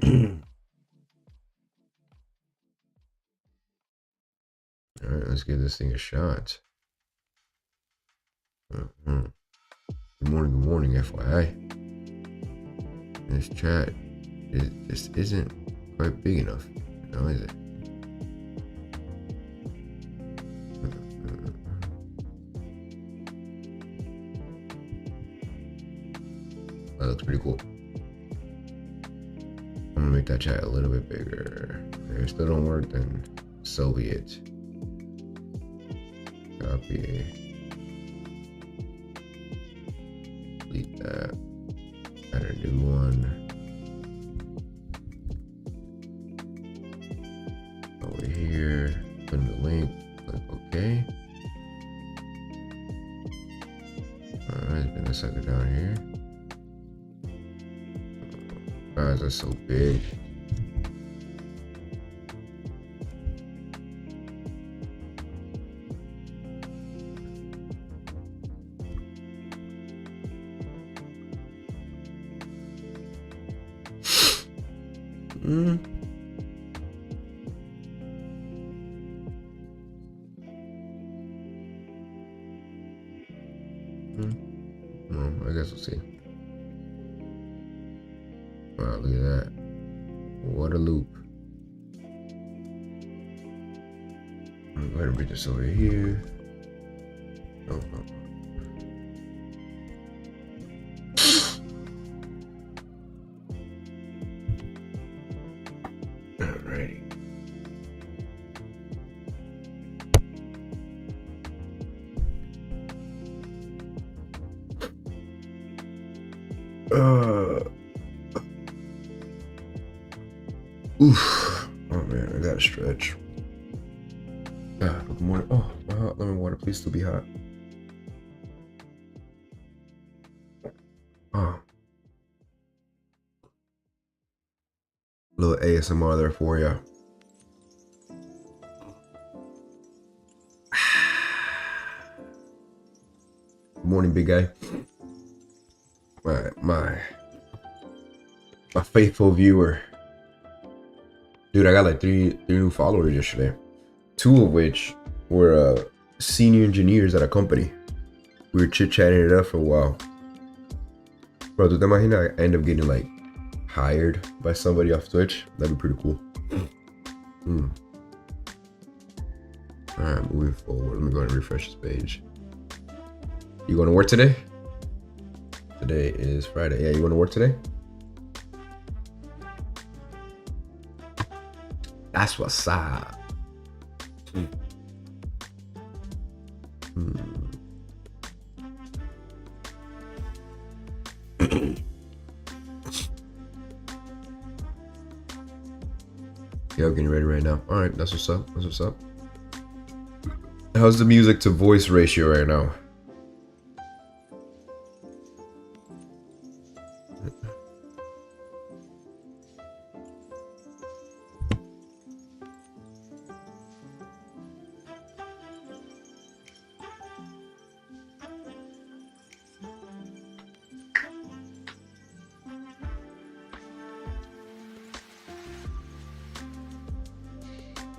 All right, let's give this thing a shot. Good morning, FYI. This chat just isn't quite big enough, is it? That looks pretty cool. I'm gonna make that chat a little bit bigger. If it still don't work, then so be it. Copy. Delete that. Add a new one. Over here. Put in the link. Click OK. Alright, bring the sucker down here. Guys, that's so big. I guess we'll see. Wow, look at that. What a loop. I'm going to bring this over here. Oh. Alrighty. Oof. Oh man, I gotta stretch. Good morning. Oh, my hot lemon water, please still be hot. Oh. A little ASMR there for ya. Good morning, big guy. My faithful viewer. Dude, I got like three new followers yesterday. 2 of which were senior engineers at a company. We were chit-chatting it up for a while. Bro, ¿tú te imaginas I end up getting like hired by somebody off Twitch? That'd be pretty cool. Alright, moving forward. Let me go and refresh this page. You going to work today? Today is Friday. Yeah, you going to work today? That's what's up. Yo, getting ready right now. All right, that's what's up. That's what's up. How's the music to voice ratio right now?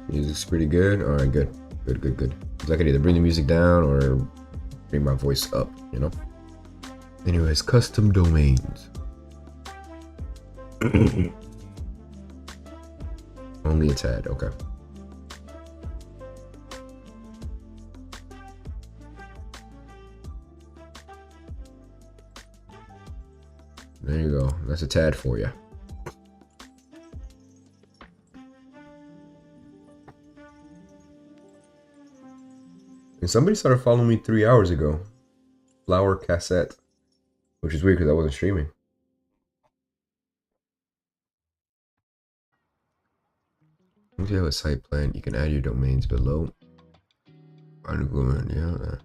Music's pretty good. All right, good. Because I could either bring the music down or bring my voice up, you know? Anyways, custom domains. Only a tad, okay. There you go. That's a tad for you. And somebody started following me 3 hours ago. Flower Cassette. Which is weird because I wasn't streaming. If you have a site plan, you can add your domains below. I'm going, yeah.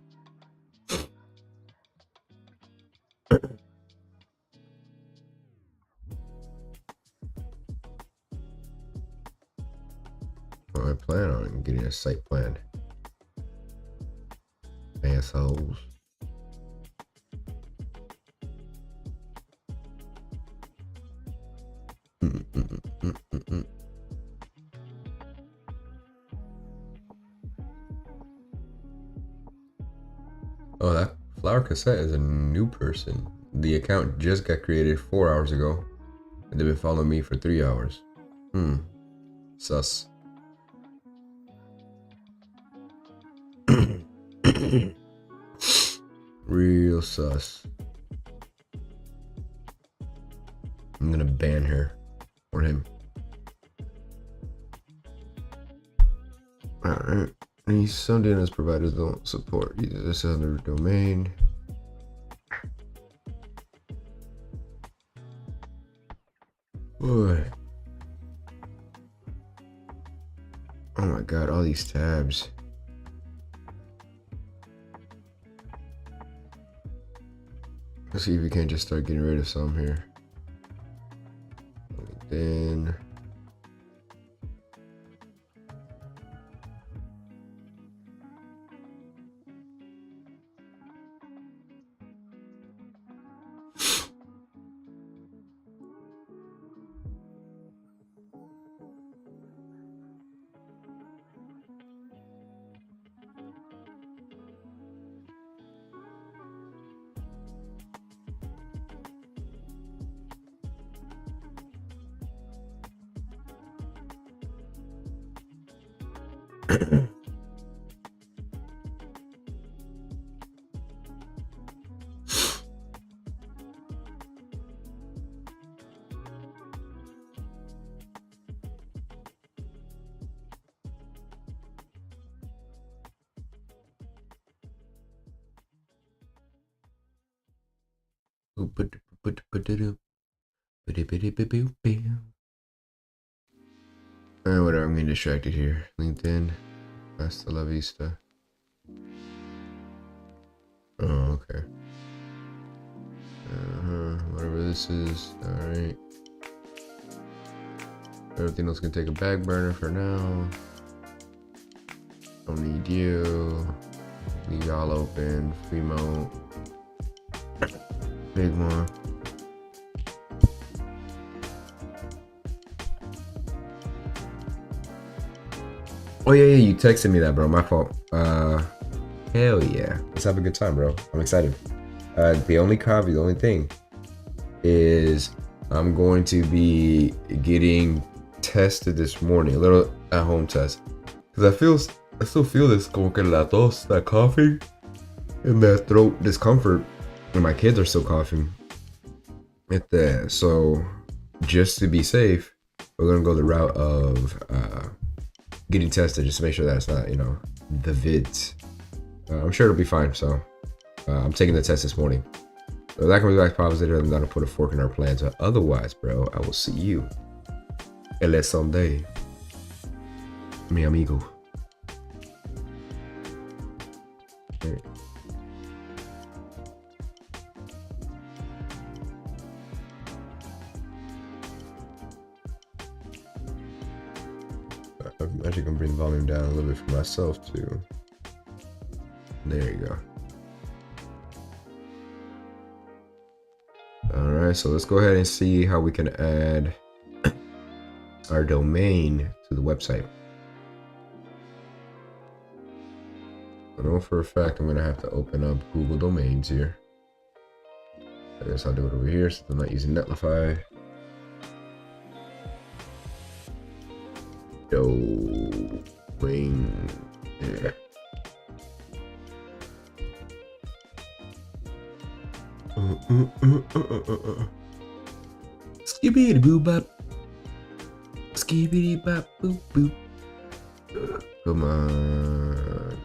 I plan on getting a site plan. Assholes. Oh, that Flower Cassette is a new person. The account just got created 4 hours ago, and they've been following me for 3 hours. Sus. Real sus. I'm gonna ban her or him. Alright. Some DNS providers don't support this other domain. Boy. Oh my god, all these tabs. Let's see if we can't just start getting rid of some here. LinkedIn. Whatever, I'm getting distracted here. LinkedIn. Hasta la vista. Oh, okay. Whatever this is. Alright. Everything else can take a back burner for now. Don't need you. Leave y'all open. Free mode. Big one. Oh yeah, you texted me that, bro. My fault. Hell yeah. Let's have a good time, bro. I'm excited. The only caveat, the only thing is I'm going to be getting tested this morning, a little at-home test, because I still feel this como que la tos, that coughing, and that throat discomfort, and my kids are still coughing. So just to be safe, we're gonna go the route of getting tested just to make sure that it's not, the vids. I'm sure it'll be fine. So I'm taking the test this morning. So if that comes back positive, I'm gonna put a fork in our plans. But otherwise, bro, I will see you el Sunday, mi amigo. Right. I'm actually gonna bring the volume down a little bit for myself too. There you go. All right, so let's go ahead and see how we can add our domain to the website. I know for a fact I'm gonna have to open up Google Domains here. I guess I'll do it over here since I'm not using Netlify. Domain there. Skibbity boo bop. Skibbity bop boop boop. Come on.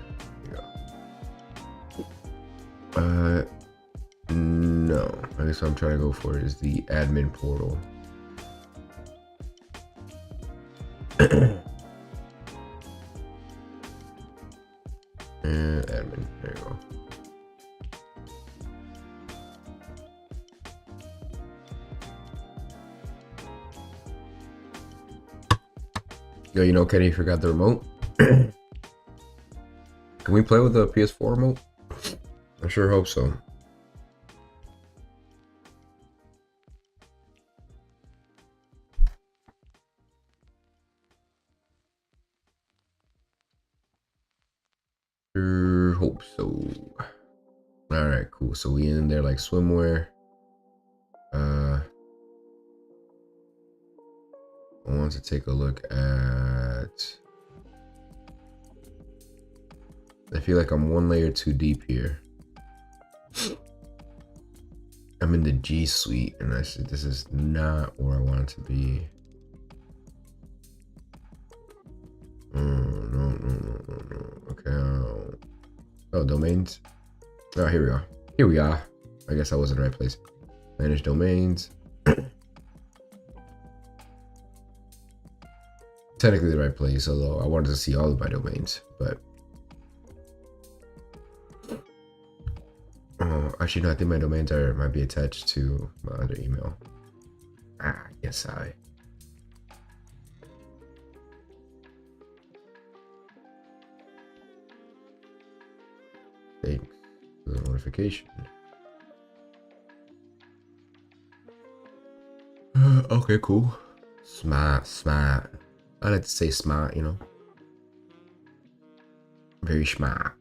No. I guess what I'm trying to go for is the admin portal. And admin. There you go. Yo, Kenny forgot the remote. Can we play with the PS4 remote? I sure hope so. Sure hope so. All right, cool. So we in there like swimwear. I want to take a look at. I feel like I'm one layer too deep here. I'm in the G suite, and I said this is not where I want it to be. No. Okay. Oh, domains. Oh, here we are. Here we are. I guess I was in the right place. Manage domains. Technically the right place, although I wanted to see all of my domains, but actually no, I think my domains might be attached to my other email. Yes, thanks for the notification. Okay, cool. Smart. I like to say smart, you know. Very smart.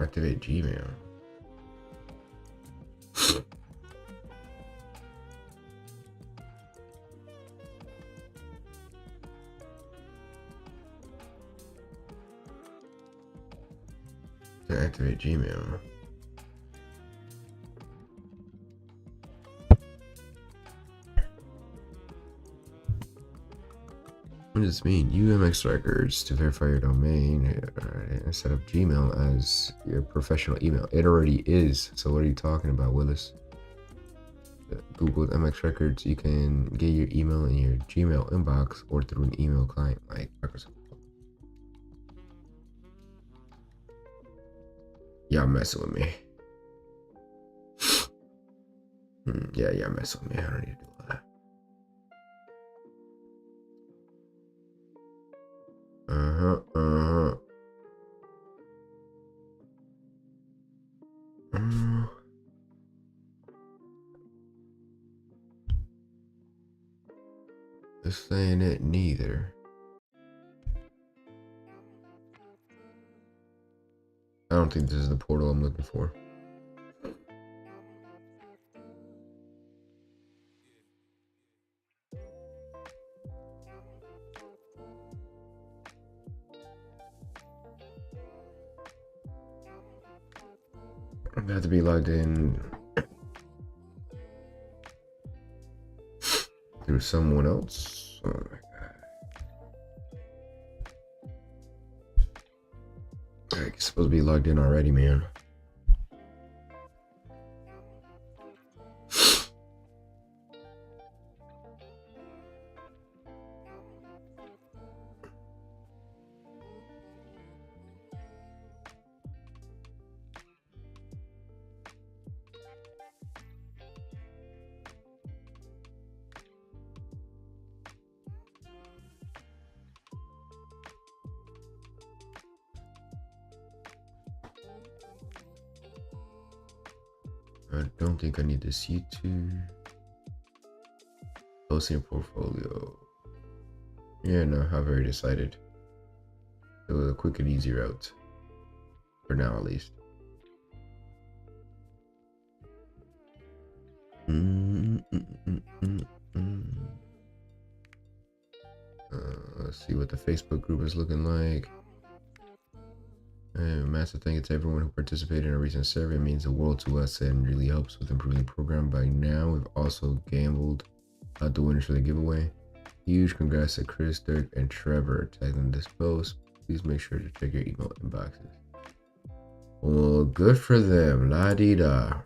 Activate Gmail. To activate Gmail. What does this mean? UMX records to verify your domain and set up Gmail as your professional email. It already is. So what are you talking about, Willis? Google with MX records. You can get your email in your Gmail inbox or through an email client like Microsoft. Y'all messing with me. Yeah, y'all messing with me. I don't need to do all that. This ain't it neither. I don't think this is the portal I'm looking for. I'm gonna have to be logged in through someone else. Oh my god. I'm supposed to be logged in already, man. I don't think I need this YouTube. Posting a portfolio. Yeah, no, I've already decided. It was a quick and easy route. For now, at least. Let's see what the Facebook group is looking like. Massive thank you to everyone who participated in a recent survey. It means the world to us and really helps with improving the program. By now, we've also gambled out the winners for the giveaway. Huge congrats to Chris, Dirk, and Trevor tagged in this post. Please make sure to check your email inboxes. Well, good for them. La-dee-da.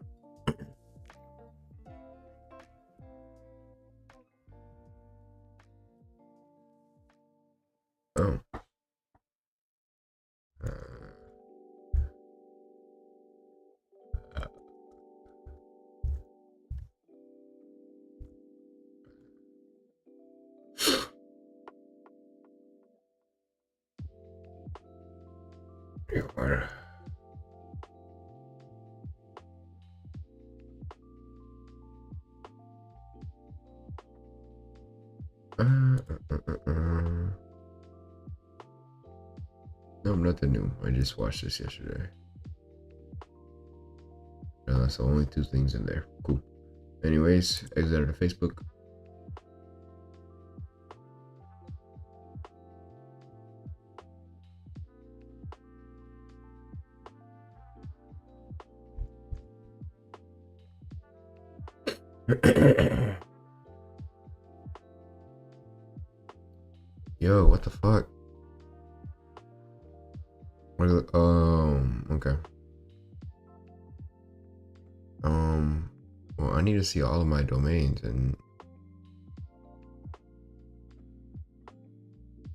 Oh. You are. No, nothing new. I just watched this yesterday. No, that's the only two things in there. Cool. Anyways, exit out of Facebook. Yo, what the fuck? Okay. Well, I need to see all of my domains, and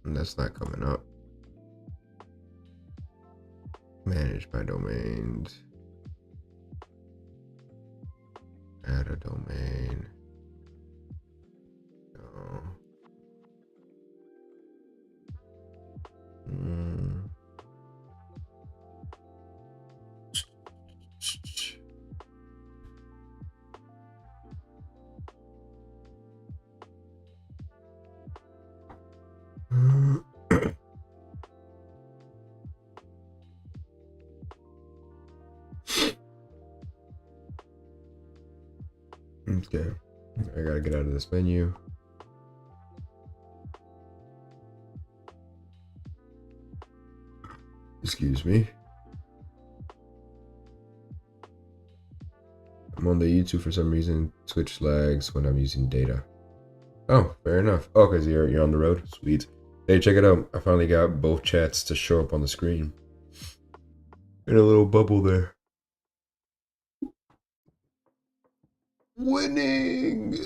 that's not coming up. Manage my domains. Add a domain. No. Okay, I gotta get out of this menu. Excuse me. I'm on the YouTube for some reason. Twitch lags when I'm using data. Oh, fair enough. Oh, because you're on the road. Sweet. Hey, check it out. I finally got both chats to show up on the screen. In a little bubble there. Winning!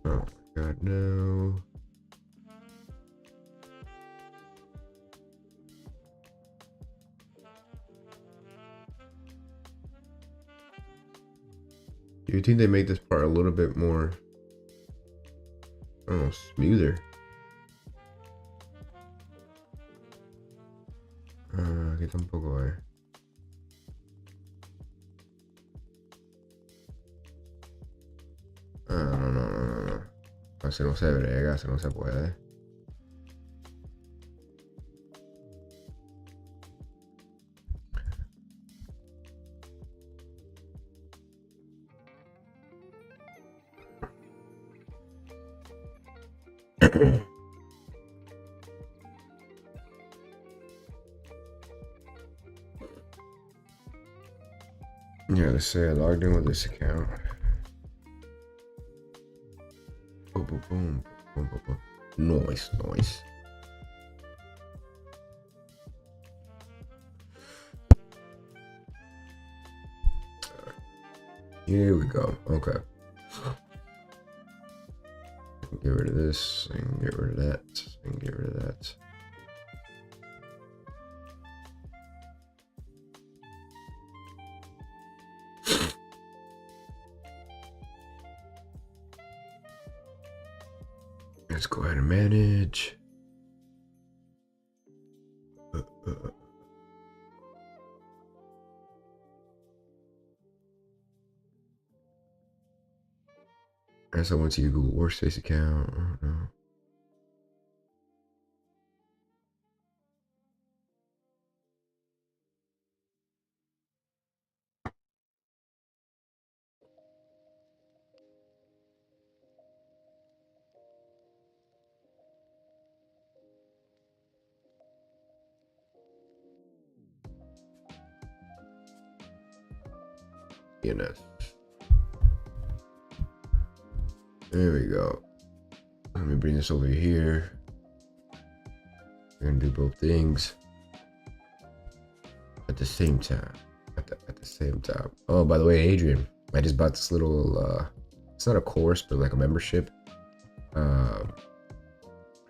Oh my god, no. Do you think they make this part a little bit more, I don't know, smoother? Que tampoco hay. No. Así no se brega, así no se puede. Yeah, let's say I logged in with this account. Boom. Nice. Here we go. Okay. Get rid of this and get rid of that and get rid of that. Let's go ahead and manage. As I went to your Google Workspace account. Oh, no. DNS. There we go. Let me bring this over here. We're gonna do both things at the same time. At the same time. Oh, by the way, Adrian, I just bought this little it's not a course, but like a membership for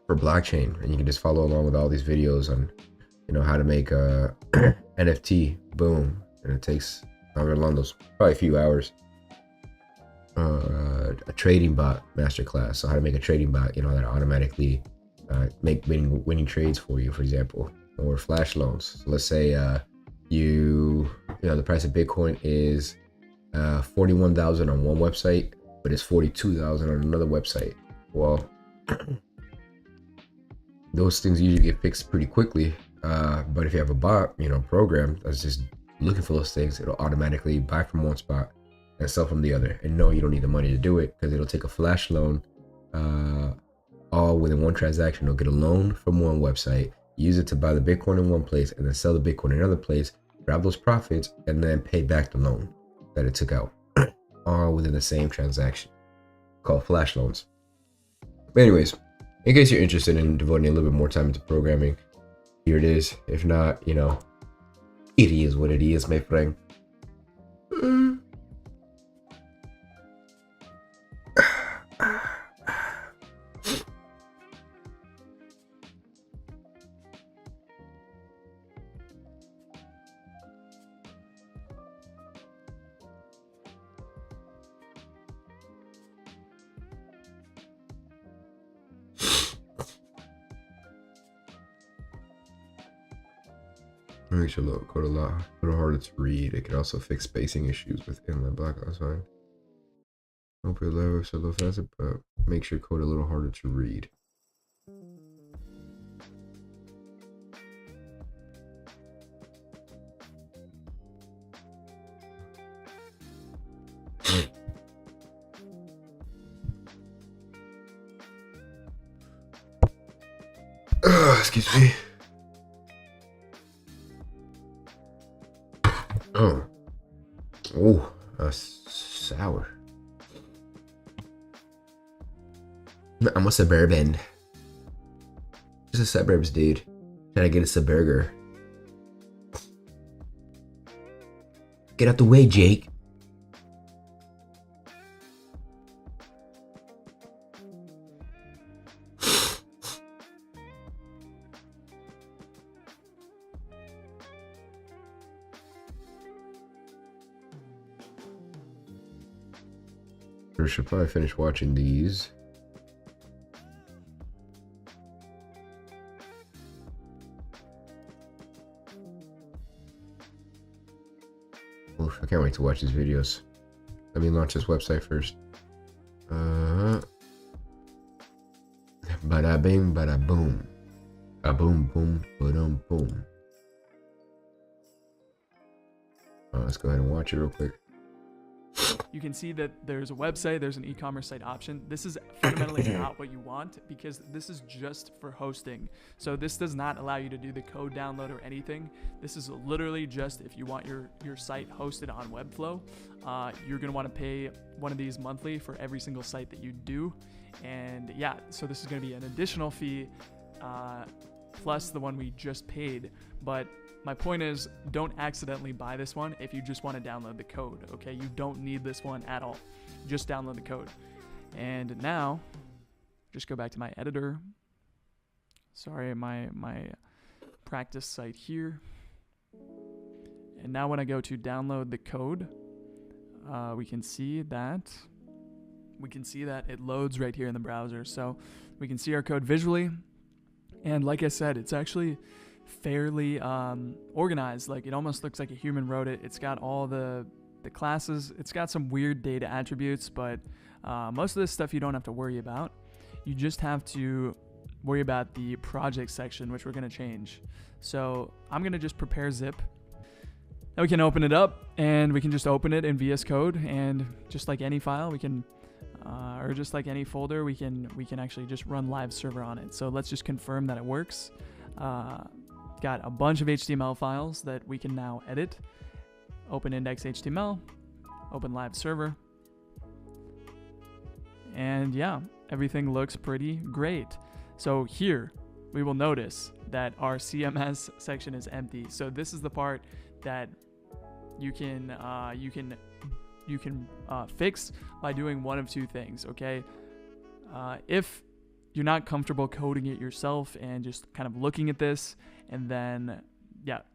blockchain, and you can just follow along with all these videos on, you know, how to make a NFT. Boom, and it takes however long, those probably a few hours. a trading bot masterclass. So how to make a trading bot, that automatically make winning trades for you, for example, or flash loans. So let's say the price of Bitcoin is 41,000 on one website, but it's 42,000 on another website. Well, those things usually get fixed pretty quickly. But if you have a bot, program that's just looking for those things, it'll automatically buy from one spot and sell from the other. And no, you don't need the money to do it, because it'll take a flash loan all within one transaction. It'll get a loan from one website, use it to buy the Bitcoin in one place, and then sell the Bitcoin in another place, grab those profits, and then pay back the loan that it took out, all within the same transaction, called flash loans. But anyways, in case you're interested in devoting a little bit more time into programming, here it is. If not, it is what it is, my friend. Makes your code a little harder to read. It can also fix spacing issues with inline block outside. Hope your level's a little faster, but makes your code a little harder to read. Excuse me. Oh, sour. I'm a suburban. Just a suburbs dude. Trying to get us a burger. Get out the way, Jake. I should probably finish watching these. Oof, I can't wait to watch these videos. Let me launch this website first. Bada bing, bada boom. A boom, boom, ba-dum, boom. Let's go ahead and watch it real quick. You can see that there's a website, there's an e-commerce site option. This is fundamentally not what you want, because this is just for hosting. So this does not allow you to do the code download or anything. This is literally just if you want your site hosted on Webflow, you're going to want to pay one of these monthly for every single site that you do. And yeah, so this is going to be an additional fee plus the one we just paid. But my point is, don't accidentally buy this one if you just want to download the code, okay? You don't need this one at all. Just download the code. And now, just go back to my editor. Sorry, my practice site here. And now when I go to download the code, we can see that it loads right here in the browser. So we can see our code visually. And like I said, it's actually fairly organized. Like, it almost looks like a human wrote it. It's got all the classes. It's got some weird data attributes, but most of this stuff you don't have to worry about. You just have to worry about the project section, which we're going to change. So I'm going to just prepare zip. Now we can open it up, and we can just open it in VS Code, and just like any file, we can or just like any folder, we can actually just run live server on it. So let's just confirm that it works. Got a bunch of HTML files that we can now edit. Open index.html, open live server. And yeah, everything looks pretty great. So here we will notice that our CMS section is empty. So this is the part that you can fix by doing one of two things, okay? If you're not comfortable coding it yourself and just kind of looking at this and then,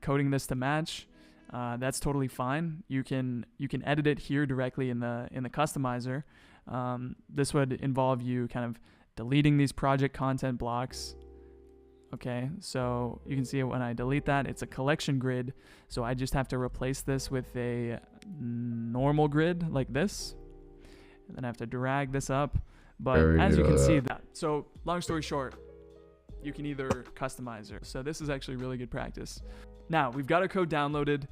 coding this to match, that's totally fine. You can edit it here directly in the customizer. This would involve you kind of deleting these project content blocks. Okay, so you can see when I delete that, it's a collection grid. So I just have to replace this with a normal grid like this. And then I have to drag this up. But as you can see that. So long story short, you can either customize it. So this is actually really good practice. Now we've got our code downloaded.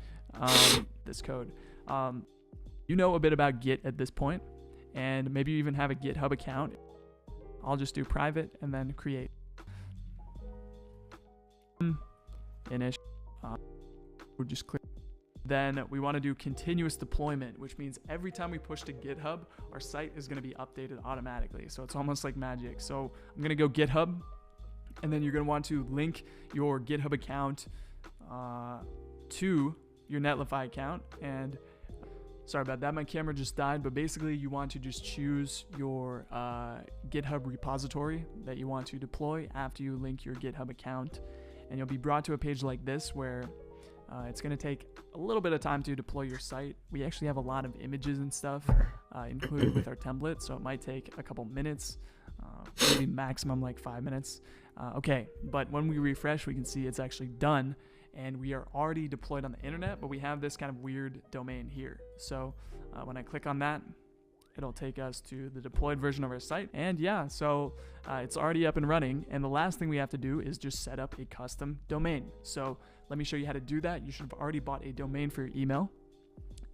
This code. You know a bit about Git at this point, and maybe you even have a GitHub account. I'll just do private and then create. Finish. We'll just click. Then we want to do continuous deployment, which means every time we push to GitHub, our site is going to be updated automatically. So it's almost like magic. So I'm going to go GitHub, and then you're going to want to link your GitHub account to your Netlify account. And sorry about that, my camera just died, but basically you want to just choose your GitHub repository that you want to deploy after you link your GitHub account. And you'll be brought to a page like this where it's going to take a little bit of time to deploy your site. We actually have a lot of images and stuff included with our template, so it might take a couple minutes, maybe maximum like 5 minutes. Okay, but when we refresh, we can see it's actually done, and we are already deployed on the internet, but we have this kind of weird domain here. So when I click on that, it'll take us to the deployed version of our site. And yeah, so it's already up and running. And the last thing we have to do is just set up a custom domain. So let me show you how to do that. You should have already bought a domain for your email.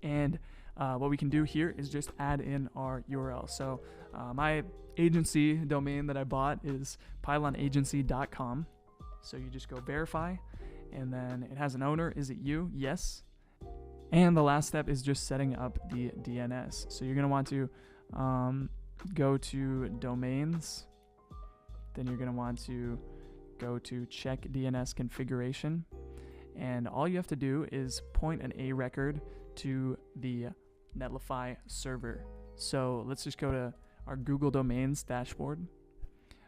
And what we can do here is just add in our URL. So my agency domain that I bought is pylonagency.com. So you just go verify, and then it has an owner. Is it you? Yes. And the last step is just setting up the DNS. So you're going to want to go to domains. Then you're going to want to go to check DNS configuration. And all you have to do is point an A record to the Netlify server. So let's just go to our Google Domains dashboard.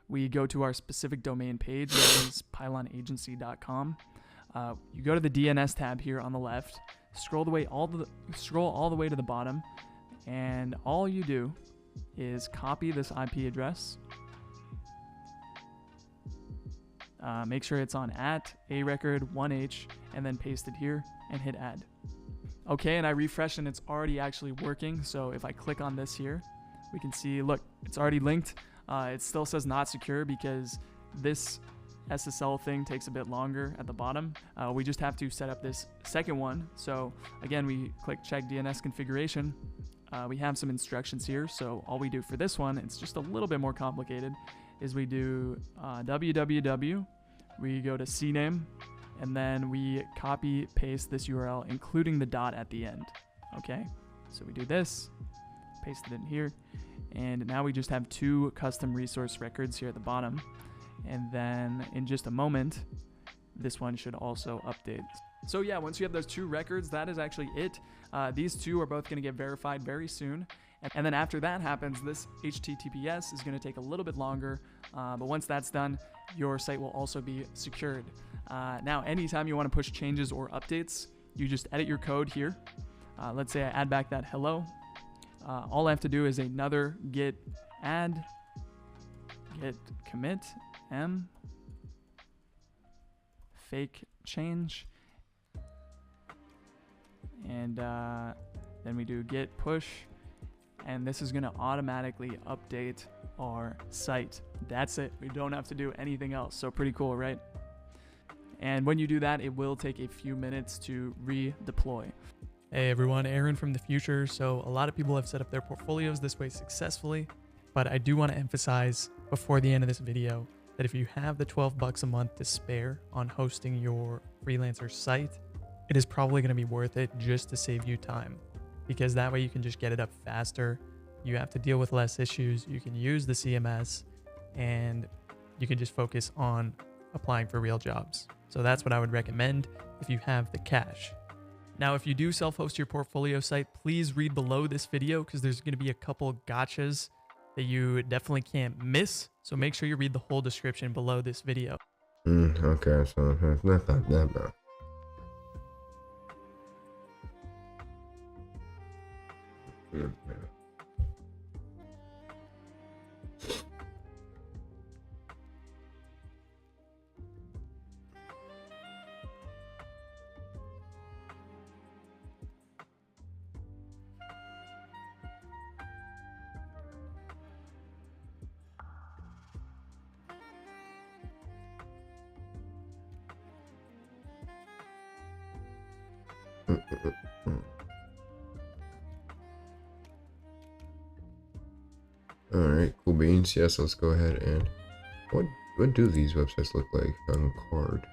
We go to our specific domain page, which is pylonagency.com. You go to the DNS tab here on the left. Scroll all the way to the bottom, and all you do is copy this IP address. Make sure it's on @arecord1h, and then paste it here and hit add. Okay, and I refresh and it's already actually working. So if I click on this here, we can see, look, it's already linked. It still says not secure because this SSL thing takes a bit longer at the bottom. We just have to set up this second one. So again, we click check DNS configuration. We have some instructions here. So all we do for this one, it's just a little bit more complicated, is we do www, we go to CNAME, and then we copy paste this URL, including the dot at the end. Okay, so we do this, paste it in here, and now we just have two custom resource records here at the bottom. And then in just a moment, this one should also update. So yeah, once you have those two records, that is actually it. These two are both going to get verified very soon. And then after that happens, this HTTPS is going to take a little bit longer. But once that's done, your site will also be secured. Now, anytime you want to push changes or updates, you just edit your code here. Let's say I add back that hello. All I have to do is another git add, git commit, m, fake change, and then we do git push, and this is going to automatically update our site. That's it. We don't have to do anything else. So pretty cool, right? And when you do that, it will take a few minutes to redeploy. Hey everyone, Aaron from the future. So a lot of people have set up their portfolios this way successfully, but I do want to emphasize before the end of this video that if you have the $12 a month to spare on hosting your freelancer site, it is probably going to be worth it just to save you time, because that way you can just get it up faster. You have to deal with less issues. You can use the CMS and you can just focus on applying for real jobs. So that's what I would recommend if you have the cash. Now, if you do self-host your portfolio site, please read below this video because there's going to be a couple gotchas that you definitely can't miss. So make sure you read the whole description below this video. Okay, so it's not that bad. Mm, mm. All right, cool beans. Yes, let's go ahead and what do these websites look like on card?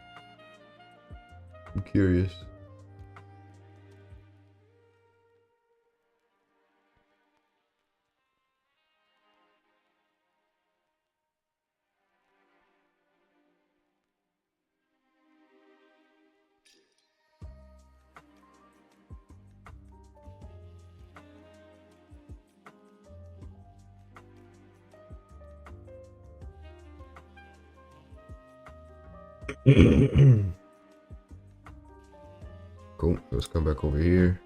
I'm curious. Cool. Let's come back over here.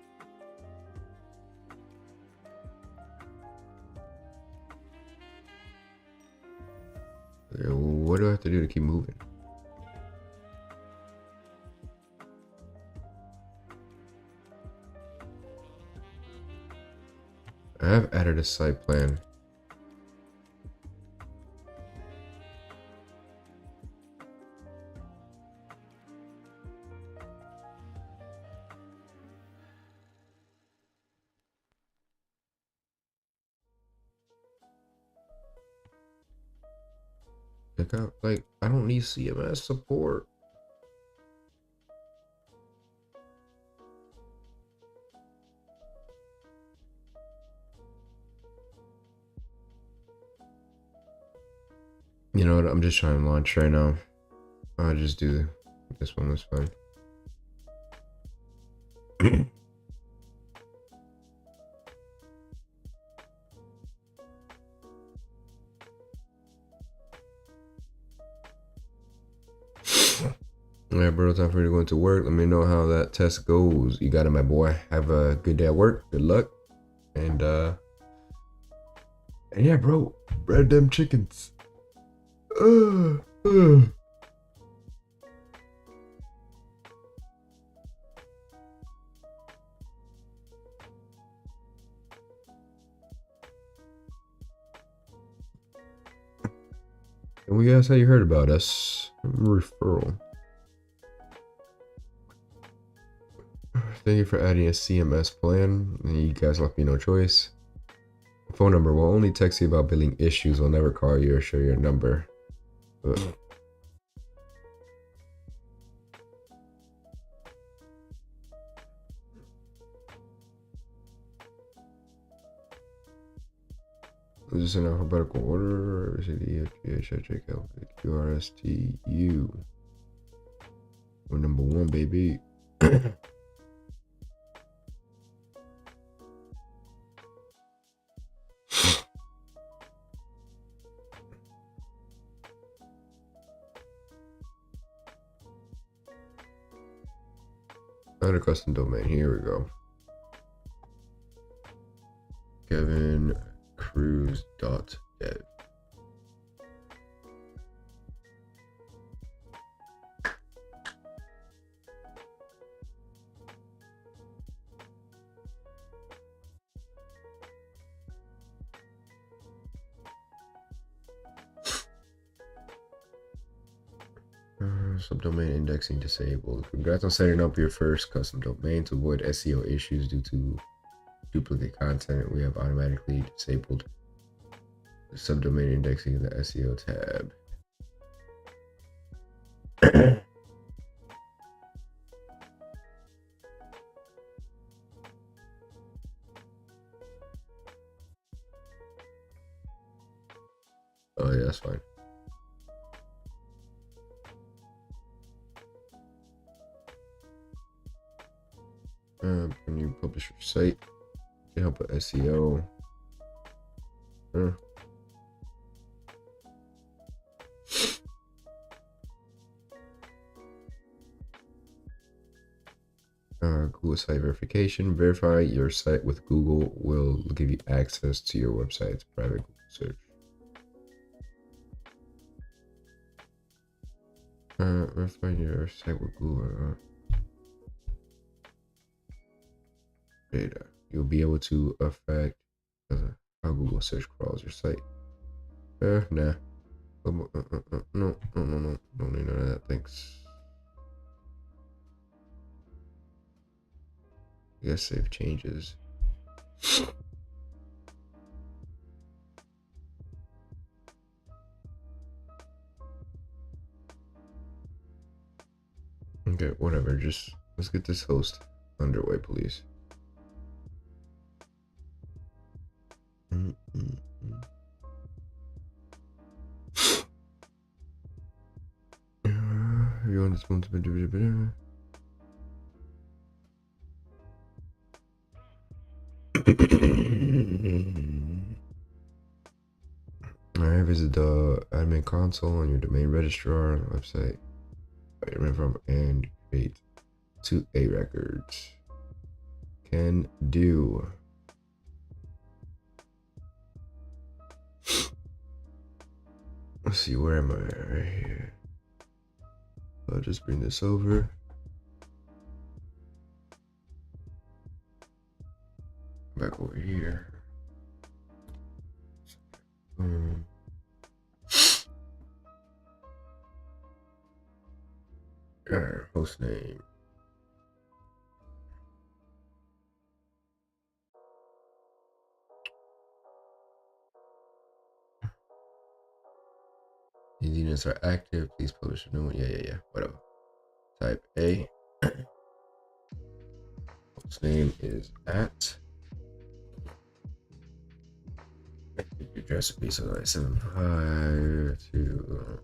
Okay, what do I have to do to keep moving? I have added a site plan. I don't need CMS support. You know what? I'm just trying to launch right now. I'll just do this one. That's fine. Alright, bro. Time for you to go into work. Let me know how that test goes. You got it, my boy. Have a good day at work. Good luck. And yeah, bro. Bread them chickens. Uh. And we asked how you heard about us. Referral. Thank you for adding a CMS plan. You guys left me no choice. Phone number. We'll only text you about billing issues. We'll never call you or share your number. Ugh. Is this in alphabetical order? Or QRSTU. We're number one, baby. Add a custom domain. Here we go. Kevin Cruz.dev. Subdomain indexing disabled. Congrats on setting up your first custom domain. To avoid SEO issues due to duplicate content, we have automatically disabled the subdomain indexing in the SEO tab. Oh yeah, that's fine. Can you publish your site to help with SEO? Google site verification. Verify your site with Google will give you access to your website's private Google search. Verify your site with Google data. You'll be able to affect how Google search crawls your site. Nah. No, don't need none of that. Thanks. I guess save changes. Okay, whatever. Just let's get this host underway, please. Everyone is going to be. Alright, visit the admin console on your domain registrar website from and create 2A records. Can do. Let's see, where am I? Right here. I'll just bring this over. Back over here. Alright, host name. These units are active. Please publish a new one. Yeah. Whatever. Type A. Host name is at. Your address would be something like 75 to.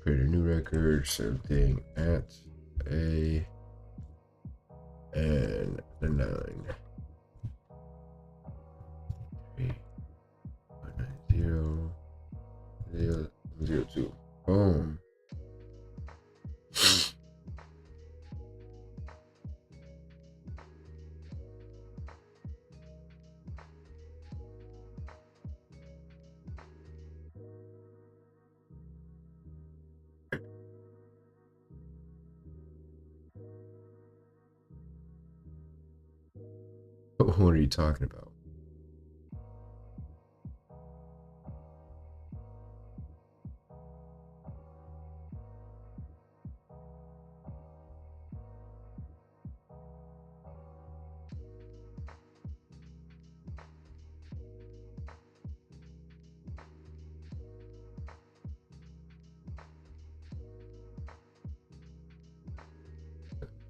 Create a new record. Same thing at A and the 9. 3.90.0.02. Boom. What are you talking about?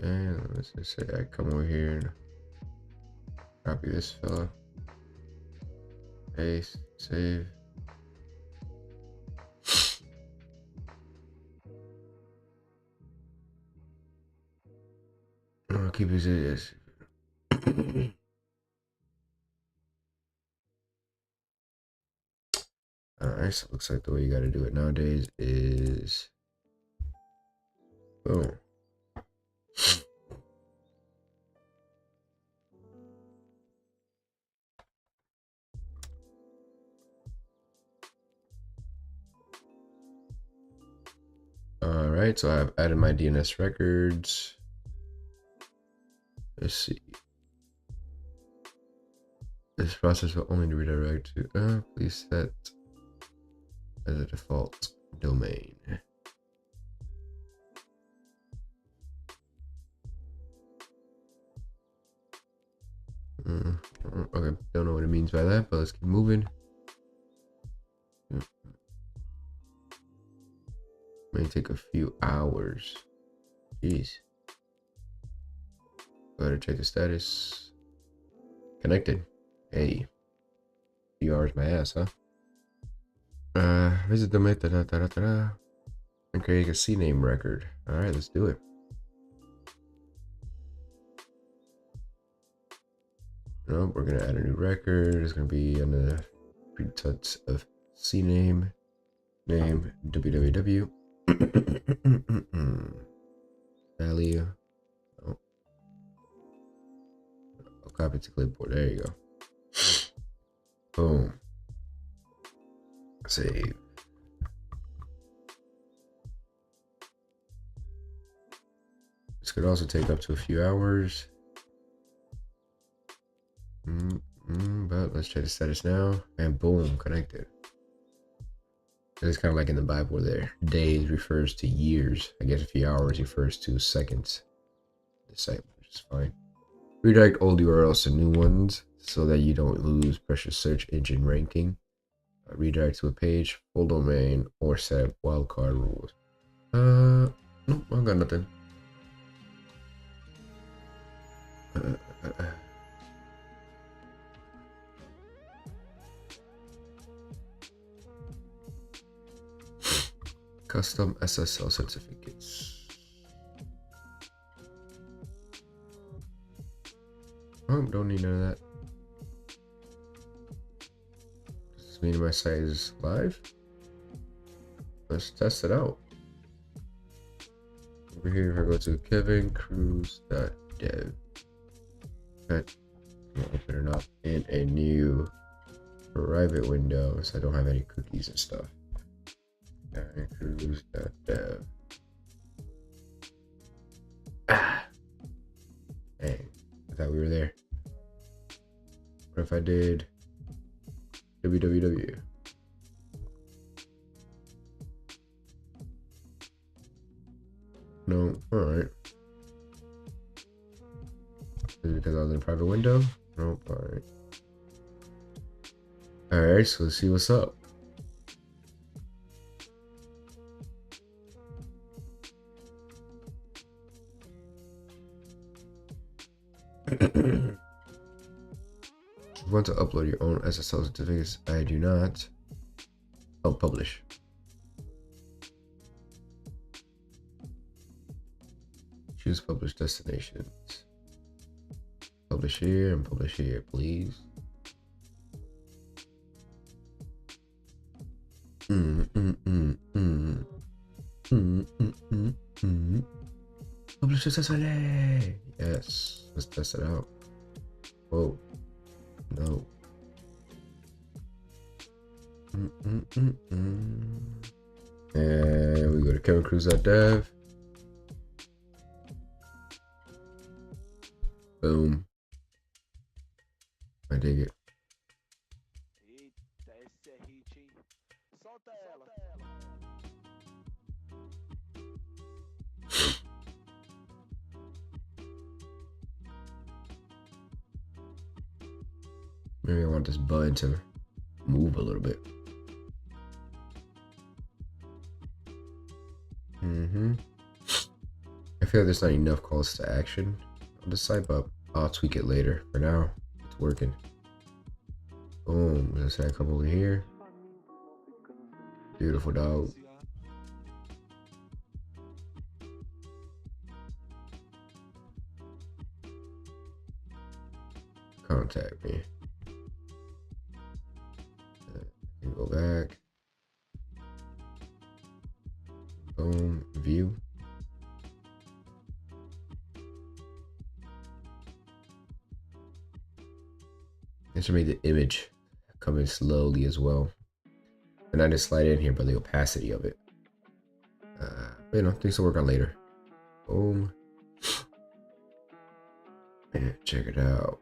And let's just say I come over here and copy this fella. Paste, save. I'll keep it as it is. Alright, so it looks like the way you gotta do it nowadays is boom. Alright, so I've added my DNS records. Let's see. This process will only redirect to please set as a default domain. Okay, don't know what it means by that, but let's keep moving. May take a few hours. Jeez. Go ahead and check the status. Connected. Hey. Few hours my ass, huh? Visit the meta and create a CNAME record. Alright, let's do it. No, we're gonna add a new record. It's gonna be on the pretut of CNAME name www. Value. Oh. I'll copy to clipboard. There you go. Boom. Save. This could also take up to a few hours. But let's check the status now. And boom, connected. It's kind of like in the Bible there. Days refers to years. I guess a few hours refers to seconds. The site, which is fine. Redirect old URLs to new ones so that you don't lose precious search engine ranking. Redirect to a page, full domain, or set up wildcard rules. Nope, I got nothing. Custom SSL certificates. Oh, don't need none of that. Does this mean my site is live? Let's test it out. Over here, if I go to kevincruz.dev, okay, I'm gonna open it up in a new private window so I don't have any cookies and stuff. Kevincruz.dev. Ah, dang, I thought we were there. What if I did www? No, alright. Is it because I was in a private window? Nope, alright. Alright, so let's see what's up. If you want to upload your own SSL certificates, I do not. Oh, publish. Choose publish destinations. Publish here and publish here, please. Publish successfully. Yes, let's test it out. Whoa, no. And we go to kevincruz.dev. Boom. I dig it. Maybe I want this button to move a little bit. I feel like there's not enough calls to action on the site, but I'll tweak it later. For now, it's working. Boom. Let's say I come over here. Beautiful dog. Contact me. Go back. Boom. View. This should make the image come in slowly as well. And I just slide in here by the opacity of it. You know, things to work on later. Boom. And check it out.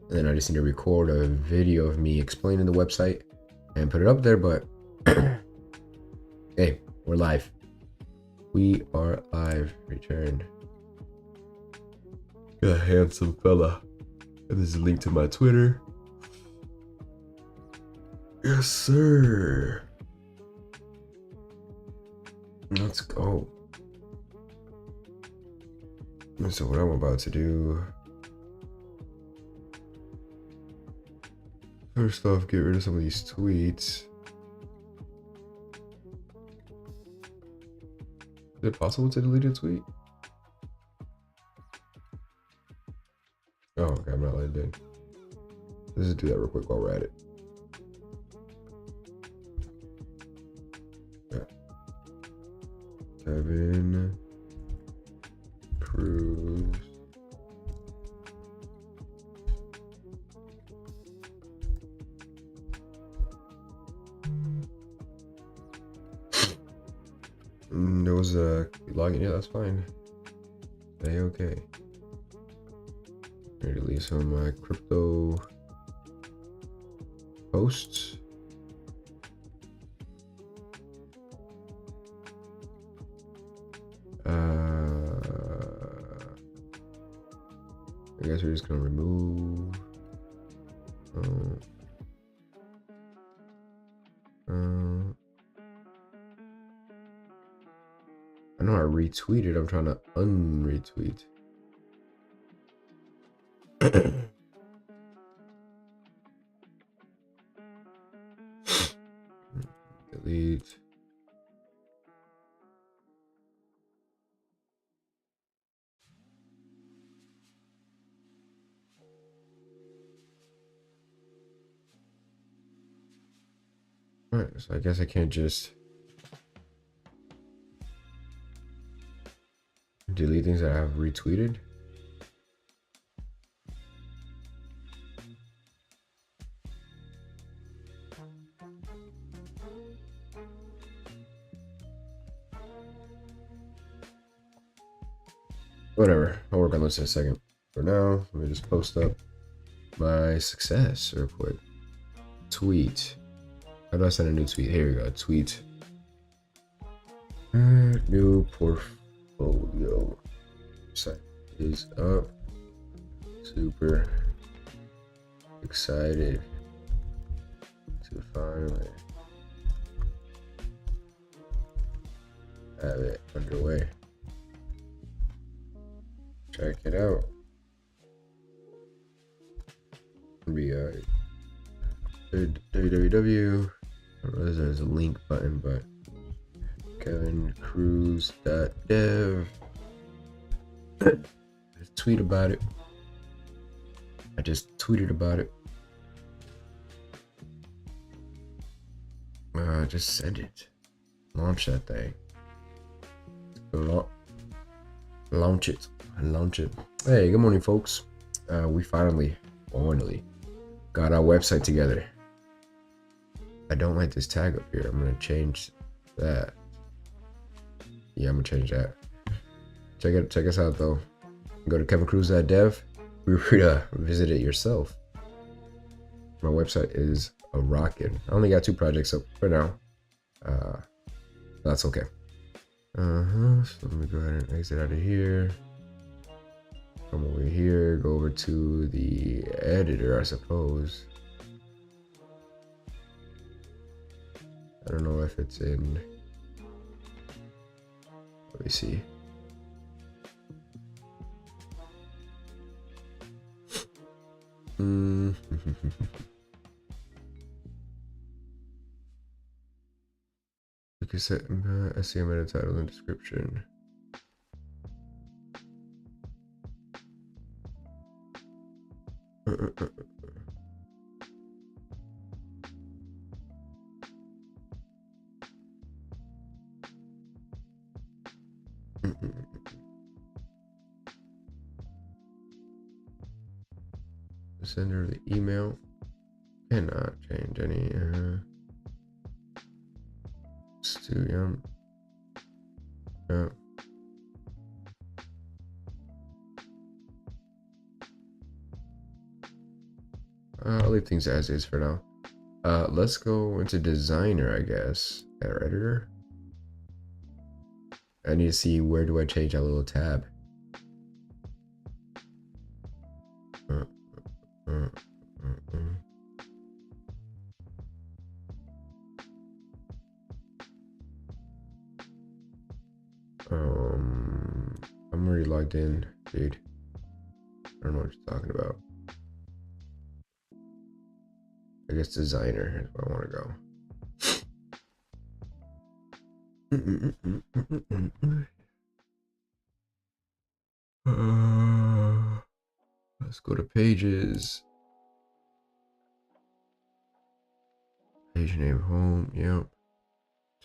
And then I just need to record a video of me explaining the website and put it up there, but hey, we're live. We are live. Returned. Got a handsome fella. And this is a link to my Twitter. Yes, sir. Let's go. So what I'm about to do, first off, get rid of some of these tweets. Is it possible to delete a tweet? in. Let's just do that real quick while we're at it. Yeah. Kevin Cruz. There was a login. Yeah, that's fine. Stay okay. I delete some of my crypto posts. I guess we're just gonna remove. I know I retweeted. I'm trying to unretweet. Delete. Alright, so I guess I can't just delete things that I have retweeted. Whatever, I'll work on this in a second. For now, let me just post up my success real quick. Tweet. How do I send a new tweet? Here we go. Tweet. New portfolio. Site is up. Super excited to finally have it underway. Check it out. Be www. I don't know if there's a link button, but kevincruz.dev. Tweet about it. I just tweeted about it. Just send it. Launch that thing. Launch it. Hey, good morning, folks. We finally got our website together. I don't like this tag up here. I'm gonna change that. Yeah, I'm gonna change that. Check us out though. Go to kevincruz.dev. Feel free to visit it yourself. My website is a rockin'. I only got 2 projects up for now. That's okay. So let me go ahead and exit out of here. Come over here, go over to the editor, I suppose. I don't know if it's in. Let me see. We can set SEO meta title and description. The sender of the email cannot change any. Studio. Yeah. I'll leave things as is for now. Let's go into designer, I guess. Our editor. I need to see where do I change that little tab. I'm already logged in, dude. I don't know what you're talking about. I guess designer is where I want to go. Let's go to pages. Page name home. Yep.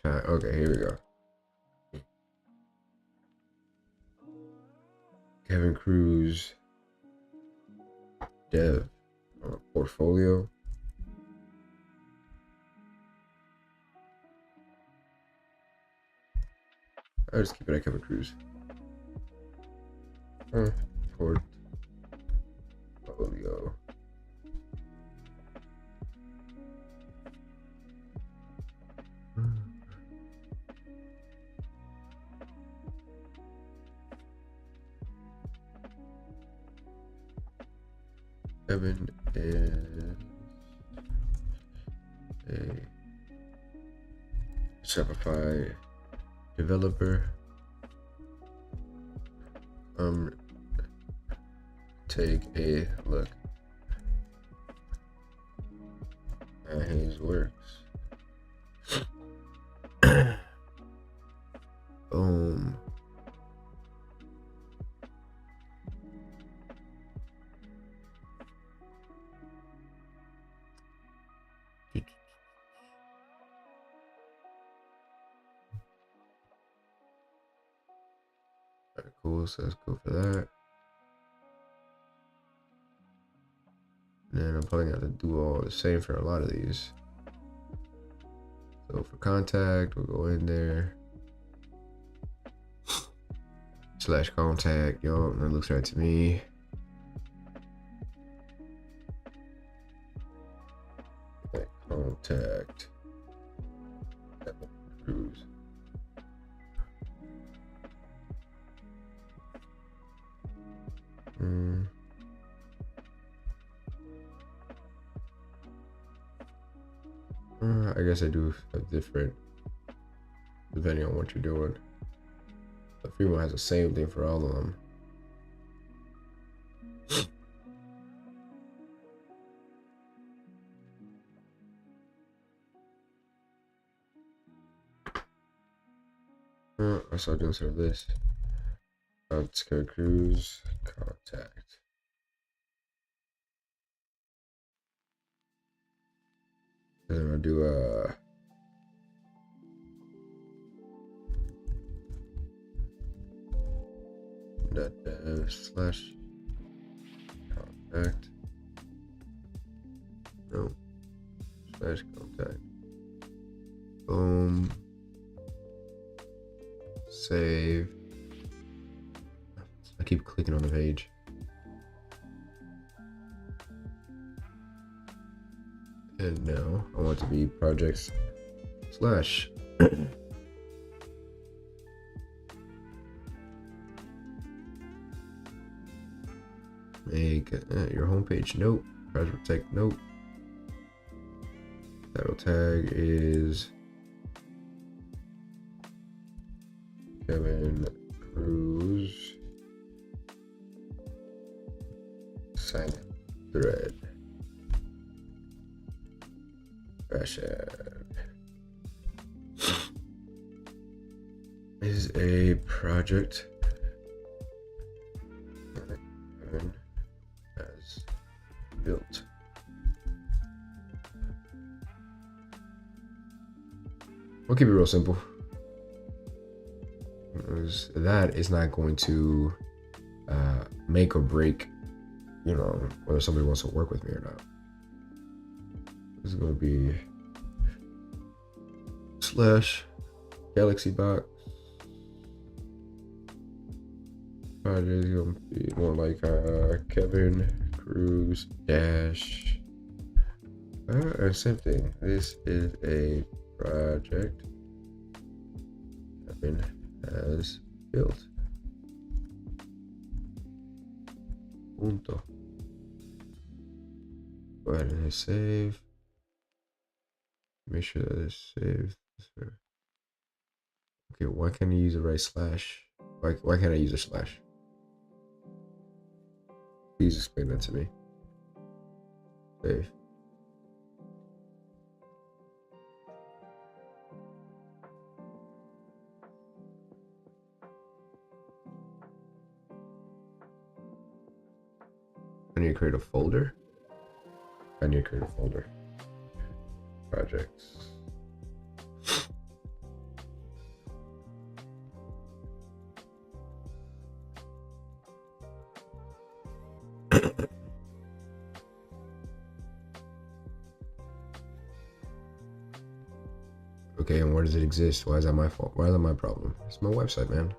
Okay, here we go. Kevin Cruz. Dev. Portfolio. I'll just keep it at Kevin Cruz. Portfolio. Kevin is a Shopify developer. Take a look at his works. Boom. Alright, cool. So let's go for that. And then I'm probably gonna have to do all the same for a lot of these. So for contact, we'll go in there. / contact, yo, that looks right to me. Contact. Cruz. I guess I do have different depending on what you're doing. The free one has the same thing for all of them. I saw doing sort of this. Scare Cruise contact. Then I'll do .dev/ contact. No. / contact. Boom. Save. I keep clicking on the page. And now I want it to be projects / make your homepage note, project tag note. Title tag is Kevin Cruz sign in thread. Is a project Kevin has built. We'll keep it real simple. That is not going to make or break, you know, whether somebody wants to work with me or not. This is going to be / Galaxy Box. Project is going to be more like Kevin Cruz dash. Same thing. This is a project Kevin has built. Punto. Go ahead and hit save. Make sure that it's saved. Okay, why can't I use the right /? Why can't I use a /? Please explain that to me. Save. I need to create a folder. I need to create a folder. Projects. Okay, and where does it exist? Why is that my fault? Why is that my problem? It's my website, man.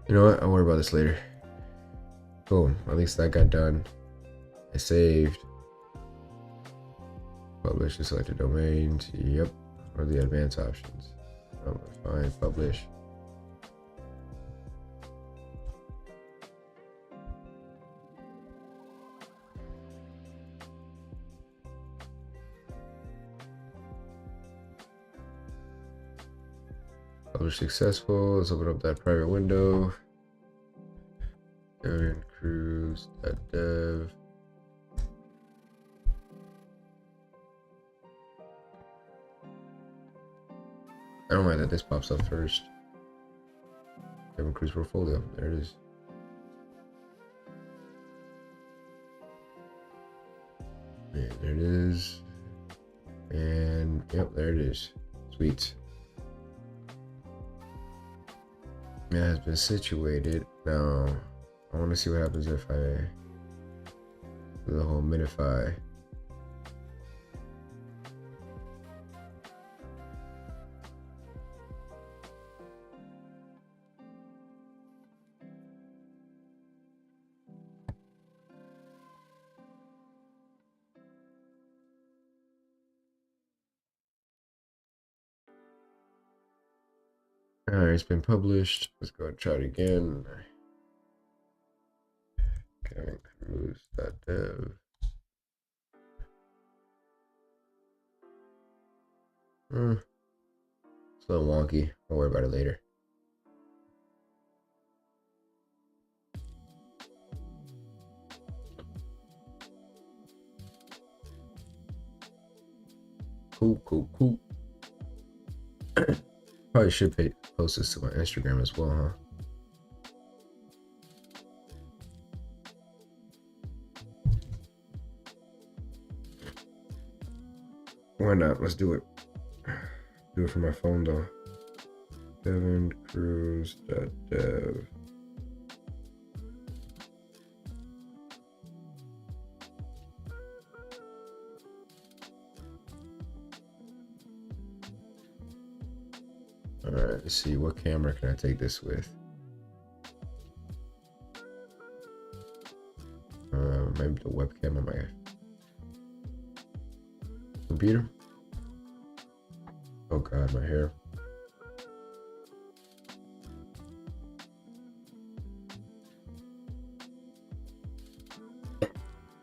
You know what? I'll worry about this later. Cool. At least that got done. I saved. Publish the selected domains. Yep. Or the advanced options. Fine. Publish. Publish successful. Let's open up that private window. Dev cruise.dev. I don't mind that this pops up first. Kevin Cruz portfolio. There it is. Yeah, there it is. And yep, there it is. Sweet. It has been situated. Now, I want to see what happens if I do the whole minify. Alright, it's been published. Let's go and try it again. Kevin Cruz.dev. It's a little wonky. I'll worry about it later. Cool. Probably should post this to my Instagram as well, huh? Why not? Let's do it. Do it from my phone though. KevinCruz.dev. Alright, let's see. What camera can I take this with? Maybe the webcam on my computer. Oh god, my hair.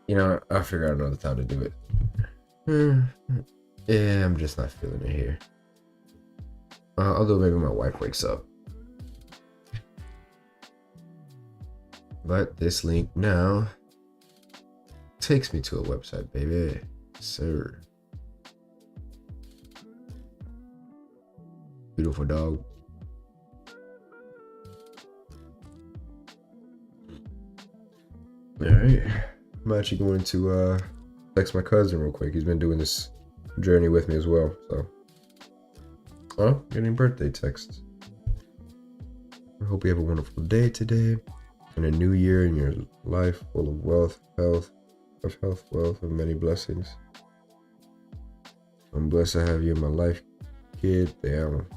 You know, I'll figure out another time to do it. Yeah, I'm just not feeling it here. Although maybe my wife wakes up. But this link now takes me to a website, baby. Sir. Beautiful dog. Alright. I'm actually going to text my cousin real quick. He's been doing this journey with me as well, so. Oh, getting birthday texts. I hope you have a wonderful day today and a new year in your life full of wealth, wealth, and many blessings. I'm blessed to have you in my life, kid. Damn.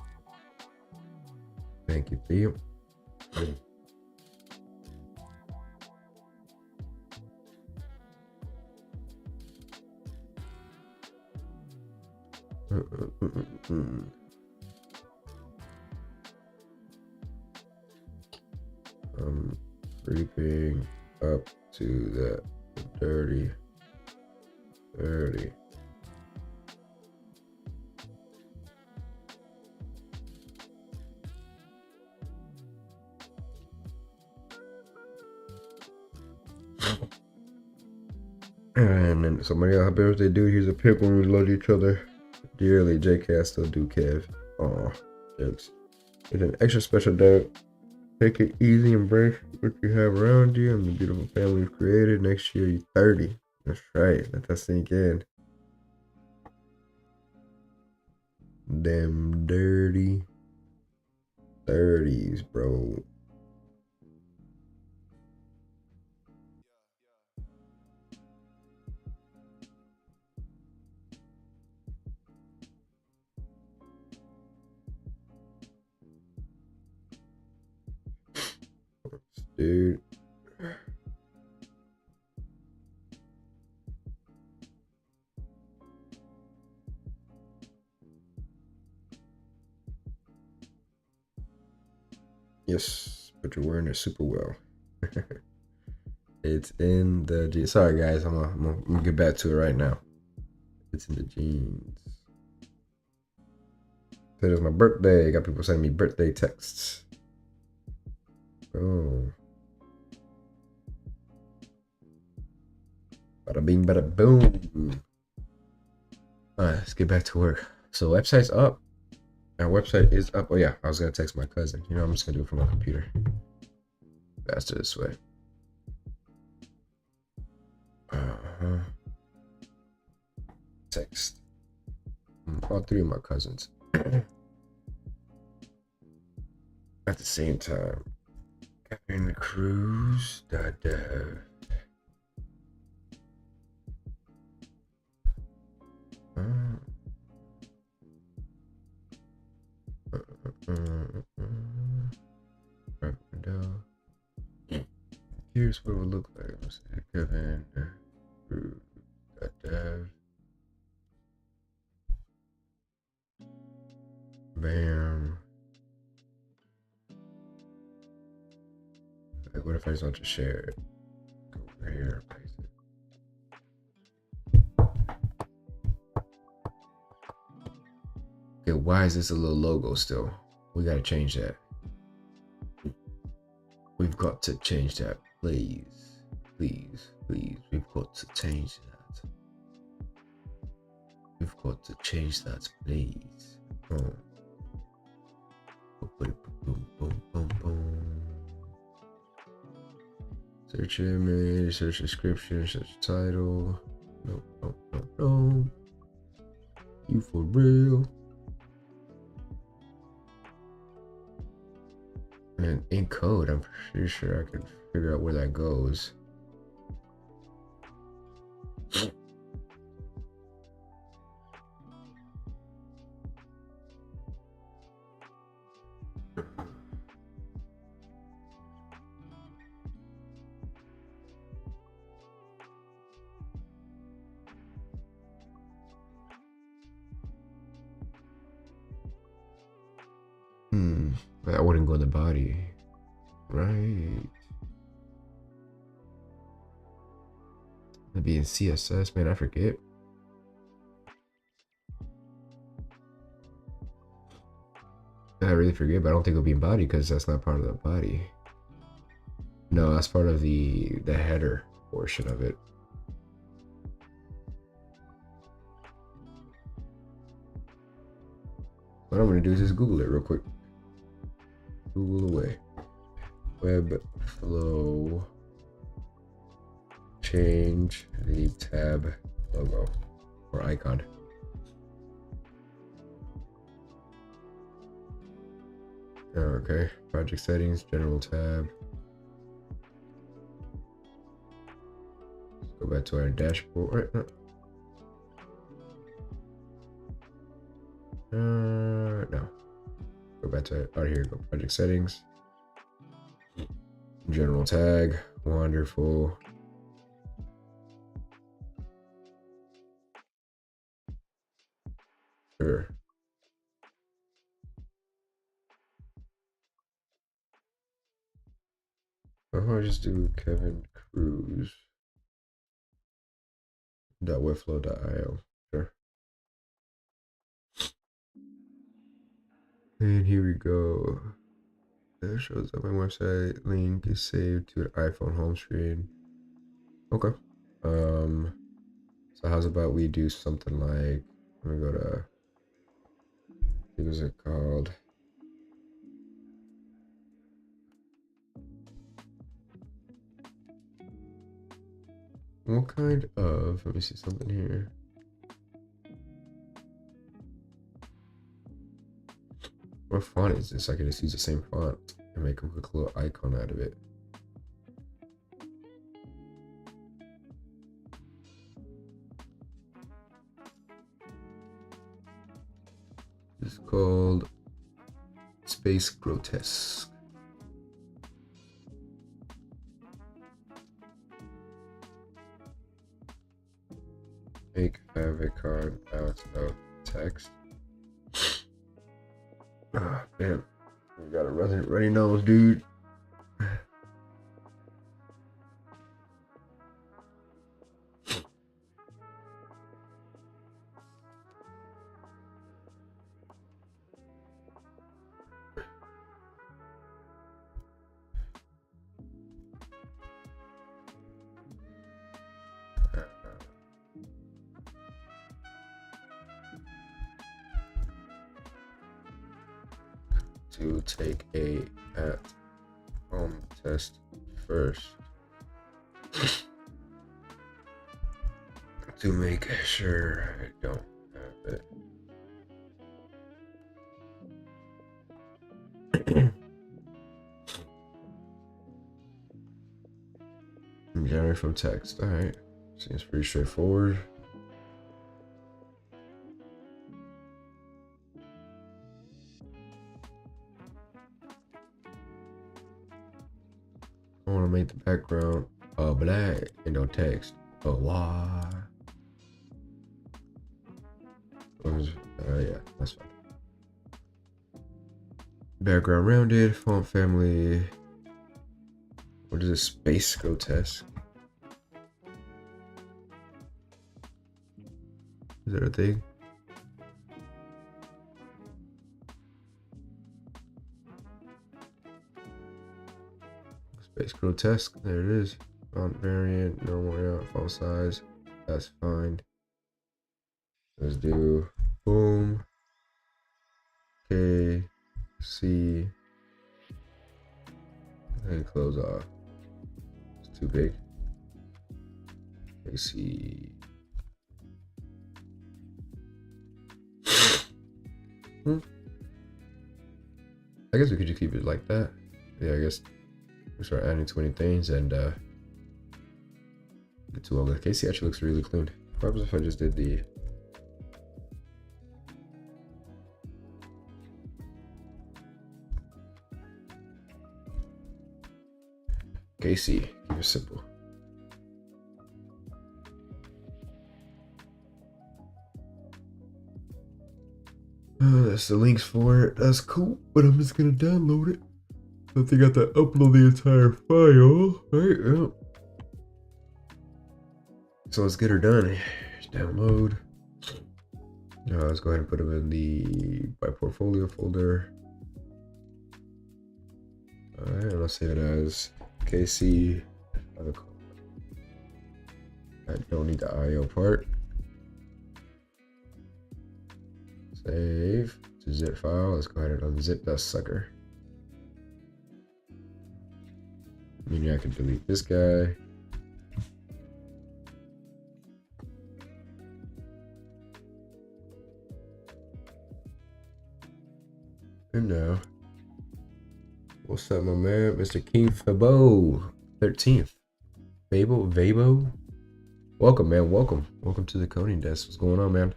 Thank you, Theo. I'm creeping up to that dirty 30. And then somebody else, happy birthday, dude. Here's a pic when we love each other dearly. JK, I still do, Kev. Aw, jokes. It's an extra special day. Take it easy, embrace what you have around you and the beautiful family you've created. Next year, you're 30. That's right. Let that sink in. Them dirty 30s, bro. Dude. Yes, but you're wearing it super well. It's in the jeans. Sorry, guys. I'm gonna get back to it right now. It's in the jeans. Today was my birthday. Got people sending me birthday texts. Oh. Bada bing, bada boom. Alright, let's get back to work. So, website's up. Our website is up. Oh, yeah. I was going to text my cousin. You know, I'm just going to do it from my computer. Faster this way. Text. All three of my cousins. At the same time. In the cruise. Here's what it would look like. Let's see. Kevin. Bam. Like, what if I just want to share it? Go over here, paste it. Okay, why is this a little logo still? We gotta change that. We've got to change that, please. Please, please. We've got to change that. We've got to change that, please. Oh. Boom, boom, boom, boom. Search image, search description, search title. No, no, no, no. You for real? And in code, I'm pretty sure I can figure out where that goes. That wouldn't go in the body. Right. It'd be in CSS, man, I forget. I really forget, but I don't think it'll be in body because that's not part of the body. No, that's part of the header portion of it. What I'm gonna do is just Google it real quick. Google away. Webflow. Change the tab logo or icon. Okay, project settings, general tab. Let's go back to our dashboard. No. Go back to here. Go project settings. General tag. Wonderful. Sure. I'll just do Kevin Cruz. .webflow.io. Sure. And here we go. That shows up on my website. Link is saved to an iPhone home screen. Okay. So how's about we do something like, I'm gonna go to, what is it called? What kind of, let me see something here. What font is this? I can just use the same font and make a quick little icon out of it. It's called Space Grotesque. Make havoc card out of text. Ah, man, you got a runny nose, dude. To take a at-home test first to make sure I don't have it. Generate from text. All right, seems pretty straightforward. I want to make the background black and no text. Why? Yeah, that's fine. Background rounded, font family. What is this? Space grotesque? Is that a thing? Space grotesque. There it is. Font variant, normal layout, font size. That's fine. Let's do boom. K, C, and close off. It's too big. K, C. I guess we could just keep it like that. Yeah, I guess we start adding 20 things and get to all the KC actually looks really clean. What happens if I just did the KC, keep it simple. That's the links for it. That's cool, but I'm just gonna download it. I think I have to upload the entire file. Right, yeah. So let's get her done. Download. Let's go ahead and put them in the by portfolio folder. Alright, and I'll save it as KC. I don't need the IO part. Save to zip file. Let's go ahead and unzip that sucker. Meaning I can delete this guy. And now, what's up, my man? Mr. King Fabo, 13th. Vabo? Welcome, man. Welcome. Welcome to the coding desk. What's going on, man?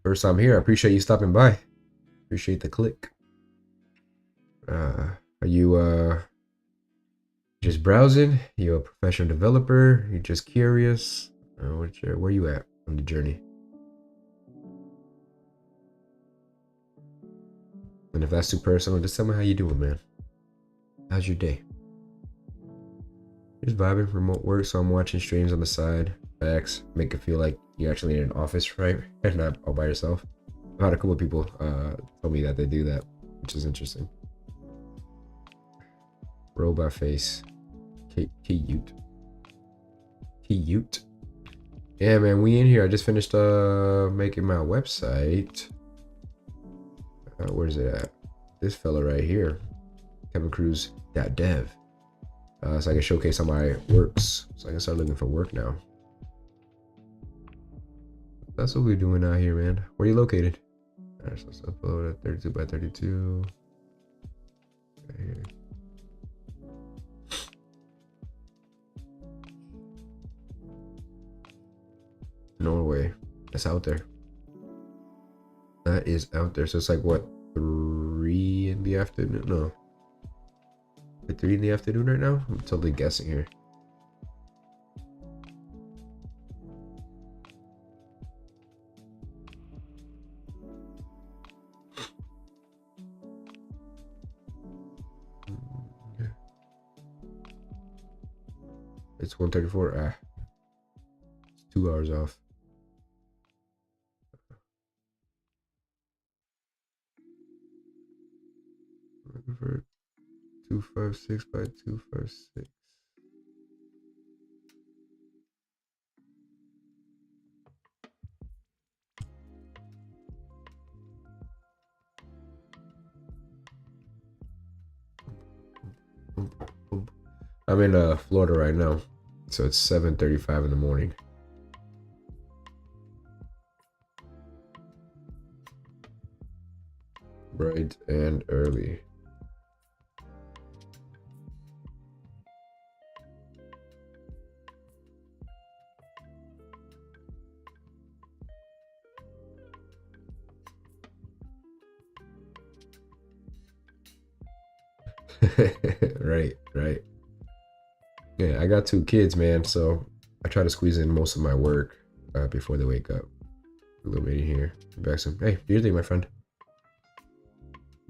First time here. I appreciate you stopping by. Appreciate the click. Are you just browsing? You a professional developer? You just curious? Where you at on the journey? And if that's too personal, just tell me how you doing, man. How's your day? Just vibing, remote work, so I'm watching streams on the side. Facts, make it feel like you're actually in an office, right? And not all by yourself. I've had a couple of people tell me that they do that, which is interesting. Roll by face. Cute. Yeah, man, we in here. I just finished making my website. Where's it at? This fella right here, KevinCruz.dev. So I can showcase how my works. So I can start looking for work now. That's what we're doing out here, man. Where are you located? Alright, so let's upload a 32 by 32. Right here. Norway. That's out there. That is out there. So it's like what, 3 in the afternoon? No. 3 in the afternoon right now? I'm totally guessing here. It's 1:34. Ah. It's 2 hours off. For 256 by 256. I'm in Florida right now, so it's 7:35 in the morning. Bright and early. Right. Yeah, I got 2 kids, man, so I try to squeeze in most of my work before they wake up. A little bit in here. Back some. Hey, do your thing, my friend.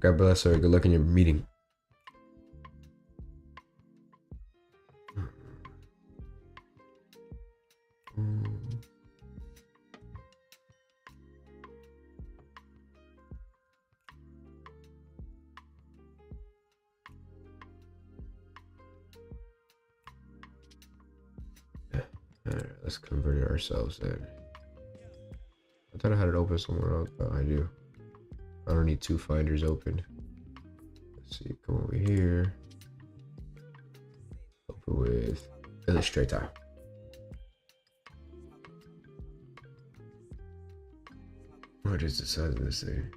God bless her. Good luck in your meeting. Alright, let's convert it ourselves then. I thought I had it open somewhere else. Oh, I do. I don't need 2 finders open. Let's see, come over here. Open with Illustrator. What is the size of this thing?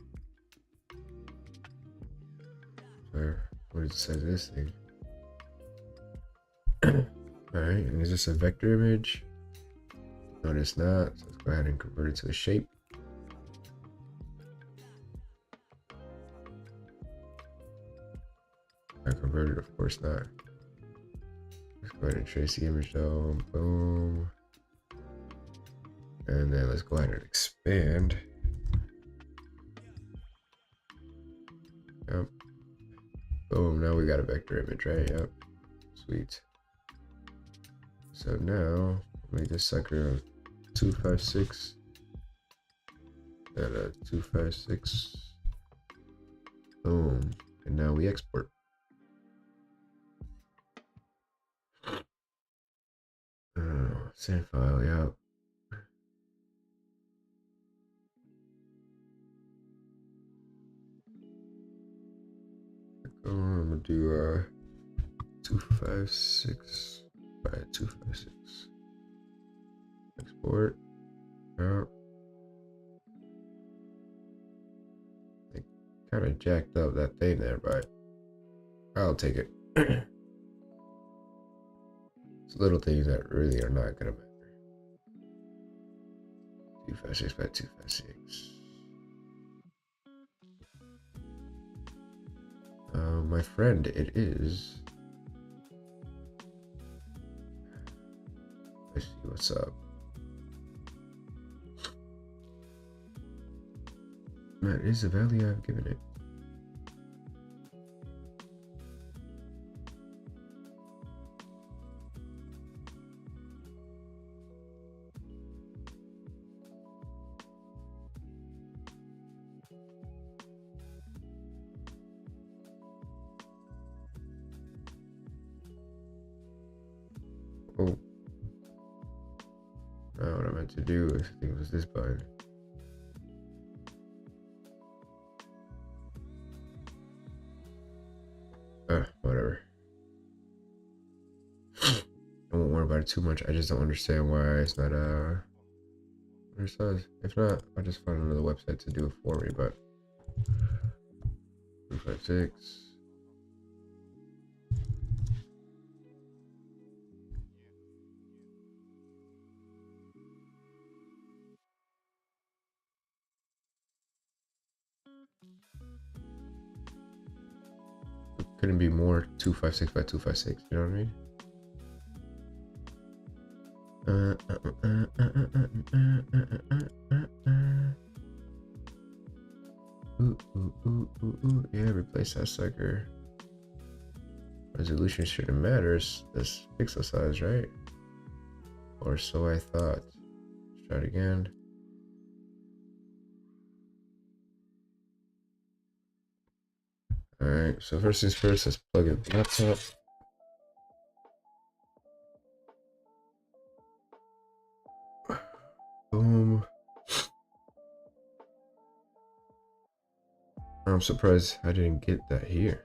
What is the size of this thing? Alright, and is this a vector image? No, it's not. So let's go ahead and convert it to a shape. I converted, of course not. Let's go ahead and trace the image though. Boom. And then let's go ahead and expand. Yep. Boom, now we got a vector image, right? Yep. Sweet. So now, make this sucker 256 and a 256. Boom. And now we export. Save file, yep. I'm gonna do 256 by 256. Export. Yep. They kind of jacked up that thing there, but I'll take it. It's little things that really are not gonna matter. 256 by 256. My friend, it is. Let's see what's up. That is the value I've given it. Oh. Now what I meant wanted to do. I think it was this button. Whatever. I won't worry about it too much. I just don't understand why it's not what it says. If not, I'll just find another website to do it for me. But 256. It couldn't be more 256 by 256. You know what I mean? Yeah, replace that sucker. Resolution shouldn't matter. It's this pixel size, right? Or so I thought. Let's try it again. Alright, so first things first, let's plug in the laptop. Boom. I'm surprised I didn't get that here.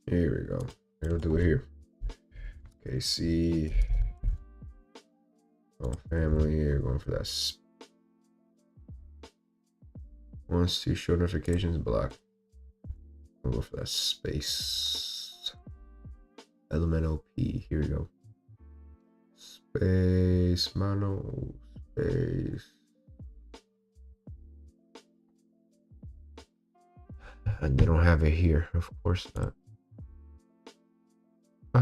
Here we go. We'll do it here. Okay, see. Oh, family. You're going for that. Wants to show notifications block. I'll go for that space. Elemental P. Here we go. Space. Mono. Space. And they don't have it here. Of course not.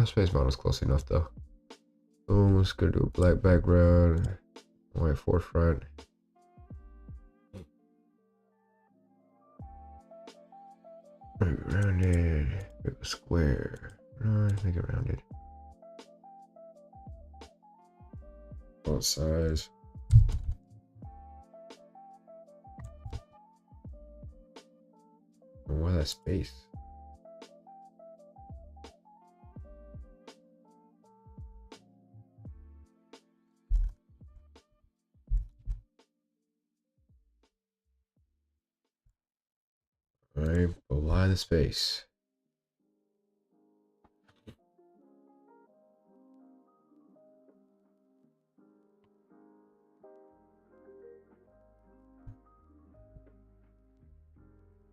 Space model's close enough though. Boom, let's go do a black background, white forefront. Make it rounded, make a square. No, make it rounded. Font size. Why that space? Alright, but why the space?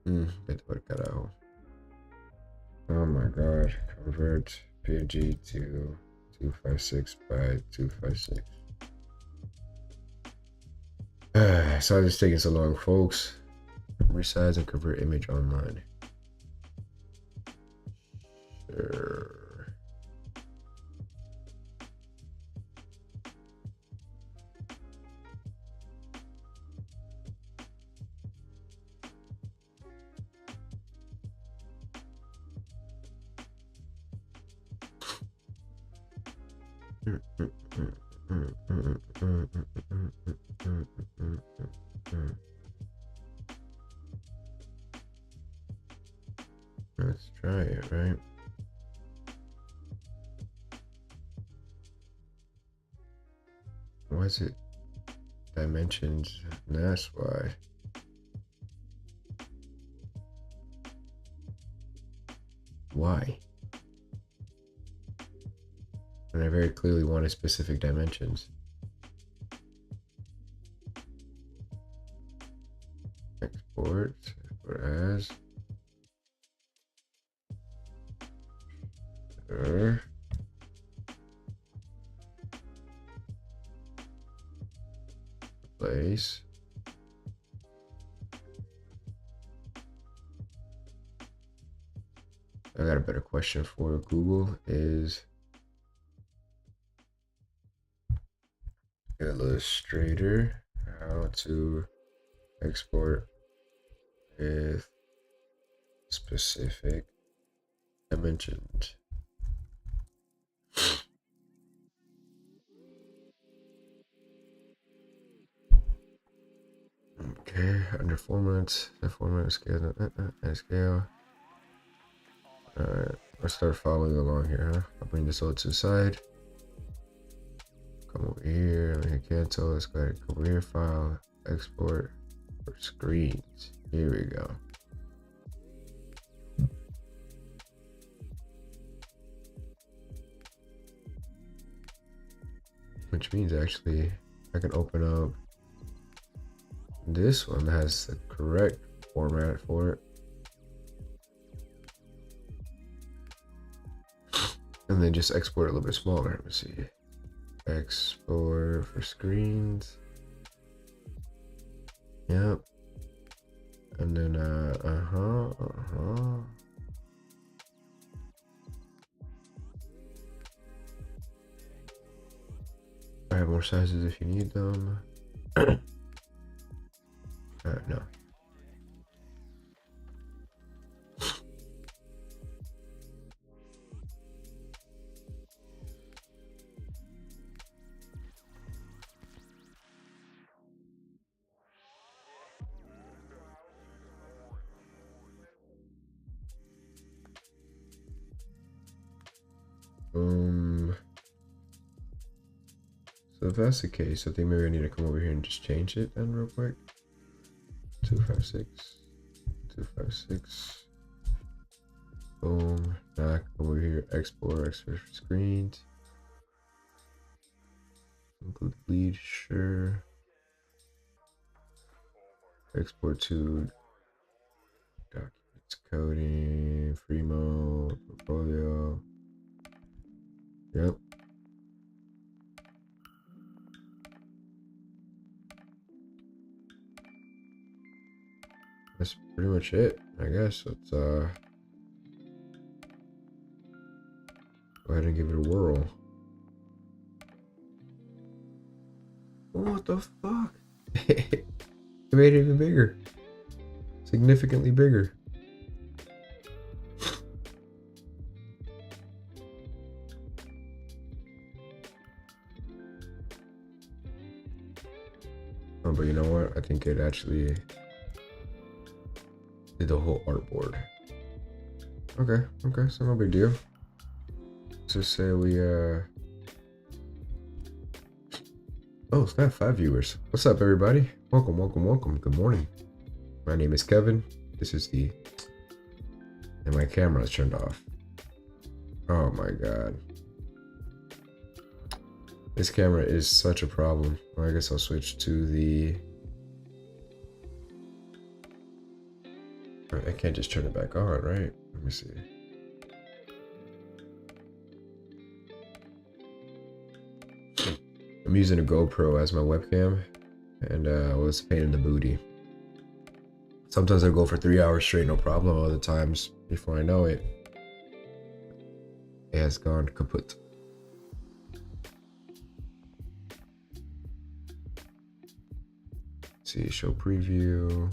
Vete por carajo. Oh my god, convert PNG to 256 by 256. Sorry it's taking so long, folks. Resize and convert image online. Sure. Let's try it, right? Why is it dimensions? That's why. Why? And I very clearly wanted specific dimensions. Export as. Sure. Replace. I got a better question for Google is Illustrator, how to export with specific dimensions. Okay, under formats, the format scale, and scale. Alright, let's start following along here, huh? I'll bring this all to the side. Come over here, let me hit cancel. Let's go ahead and come over here, file, export for screens. Here we go. Which means actually I can open up this one that has the correct format for it. And then just export it a little bit smaller. Let me see. Export for screens. Yep. And then I have more sizes if you need them. No. So if that's the case, I think maybe I need to come over here and just change it then real quick. 256, 256. Boom. Now I can come over here, export for screens. Include lead, sure. Export to documents, coding, free mode, portfolio. Yep. That's pretty much it, I guess. Let's go ahead and give it a whirl. What the fuck? It made it even bigger. Significantly bigger. Oh, but you know what? I think it actually did the whole artboard. Okay, so no big deal. Let's just say we oh snap, 5 viewers. What's up everybody? Welcome. Good morning. My name is Kevin. This is the and my camera is turned off. Oh my god. This camera is such a problem. Well, I guess I'll switch to the I can't just turn it back on, right? Let me see. I'm using a GoPro as my webcam, and well, it's a pain in the booty. Sometimes I'll go for 3 hours straight, no problem. Other times, before I know it, it has gone kaput. Let's see, show preview.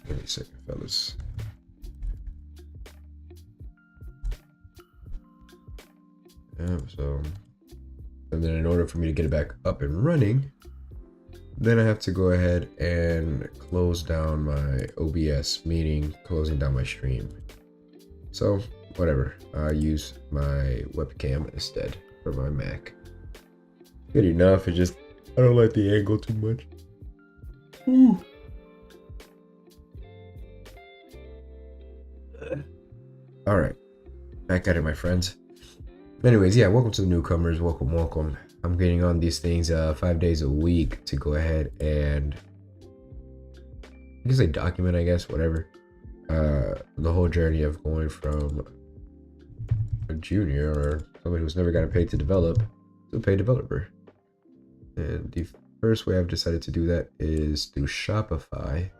Give me a second, fellas. Yeah, so, and then in order for me to get it back up and running, then I have to go ahead and close down my OBS, meaning closing down my stream. So, whatever, I use my webcam instead for my Mac. Good enough, it just, I don't like the angle too much. Ooh. All right, back at it, my friends. Anyways, yeah, welcome to the newcomers. Welcome. I'm getting on these things 5 days a week to go ahead and I guess document, I guess, whatever. The whole journey of going from a junior or somebody who's never gotten paid to develop to a paid developer. And the first way I've decided to do that is through Shopify.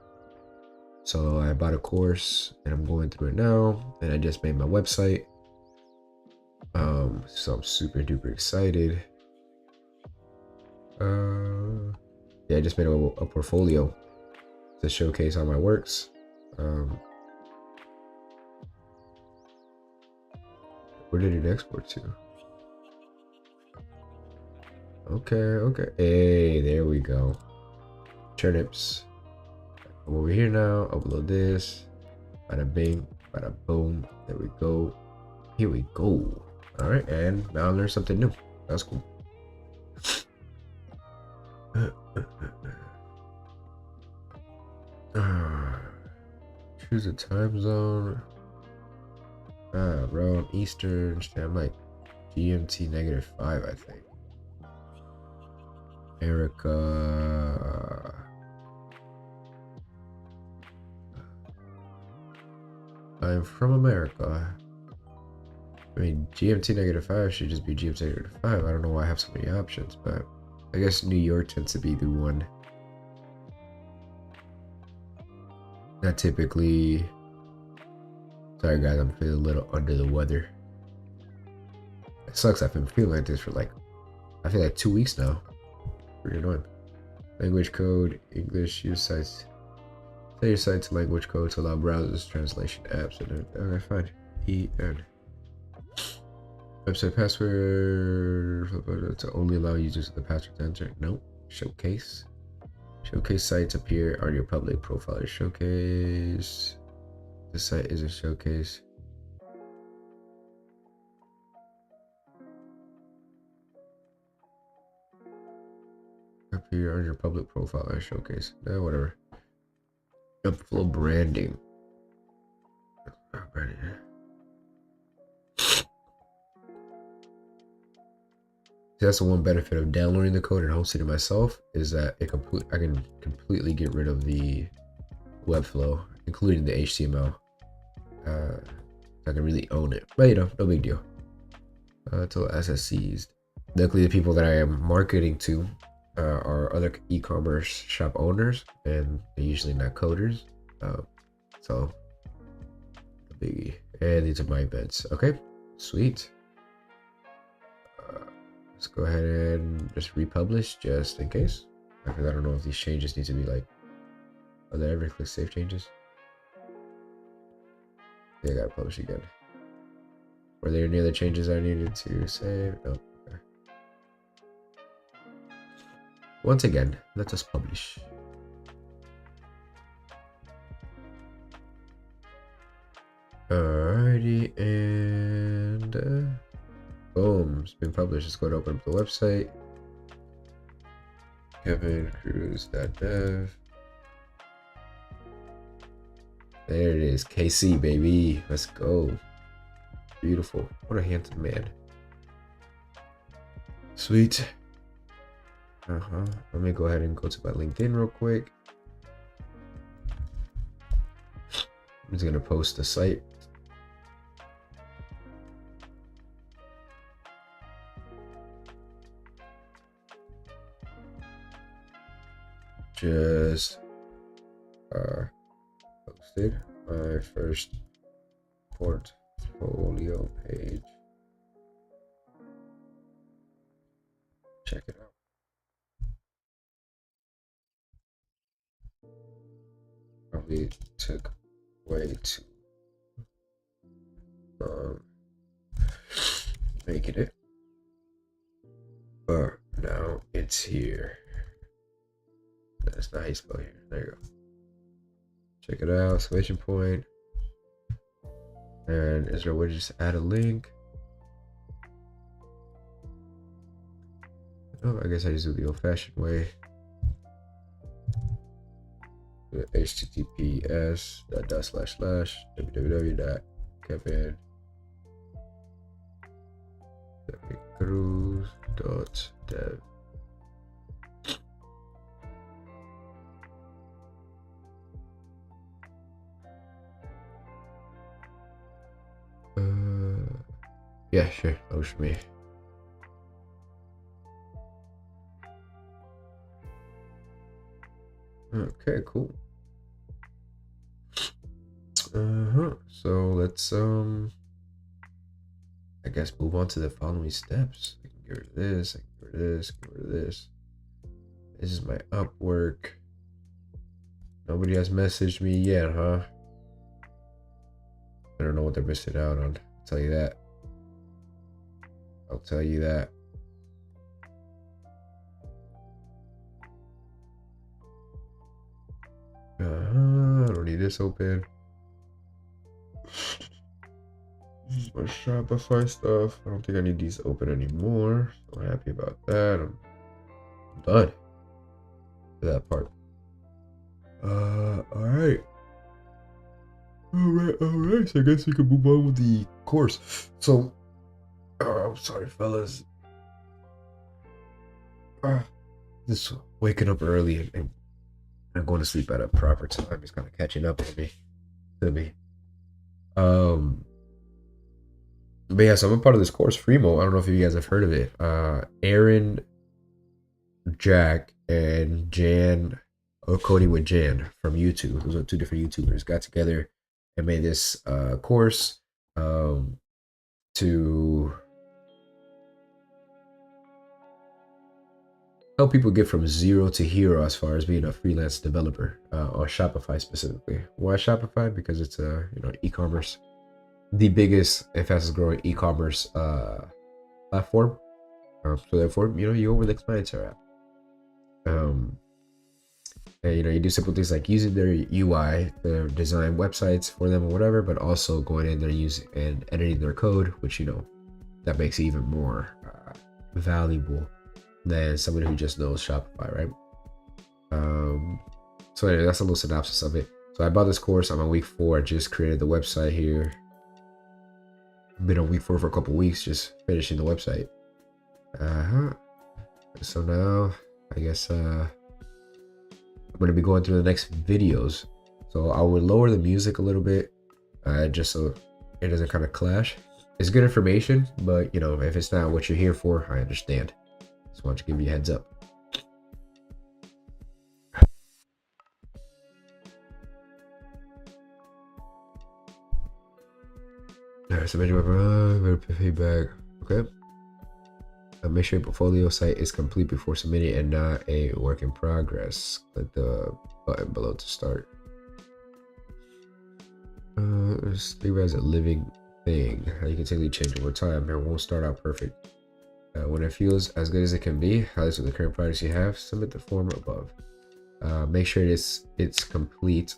So I bought a course and I'm going through it now, and I just made my website. So I'm super duper excited. yeah, I just made a portfolio to showcase all my works. Where did it export to? Okay. Hey, there we go. Turnips. Come over here now. Upload this. Bada bing. Bada boom. There we go. Here we go. All right, and now I learned something new. That's cool. Choose a time zone. Bro, I'm Eastern. I'm like GMT -5, I think. America. I'm from America. I mean, GMT -5 should just be GMT -5. I don't know why I have so many options, but I guess New York tends to be the one that typically. Sorry guys, I'm feeling a little under the weather. It sucks. I've been feeling like this for I feel like 2 weeks now. Pretty annoying. Language code, English, use sites. Set your site to language code to allow browsers, translation apps, and okay, fine. EN. Website password to only allow users with the password to enter. Nope. Showcase. Showcase sites appear on your public profile. Showcase. The site is a showcase. Appear on your public profile as showcase. Whatever. Upload branding. That's the one benefit of downloading the code and hosting it myself is that I can completely get rid of the Webflow, including the HTML. I can really own it, but no big deal. Until assets seized. Luckily, the people that I am marketing to are other e-commerce shop owners, and they're usually not coders. So, the biggie. And these are my events. Okay, sweet. Let's go ahead and just republish just in case. Because I don't know if these changes need to be like. Oh, did I ever click save changes? Yeah, I gotta publish again. Were there any other changes I needed to save? No. Okay. Once again, let us publish. Alrighty, and boom, it's been published. Let's go and open up the website. KevinCruz.dev. There it is, KC baby. Let's go. Beautiful. What a handsome man. Sweet. Let me go ahead and go to my LinkedIn real quick. I'm just gonna post the site. Just posted my first portfolio page. Check it out. Probably took way too long making it, but now it's here. That's not how you spell here. There you go. Check it out. Exclamation point. And is there a way to just add a link? Oh, I guess I just do the old-fashioned way. The https://www.kevinCruz.dev. Yeah, sure. That works for me. Okay, cool. So let's I guess move on to the following steps. I can get rid of this, I can get rid of this, get rid of this. This is my Upwork. Nobody has messaged me yet, huh? I don't know what they're missing out on. I'll tell you that. I'll tell you that. I don't need this open. My Shopify stuff. I don't think I need these open anymore. So happy about that. I'm done with that part. Alright. Alright. So I guess we can move on with the course. So, I'm sorry, fellas. Just waking up early and going to sleep at a proper time is kind of catching up to me. But yeah, so I'm a part of this course, Freemo. I don't know if you guys have heard of it. Aaron, Jack, and Jan, or Coding with Jan from YouTube. Those are two different YouTubers got together and made this course to help people get from zero to hero as far as being a freelance developer on Shopify specifically. Why Shopify? Because it's a e-commerce, the biggest and fastest growing e-commerce platform. So therefore, you over the expenditure app. And you do simple things like using their UI to design websites for them or whatever, but also going in there and editing their code, which that makes it even more valuable than somebody who just knows Shopify, right? So anyway, that's a little synopsis of it. So I bought this course. I'm on week 4. I just created the website here. Been on week 4 for a couple weeks, just finishing the website. So now I guess I'm gonna be going through the next videos. So I would lower the music a little bit, just so it doesn't kind of clash. It's good information, but if it's not what you're here for, I understand. Just want to give you a heads up. Alright, so measure feedback. Okay. Make sure your portfolio site is complete before submitting and not a work in progress. Click the button below to start. Leave it as a living thing. You can continually change over time. It won't start out perfect. When it feels as good as it can be, at least with the current projects you have, submit the form above. Make sure it's complete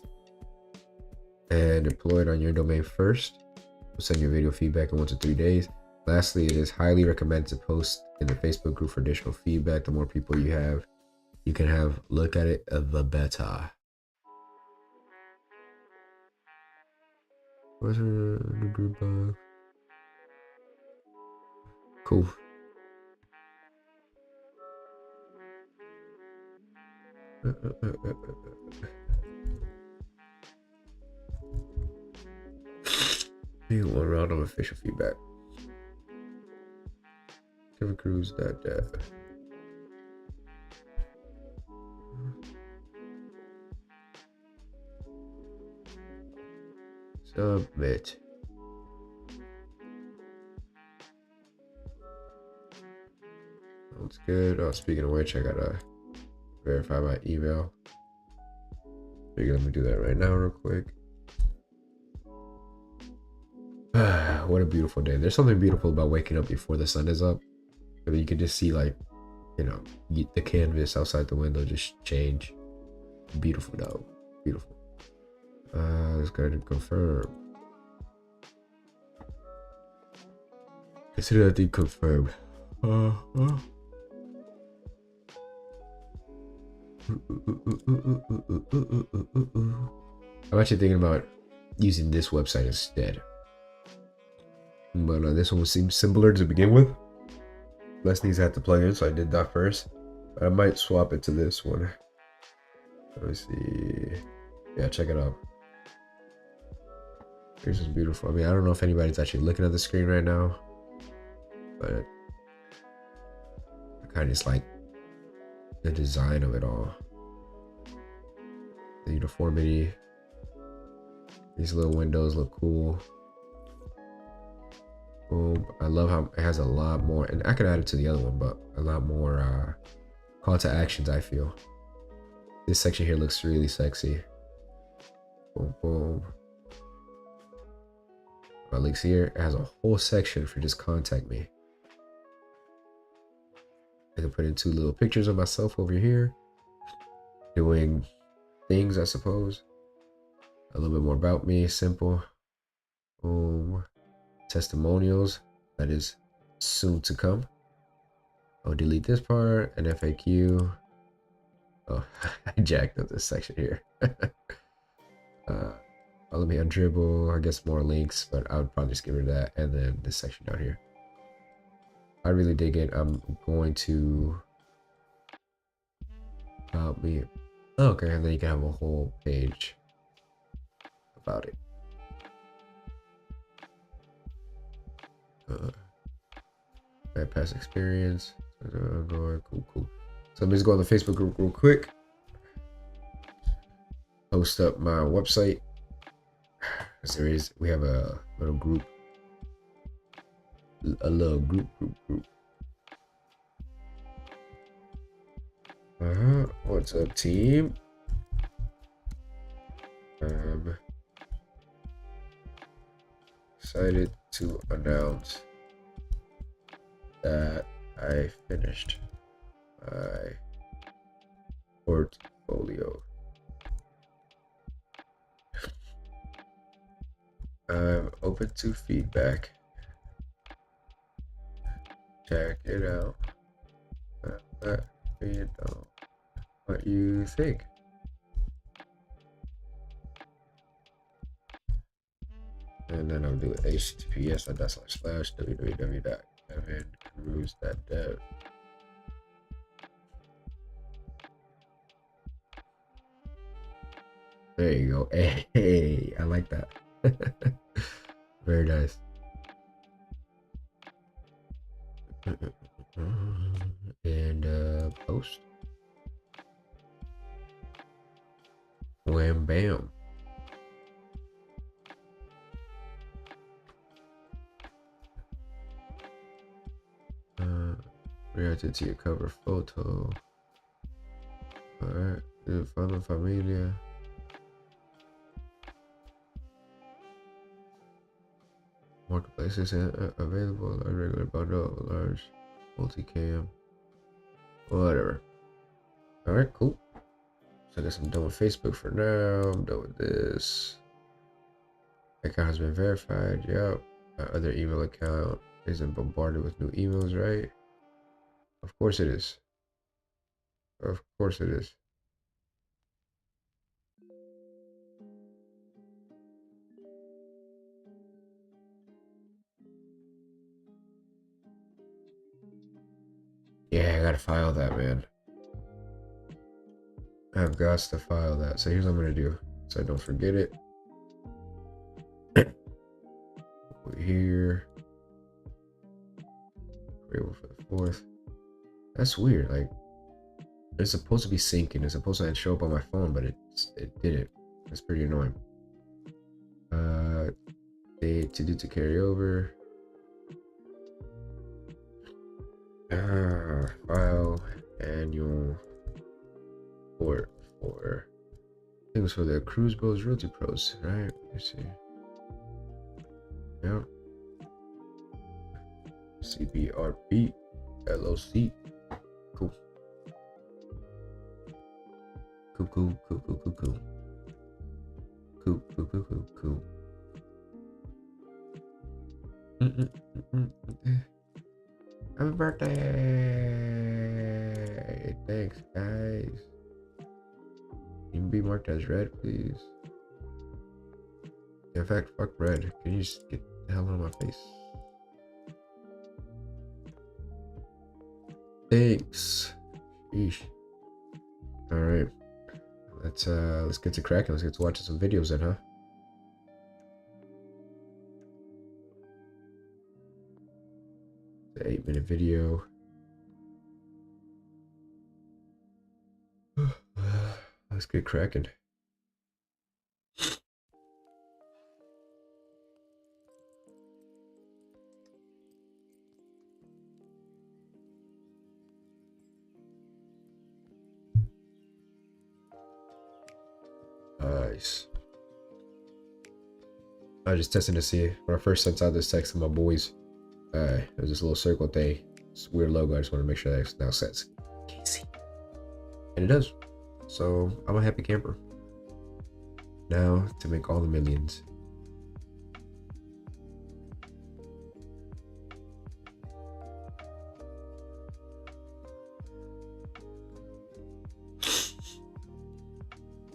and deployed on your domain first. We'll send your video feedback in 1 to 3 days. Lastly, it is highly recommended to post in the Facebook group for additional feedback. The more people you can have look at it, the better. What's the group? Cool. One round of official feedback. Kevin Cruz, that. Submit. Sounds good. Oh, speaking of which, I gotta verify my email. Let me do that right now real quick. What a beautiful day. There's something beautiful about waking up before the sun is up. I mean, you can just see the canvas outside the window just change. Beautiful though. Beautiful. Let's go ahead and confirm. Consider that thing confirmed. I'm actually thinking about using this website instead. But this one seems simpler to begin with. Less things I had to plug in, so I did that first. But I might swap it to this one. Let me see. Yeah, check it out. This is beautiful. I mean, I don't know if anybody's actually looking at the screen right now, but I kind of just like the design of it all. The uniformity. These little windows look cool. Boom. I love how it has a lot more, and I could add it to the other one, but a lot more call to actions, I feel. This section here looks really sexy. Boom, boom. My links here, it has a whole section for just contact me. I can put in 2 little pictures of myself over here, doing things, I suppose. A little bit more about me, simple. Boom. Testimonials, that is soon to come. I'll delete this part, an FAQ. Oh, I jacked up this section here. Follow me on Dribble, I guess more links, but I would probably just get rid of that. And then this section down here. I really dig it. I'm going to about me. Okay, and then you can have a whole page about it. My past experience. Cool. So let me just go on the Facebook group real quick. Post up my website. We have a little group. A little group. What's up, team? Excited to announce that I finished my portfolio. I'm open to feedback. Check it out. Let me know what you think. And then I'll do https://www.kevincruise.dev. There you go. Hey, I like that. Very nice. And post. Wham bam. Reacted to your cover photo. Alright. Familia. Marketplaces available. A regular bundle, large multicam. Whatever. Alright, cool. So I guess I'm done with Facebook for now. I'm done with this. Account has been verified. Yep. My other email account isn't bombarded with new emails, right? Of course it is. Of course it is. Yeah, I gotta file that, man. I've got to file that. So here's what I'm gonna do, so I don't forget it. Here, April for the 4th. That's weird. Like, it's supposed to be syncing. It's supposed to show up on my phone, but it didn't. That's pretty annoying. Date to carry over. File annual report for. I think it was for the Cruise Bros Realty Pros, right? Let me see. Yep. CBRP LLC. Cool. Cool. Happy birthday! Thanks, guys. You can be marked as red, please. In fact, fuck red. Can you just get the hell out of my face? Thanks. Sheesh. All right. Let's get to cracking. Let's get to watching some videos then, huh? The 8-minute video. Let's get cracking. Nice. I was just testing to see when I first sent out this text to my boys. There's this little circle thing. It's a weird logo. I just want to make sure that now sets. Casey. And it does. So I'm a happy camper. Now to make all the millions.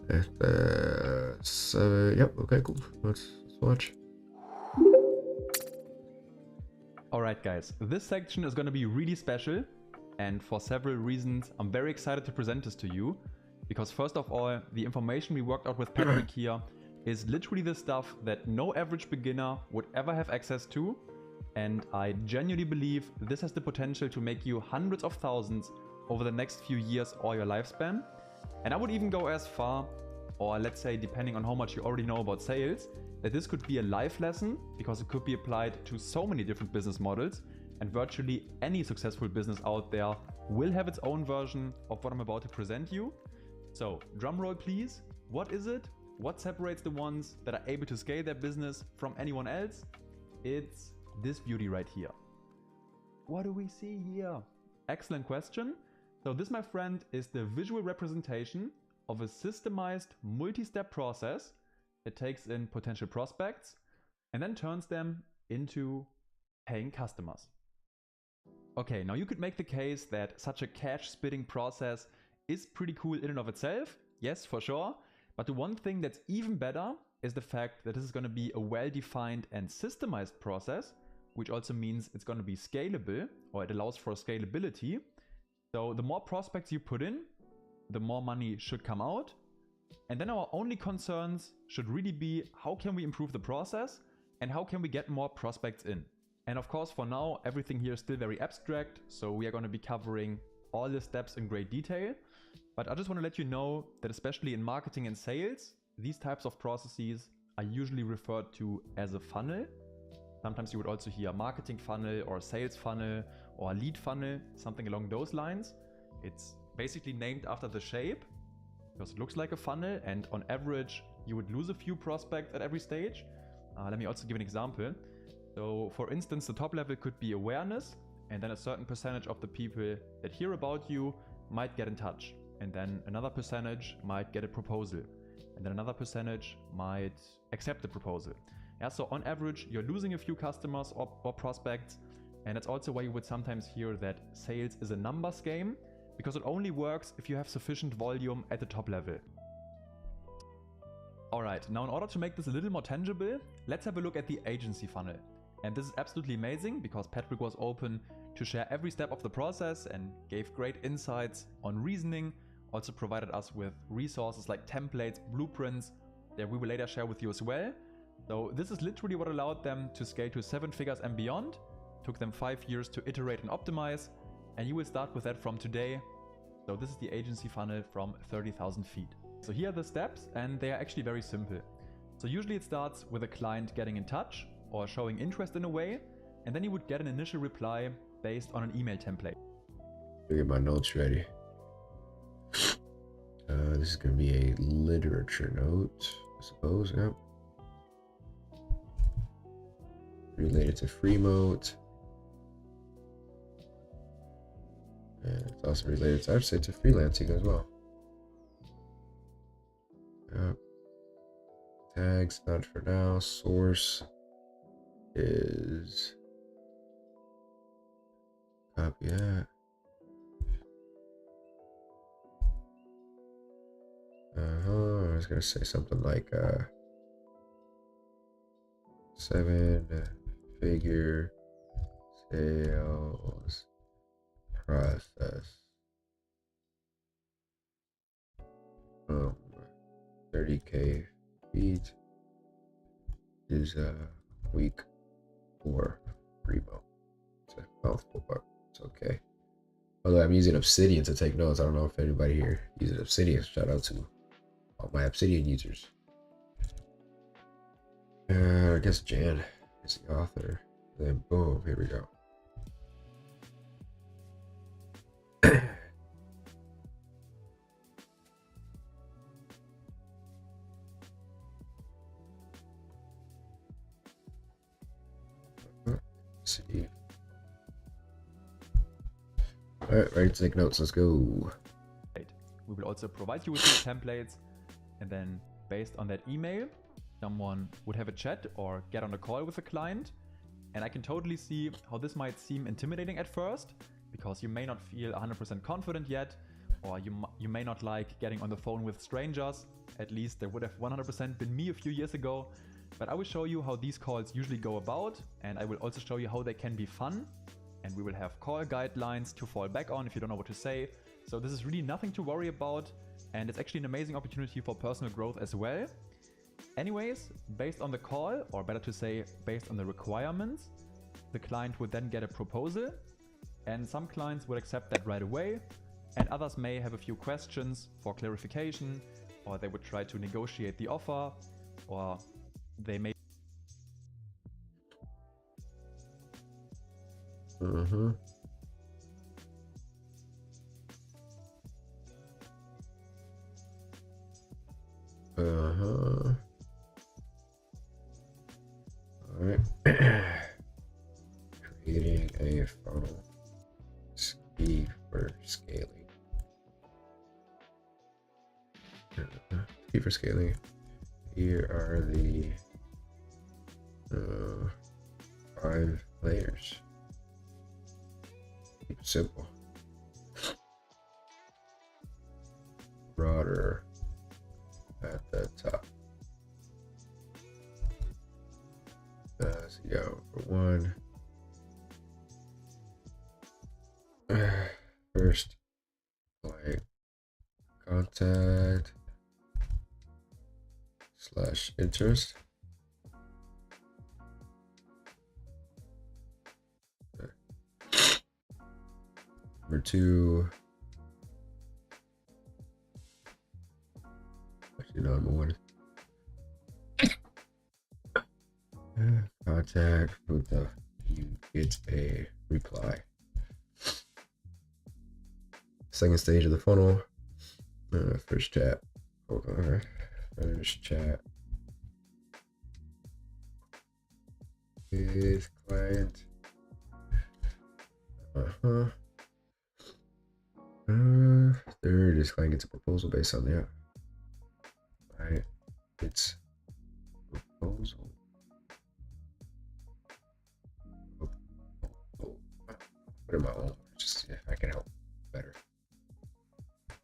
At 7. Yep. Okay. Cool. Let's watch. Alright guys, this section is going to be really special, and for several reasons I'm very excited to present this to you, because first of all, the information we worked out with Patrick here is literally the stuff that no average beginner would ever have access to, and I genuinely believe this has the potential to make you hundreds of thousands over the next few years or your lifespan. And I would even go as far, or let's say depending on how much you already know about sales, that this could be a life lesson, because it could be applied to so many different business models, and virtually any successful business out there will have its own version of what I'm about to present you. So drum roll please. What is it? What separates the ones that are able to scale their business from anyone else? It's this beauty right here. What do we see here? Excellent question. So this, my friend, is the visual representation of a systemized multi-step process that takes in potential prospects and then turns them into paying customers. Okay, now you could make the case that such a cash-spitting process is pretty cool in and of itself. Yes, for sure. But the one thing that's even better is the fact that this is going to be a well-defined and systemized process, which also means it's going to be scalable, or it allows for scalability. So the more prospects you put in, the more money should come out. And then our only concerns should really be how can we improve the process and how can we get more prospects in. And of course, for now, everything here is still very abstract, so we are going to be covering all the steps in great detail. But I just want to let you know that especially in marketing and sales, these types of processes are usually referred to as a funnel. Sometimes you would also hear marketing funnel or sales funnel or lead funnel, something along those lines. It's basically named after the shape because it looks like a funnel, and on average you would lose a few prospects at every stage. Let me also give an example. So for instance, the top level could be awareness, and then a certain percentage of the people that hear about you might get in touch, and then another percentage might get a proposal, and then another percentage might accept the proposal. Yeah, so on average you're losing a few customers or prospects, and that's also why you would sometimes hear that sales is a numbers game, because it only works if you have sufficient volume at the top level. Alright, now in order to make this a little more tangible, let's have a look at the agency funnel. And this is absolutely amazing because Patrick was open to share every step of the process and gave great insights on reasoning, also provided us with resources like templates, blueprints that we will later share with you as well. So this is literally what allowed them to scale to 7 figures and beyond. Took them 5 years to iterate and optimize, and you will start with that from today. So this is the agency funnel from 30,000 feet. So here are the steps, and they are actually very simple. So usually it starts with a client getting in touch or showing interest in a way, and then you would get an initial reply based on an email template. Get my notes ready. This is going to be a literature note, I suppose. Yep. Related to Freemote. And it's also related to, I'd say, to freelancing as well. Yep. Tags, not for now. Source is, copy that. I was gonna say something like 7-figure sales process. 30K feet is week 4 Primo. It's a mouthful, but it's okay. Although I'm using Obsidian to take notes. I don't know if anybody here uses Obsidian. Shout out to all my Obsidian users. I guess Jan is the author. Then boom, here we go. see. Alright, ready to take notes. Let's go. We will also provide you with these templates, and then based on that email, someone would have a chat or get on a call with a client. And I can totally see how this might seem intimidating at first, because you may not feel 100% confident yet, or you may not like getting on the phone with strangers. At least that would have 100% been me a few years ago. But I will show you how these calls usually go about, and I will also show you how they can be fun. And we will have call guidelines to fall back on if you don't know what to say. So this is really nothing to worry about, and it's actually an amazing opportunity for personal growth as well. Anyways, based on the call, or better to say, based on the requirements, the client would then get a proposal, and some clients would accept that right away, and others may have a few questions for clarification, or they would try to negotiate the offer, or they may Alright. Creating a funnel key for scaling. Key for scaling. Here are the 5 layers. Keep it simple. Broader at the top. Let's go for 1. First, like contact / interest. Number 2. Actually, no, number 1. Contact with the you get a reply. Second stage of the funnel. First chat. Hold on. First chat with client. Third is client gets a proposal based on the app. Right. It's proposal. Put in my own words, just see if I can help better.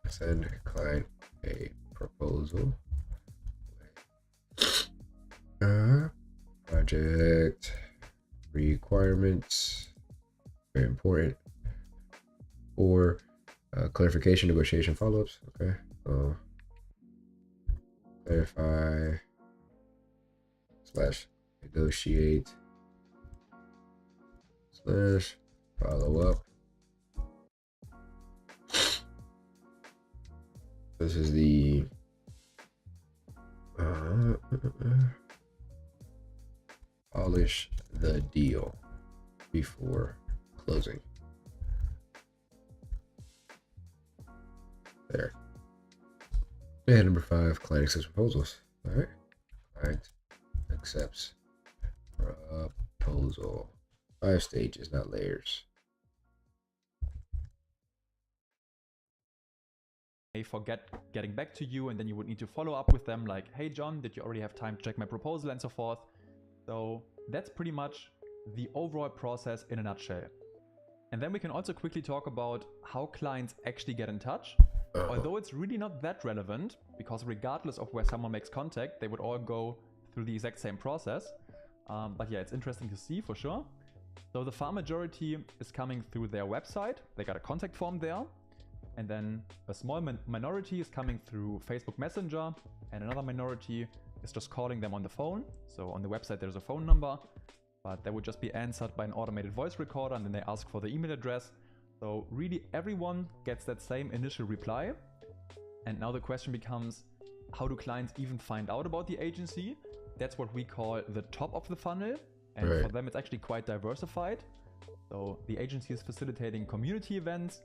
Send client a proposal. Project requirements, very important. Or clarification, negotiation, follow-ups. Okay, so clarify / negotiate / follow up. This is the polish the deal before closing. There. And number 5, client accepts proposals. All right. Client accepts proposal. 5 stages, not layers. may forget getting back to you, and then you would need to follow up with them like, hey John, did you already have time to check my proposal, and so forth. So that's pretty much the overall process in a nutshell. And then we can also quickly talk about how clients actually get in touch. Although it's really not that relevant, because regardless of where someone makes contact, they would all go through the exact same process. But yeah, it's interesting to see for sure. So the far majority is coming through their website. They got a contact form there. And then a small minority is coming through Facebook Messenger, and another minority is just calling them on the phone. So on the website there's a phone number, but that would just be answered by an automated voice recorder, and then they ask for the email address. So really everyone gets that same initial reply. And now the question becomes, how do clients even find out about the agency? That's what we call the top of the funnel. And for them it's actually quite diversified. So the agency is facilitating community events,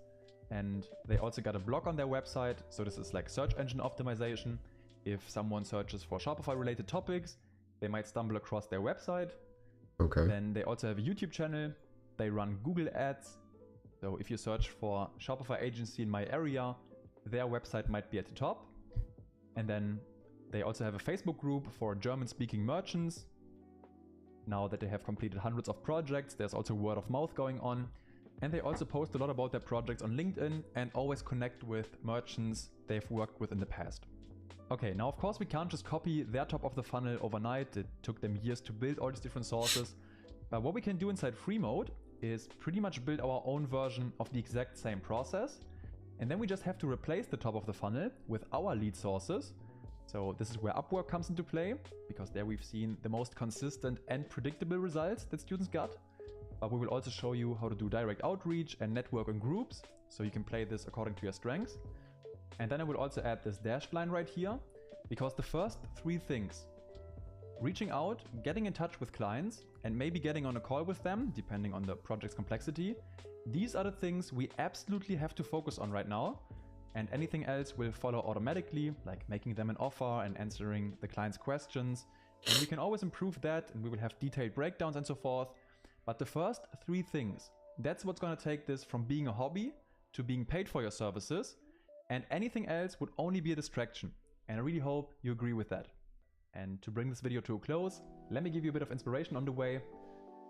and they also got a blog on their website. So this is like search engine optimization. If someone searches for Shopify related topics, they might stumble across their website. Okay. Then they also have a YouTube channel. They run Google Ads. So if you search for Shopify agency in my area, their website might be at the top. And then they also have a Facebook group for German-speaking merchants. Now that they have completed hundreds of projects, there's also word of mouth going on. And they also post a lot about their projects on LinkedIn and always connect with merchants they've worked with in the past. Okay, now of course we can't just copy their top of the funnel overnight. It took them years to build all these different sources. But what we can do inside free mode is pretty much build our own version of the exact same process. And then we just have to replace the top of the funnel with our lead sources. So this is where Upwork comes into play, because there we've seen the most consistent and predictable results that students got. But we will also show you how to do direct outreach and network in groups, so you can play this according to your strengths. And then I will also add this dashed line right here, because the first three things, reaching out, getting in touch with clients, and maybe getting on a call with them, depending on the project's complexity, these are the things we absolutely have to focus on right now. And anything else will follow automatically, like making them an offer and answering the client's questions. And we can always improve that, and we will have detailed breakdowns and so forth. But the first three things, that's what's going to take this from being a hobby to being paid for your services. And anything else would only be a distraction. And I really hope you agree with that. And to bring this video to a close, let me give you a bit of inspiration on the way.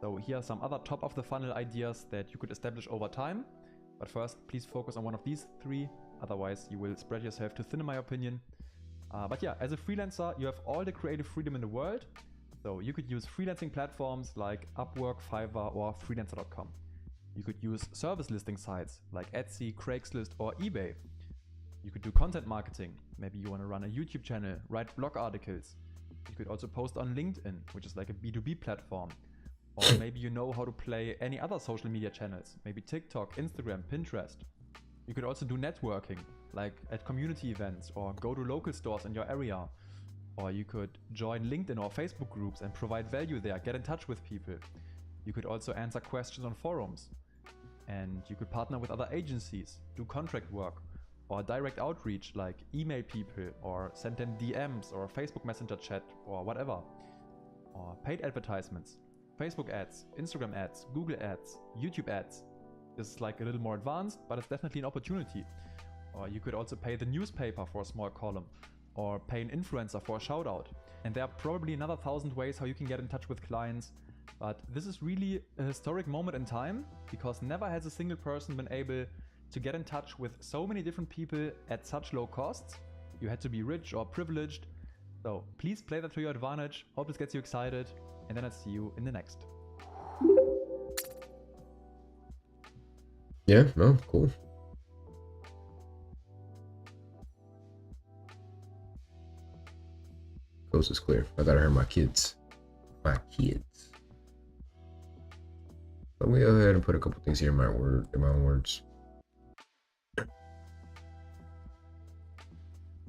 So here are some other top of the funnel ideas that you could establish over time. But first, please focus on one of these three. Otherwise, you will spread yourself too thin in my opinion. But yeah, as a freelancer, you have all the creative freedom in the world. So you could use freelancing platforms like Upwork, Fiverr, or freelancer.com. You could use service listing sites like Etsy, Craigslist, or eBay. You could do content marketing. Maybe you want to run a YouTube channel, write blog articles. You could also post on LinkedIn, which is like a B2B platform. Or maybe you know how to play any other social media channels, maybe TikTok, Instagram, Pinterest. You could also do networking, like at community events, or go to local stores in your area. Or you could join LinkedIn or Facebook groups and provide value there, get in touch with people. You could also answer questions on forums. And you could partner with other agencies, do contract work, or direct outreach like email people or send them DMs or Facebook Messenger chat or whatever. Or paid advertisements, Facebook ads, Instagram ads, Google ads, YouTube ads. This is like a little more advanced, but it's definitely an opportunity. Or you could also pay the newspaper for a small column, or pay an influencer for a shout out. And there are probably another 1,000 ways how you can get in touch with clients. But this is really a historic moment in time, because never has a single person been able to get in touch with so many different people at such low costs. You had to be rich or privileged. So please play that to your advantage. Hope this gets you excited. And then I'll see you in the next. Yeah, no, cool. Coast is clear. I gotta hear my kids. My kids. Let me go ahead and put a couple things here in my own words.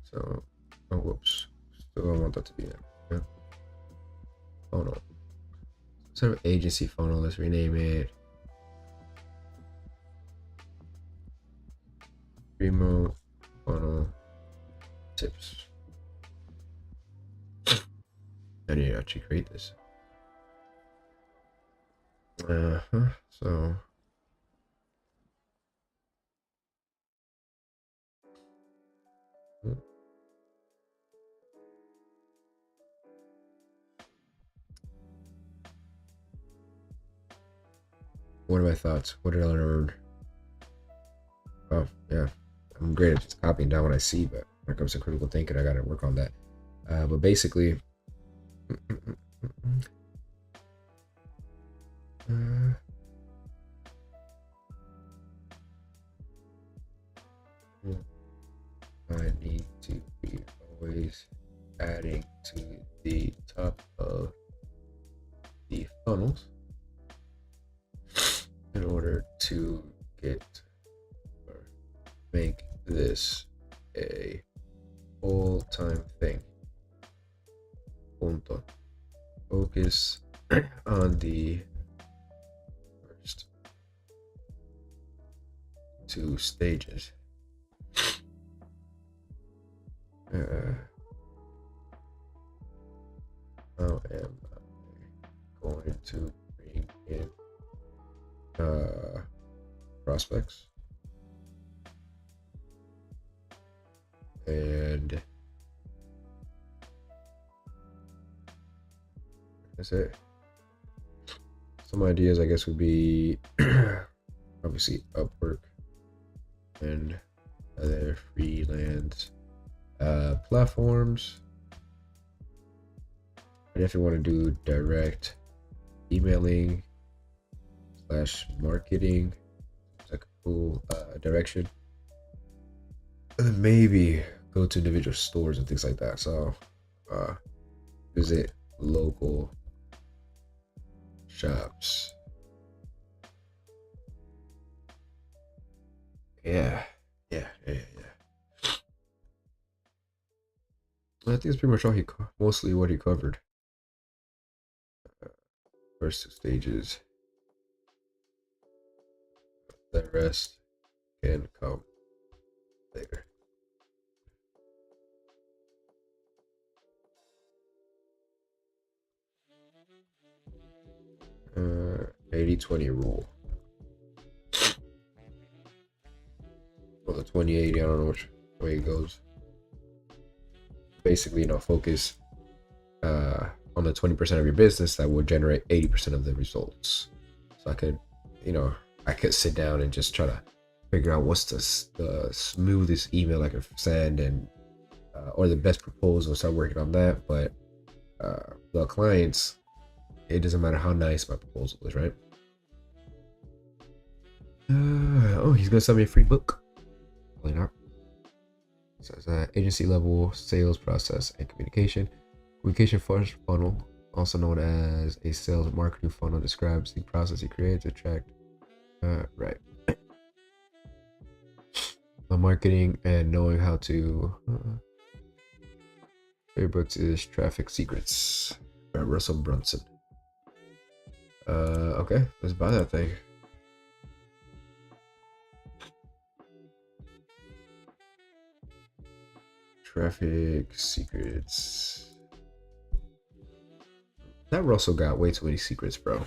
So, oh whoops. Still don't want that to be there. Yeah. Oh no. Instead of agency funnel, let's rename it Remote Funnel Tips. I need to actually create this. So what are my thoughts? What did I learn? Oh yeah, I'm great at just copying down what I see, but when it comes to critical thinking, I gotta work on that. But basically, I need to be always adding to the top of the funnels in order to get or make this a full-time thing. Punto. Focus on the first two stages. How am I going to bring in prospects, and that's it. Some ideas, I guess, would be obviously Upwork and other freelance platforms. I definitely want to do direct emailing / marketing. It's like a cool direction. And then maybe go to individual stores and things like that. So visit local shops. Yeah. I think it's pretty much all mostly what he covered. First 2 stages. The rest can come later. 80-20 rule. Well, the 20-80, I don't know which way it goes. Basically, focus on the 20% of your business that will generate 80% of the results. So I could sit down and just try to figure out what's the smoothest email I can send, and or the best proposal, start working on that. But the clients, it doesn't matter how nice my proposal is, right? Oh, he's gonna send me a free book. Probably not. It says agency level sales process and communication. Communication funnel, also known as a sales marketing funnel, describes the process you create to attract. Right. The marketing and knowing how to. Favorite books is Traffic Secrets by Russell Brunson. Okay, let's buy that thing. Traffic Secrets. That Russell got way too many secrets, bro.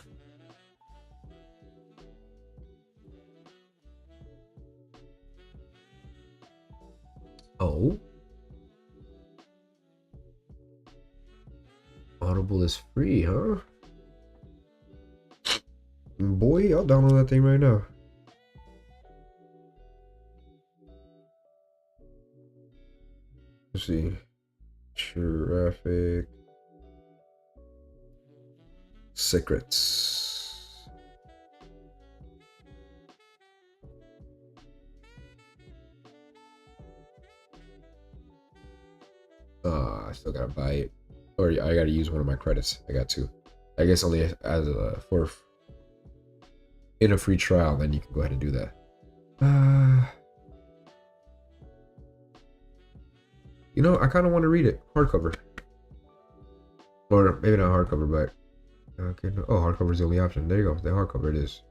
Oh. Audible is free, huh? Boy, I'll download that thing right now. Let's see. Traffic Secrets. I still gotta buy it. Or I gotta use one of my credits. I got to. I guess only as in a free trial, then you can go ahead and do that. I kind of want to read it hardcover, or maybe not hardcover, but okay. Oh, hardcover is the only option. There you go. The hardcover it is.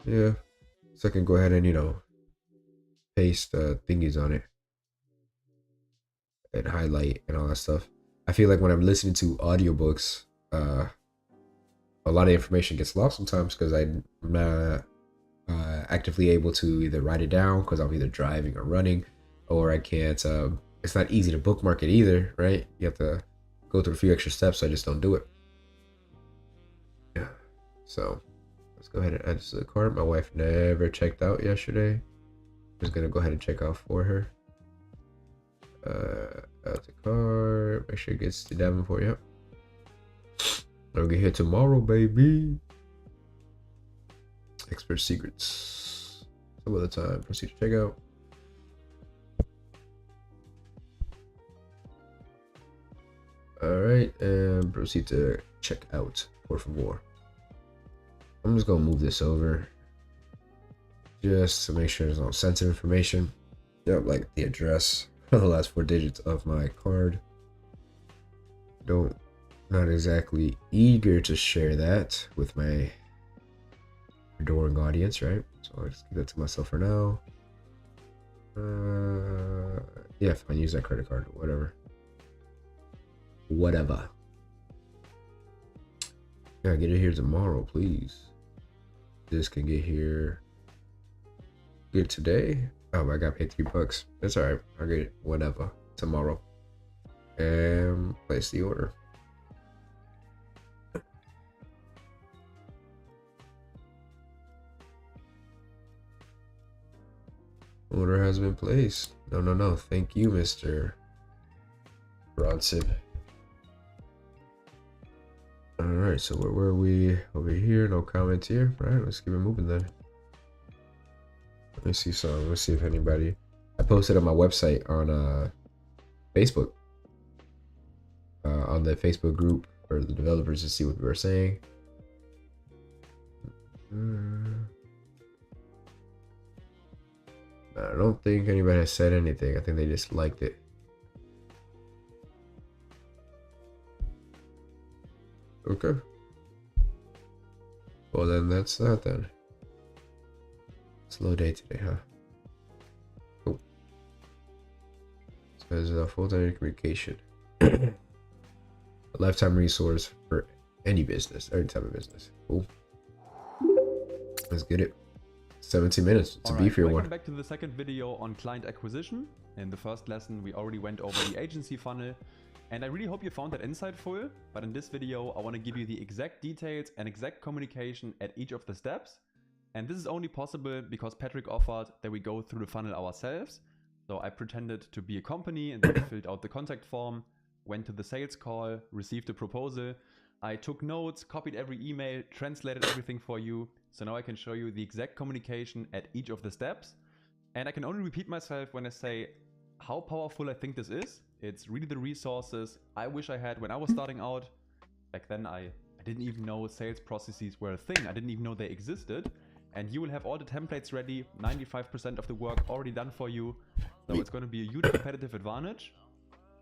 Yeah, so I can go ahead and paste thingies on it and highlight and all that stuff. I feel like when I'm listening to audiobooks, a lot of information gets lost sometimes because I'm not actively able to either write it down because I'm either driving or running, or I can't. It's not easy to bookmark it either, right? You have to go through a few extra steps. So I just don't do it. Yeah. So let's go ahead and add this to the cart. My wife never checked out yesterday. I'm just gonna go ahead and check out for her. Add to cart. Make sure it gets to Davenport. Yep. I'll get here tomorrow, baby. Expert secrets. Some other time. Proceed to checkout. Alright, and proceed to check out. Por favor. I'm just gonna move this over just to make sure there's no sensitive information. Yep, like the address, the last 4 digits of my card. Not exactly eager to share that with my adoring audience, right? So I'll just keep that to myself for now. Yeah, if I use that credit card, whatever. whatever. Gotta get it here tomorrow, please. This can get here good today. Oh, I got paid $3. That's all right. I'll get it whatever tomorrow. And place the order. Order has been placed. No. Thank you, Mr. Bronson. Alright, so where were we? Over here, no comments here. Alright, let's keep it moving then. Let me see some. Let's see if anybody. I posted on my website on Facebook. On the Facebook group for the developers to see what we were saying. I don't think anybody has said anything. I think they just liked it. Okay. Well, then that's that then. Slow day today, huh? Cool. Says full-time communication. A lifetime resource for any business, every type of business. Cool. Let's get it. 17 minutes. It's a beefier one. Welcome back to the second video on client acquisition. In the first lesson, we already went over the agency funnel. And I really hope you found that insightful. But in this video, I want to give you the exact details and exact communication at each of the steps. And this is only possible because Patrick offered that we go through the funnel ourselves. So I pretended to be a company and then filled out the contact form, went to the sales call, received a proposal. I took notes, copied every email, translated everything for you. So now I can show you the exact communication at each of the steps. And I can only repeat myself when I say how powerful I think this is. It's really the resources I wish I had when I was starting out. Back then I didn't even know sales processes were a thing. I didn't even know they existed. And you will have all the templates ready, 95% of the work already done for you. So it's going to be a huge competitive advantage.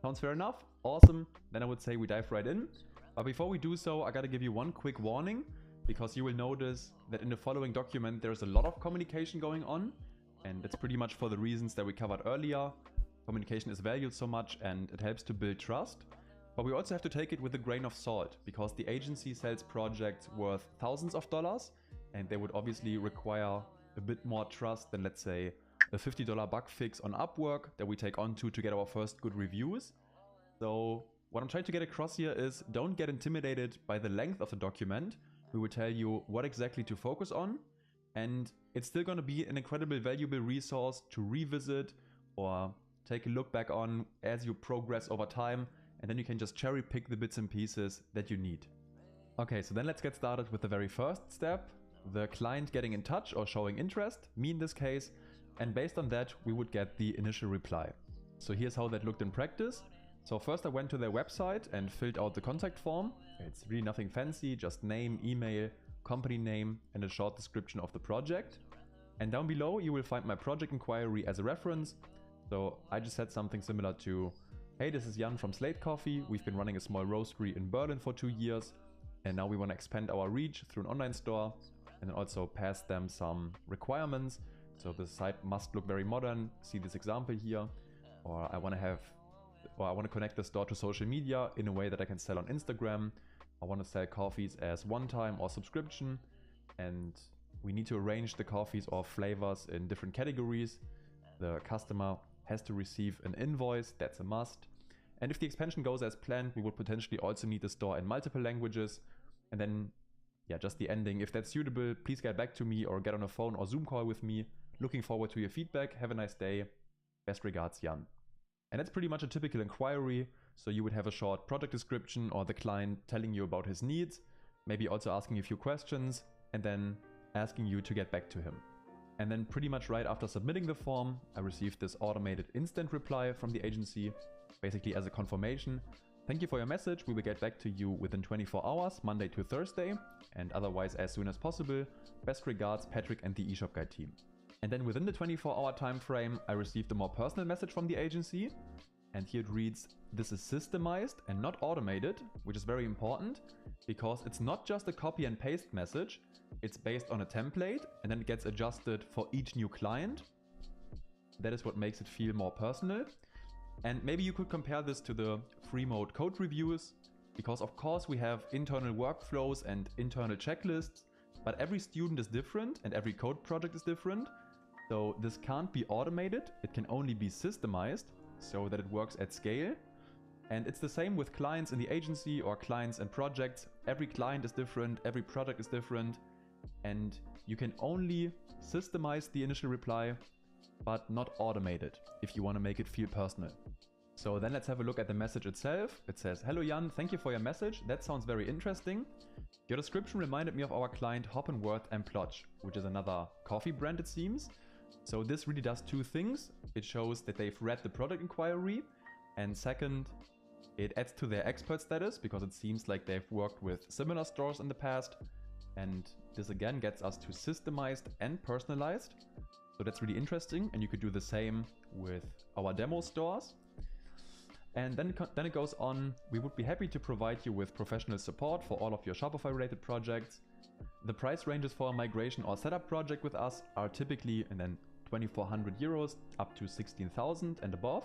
Sounds fair enough? Awesome. Then I would say we dive right in. But before we do so, I got to give you one quick warning, because you will notice that in the following document there's a lot of communication going on, and it's pretty much for the reasons that we covered earlier. Communication is valued so much and it helps to build trust, but we also have to take it with a grain of salt, because the agency sells projects worth thousands of dollars, and they would obviously require a bit more trust than, let's say, a $50 bug fix on Upwork that we take on to get our first good reviews. So what I'm trying to get across here is, don't get intimidated by the length of the document. We will tell you what exactly to focus on, and it's still going to be an incredibly valuable resource to revisit or take a look back on as you progress over time, and then you can just cherry pick the bits and pieces that you need. Okay, so then let's get started with the very first step, the client getting in touch or showing interest, me in this case, and based on that we would get the initial reply. So here's how that looked in practice. So first I went to their website and filled out the contact form. It's really nothing fancy, just name, email, company name, and a short description of the project. And down below you will find my project inquiry as a reference. So I just said something similar to, hey, this is Jan from Slate Coffee. We've been running a small roastery in Berlin for 2 years, and now we want to expand our reach through an online store, and then also pass them some requirements. So the site must look very modern. See this example here. Or I want to connect the store to social media in a way that I can sell on Instagram. I want to sell coffees as one-time or subscription, and we need to arrange the coffees or flavors in different categories. The customer has to receive an invoice, that's a must. And if the expansion goes as planned, we would potentially also need the store in multiple languages. And then, yeah, just the ending. If that's suitable, please get back to me or get on a phone or Zoom call with me. Looking forward to your feedback. Have a nice day. Best regards, Jan. And that's pretty much a typical inquiry. So you would have a short project description or the client telling you about his needs, maybe also asking a few questions, and then asking you to get back to him. And then pretty much right after submitting the form, I received this automated instant reply from the agency, basically as a confirmation. Thank you for your message. We will get back to you within 24 hours, Monday to Thursday, and otherwise as soon as possible. Best regards, Patrick and the eShop Guide team. And then within the 24-hour time frame, I received a more personal message from the agency. And here it reads, this is systemized and not automated, which is very important because it's not just a copy and paste message. It's based on a template and then it gets adjusted for each new client. That is what makes it feel more personal. And maybe you could compare this to the free mode code reviews, because of course we have internal workflows and internal checklists, but every student is different and every code project is different. So this can't be automated, it can only be systemized so that it works at scale. And it's the same with clients in the agency or clients and projects. Every client is different, every project is different, and you can only systemize the initial reply, but not automate it if you want to make it feel personal. So then let's have a look at the message itself. It says, "Hello Jan, thank you for your message. That sounds very interesting. Your description reminded me of our client Hoppenworth and Plotch, which is another coffee brand it seems. So this really does two things. It shows that they've read the product inquiry, and second, it adds to their expert status because it seems like they've worked with similar stores in the past. And this again gets us to systemized and personalized. So that's really interesting, and you could do the same with our demo stores. And then it goes on, we would be happy to provide you with professional support for all of your Shopify related projects. The price ranges for a migration or setup project with us are typically and then 2,400 euros up to 16,000 and above.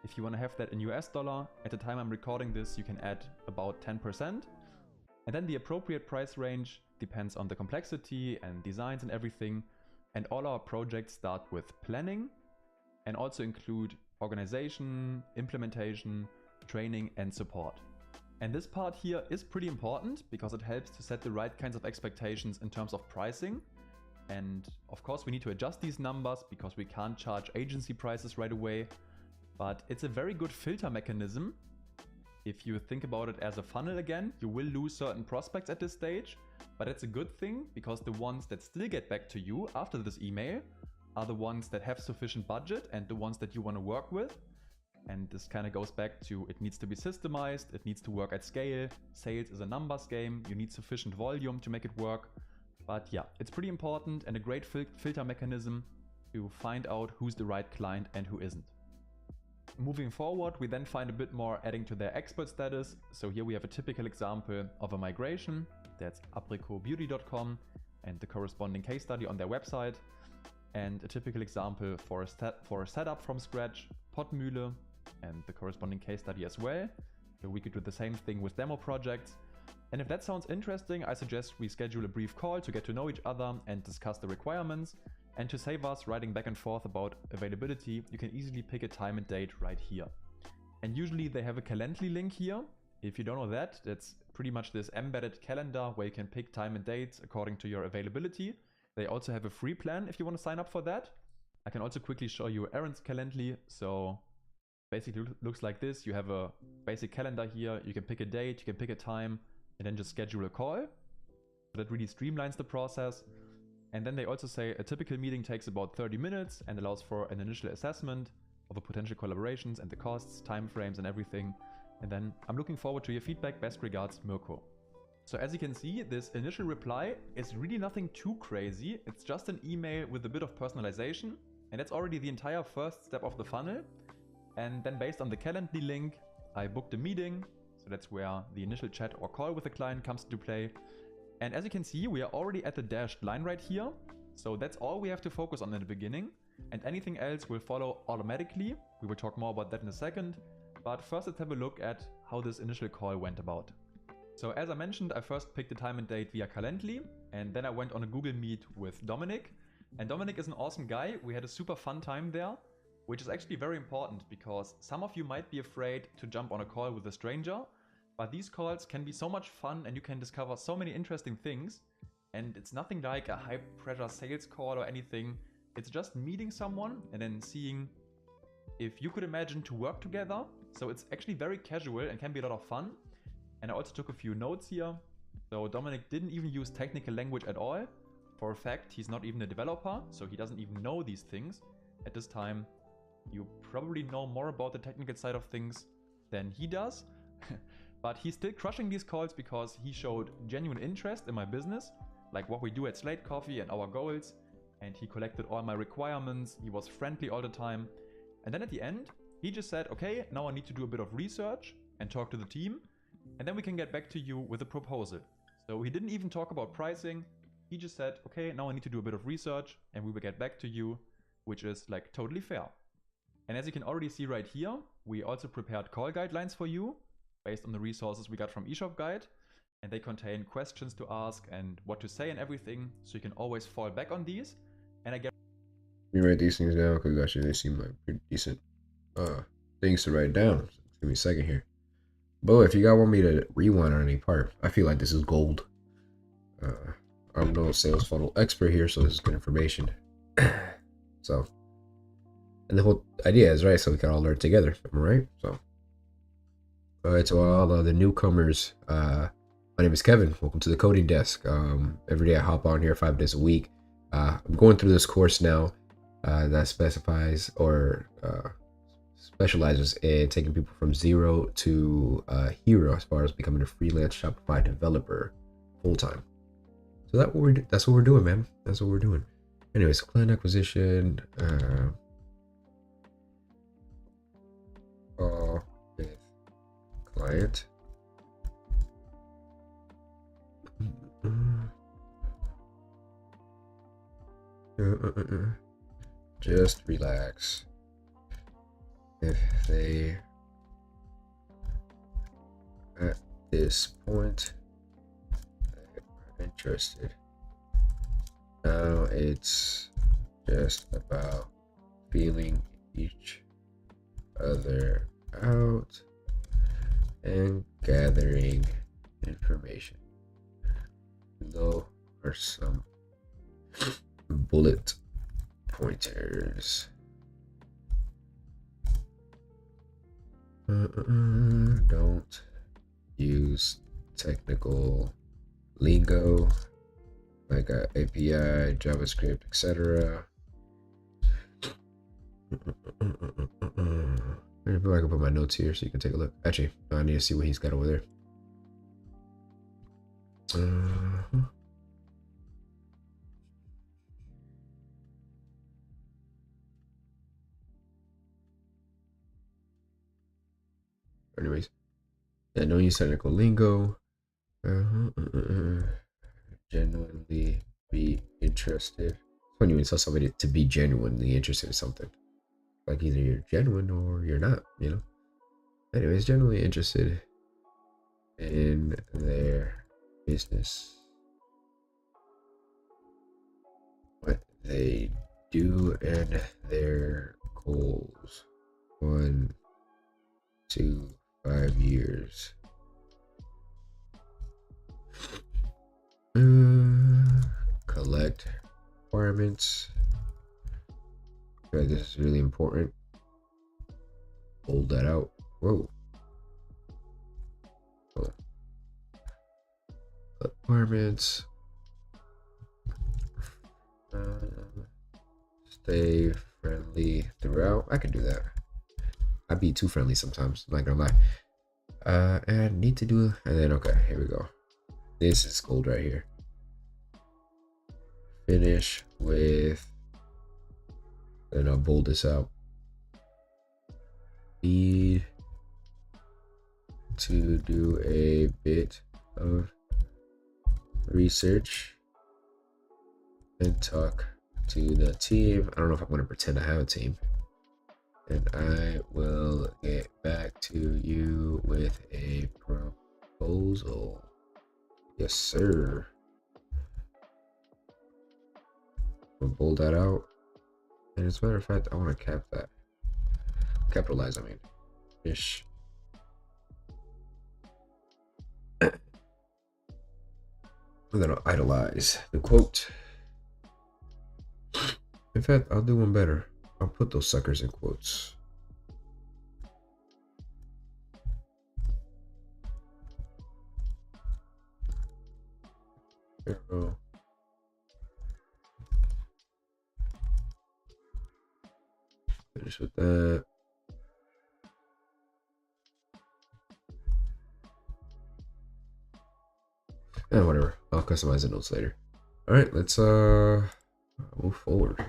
If you want to have that in US dollar, at the time I'm recording this, you can add about 10%. And then the appropriate price range depends on the complexity and designs and everything. And all our projects start with planning and also include organization, implementation, training, and support. And this part here is pretty important because it helps to set the right kinds of expectations in terms of pricing. And of course, we need to adjust these numbers because we can't charge agency prices right away. But it's a very good filter mechanism. If you think about it as a funnel again, you will lose certain prospects at this stage, but it's a good thing because the ones that still get back to you after this email are the ones that have sufficient budget and the ones that you want to work with. And this kind of goes back to it needs to be systemized, it needs to work at scale. Sales is a numbers game, you need sufficient volume to make it work. But yeah, it's pretty important and a great filter mechanism to find out who's the right client and who isn't. Moving forward, we then find a bit more adding to their expert status. So here we have a typical example of a migration. That's apricotbeauty.com and the corresponding case study on their website. And a typical example for a setup from scratch, Pottmühle, and the corresponding case study as well. So we could do the same thing with demo projects. And if that sounds interesting, I suggest we schedule a brief call to get to know each other and discuss the requirements. And to save us writing back and forth about availability, you can easily pick a time and date right here. And usually they have a Calendly link here. If you don't know that, that's pretty much this embedded calendar where you can pick time and dates according to your availability. They also have a free plan if you want to sign up for that. I can also quickly show you Aaron's Calendly. So basically it looks like this. You have a basic calendar here. You can pick a date, you can pick a time, and then just schedule a call. So that really streamlines the process. And then they also say a typical meeting takes about 30 minutes and allows for an initial assessment of the potential collaborations and the costs, timeframes and everything. And then I'm looking forward to your feedback. Best regards, Mirko. So as you can see, this initial reply is really nothing too crazy. It's just an email with a bit of personalization. And that's already the entire first step of the funnel. And then based on the Calendly link, I booked a meeting. So that's where the initial chat or call with the client comes into play. And as you can see, we are already at the dashed line right here. So that's all we have to focus on in the beginning. And anything else will follow automatically. We will talk more about that in a second. But first let's have a look at how this initial call went about. So as I mentioned, I first picked the time and date via Calendly. And then I went on a Google Meet with Dominic. And Dominic is an awesome guy. We had a super fun time there, which is actually very important because some of you might be afraid to jump on a call with a stranger. But these calls can be so much fun and you can discover so many interesting things. And it's nothing like a high pressure sales call or anything. It's just meeting someone and then seeing if you could imagine to work together. So it's actually very casual and can be a lot of fun. And I also took a few notes here. So Dominic didn't even use technical language at all. For a fact, he's not even a developer, so he doesn't even know these things. At this time, you probably know more about the technical side of things than he does. But he's still crushing these calls because he showed genuine interest in my business, like what we do at Slate Coffee and our goals. And he collected all my requirements. He was friendly all the time. And then at the end, he just said, okay, now I need to do a bit of research and talk to the team. And then we can get back to you with a proposal. So he didn't even talk about pricing. He just said, okay, now I need to do a bit of research and we will get back to you, which is like totally fair. And as you can already see right here, we also prepared call guidelines for you based on the resources we got from eShop Guide. And they contain questions to ask and what to say and everything. So you can always fall back on these. And I get. Let me write these things down because actually they seem like pretty decent things to write down. So give me a second here. But if you guys want me to rewind on any part, I feel like this is gold. I'm no sales funnel expert here, so this is good information. So, and the whole idea is right, so we can all learn together. Am I right? So, all right, to all the newcomers, my name is Kevin. Welcome to the coding desk. Every day I hop on here 5 days a week. I'm going through this course now that specifies or specializes in taking people from zero to hero as far as becoming a freelance Shopify developer full time. So that's what we're doing, man. That's what we're doing. Anyways, client acquisition. With client. Just relax. If they at this point are interested, now it's just about feeling each other out and gathering information. Below are some bullet pointers. Don't use technical lingo like API, JavaScript, etc. I can put my notes here so you can take a look. Actually, I need to see what he's got over there. Anyways, yeah, don't use technical lingo. Genuinely be interested. When you tell somebody to be genuinely interested in something, like either you're genuine or you're not, you know. Anyways, genuinely interested in their business, what they do, and their goals. 1 to 5 years. Collect requirements. Okay, this is really important. Hold that out. Whoa. Requirements. Stay friendly throughout. I can do that. I'd be too friendly sometimes, I'm not gonna lie. And need to do, and then okay, here we go. This is gold right here. Finish with, and I'll bold this out. Need to do a bit of research and talk to the team. I don't know if I'm going to pretend I have a team. And I will get back to you with a proposal. Yes, sir. We'll bold that out. And as a matter of fact, I want to cap that. Capitalize, I mean. Ish. And then I'll idolize the quote. In fact, I'll do one better. I'll put those suckers in quotes. There we go. Finish with that. And whatever. I'll customize the notes later. All right, let's move forward.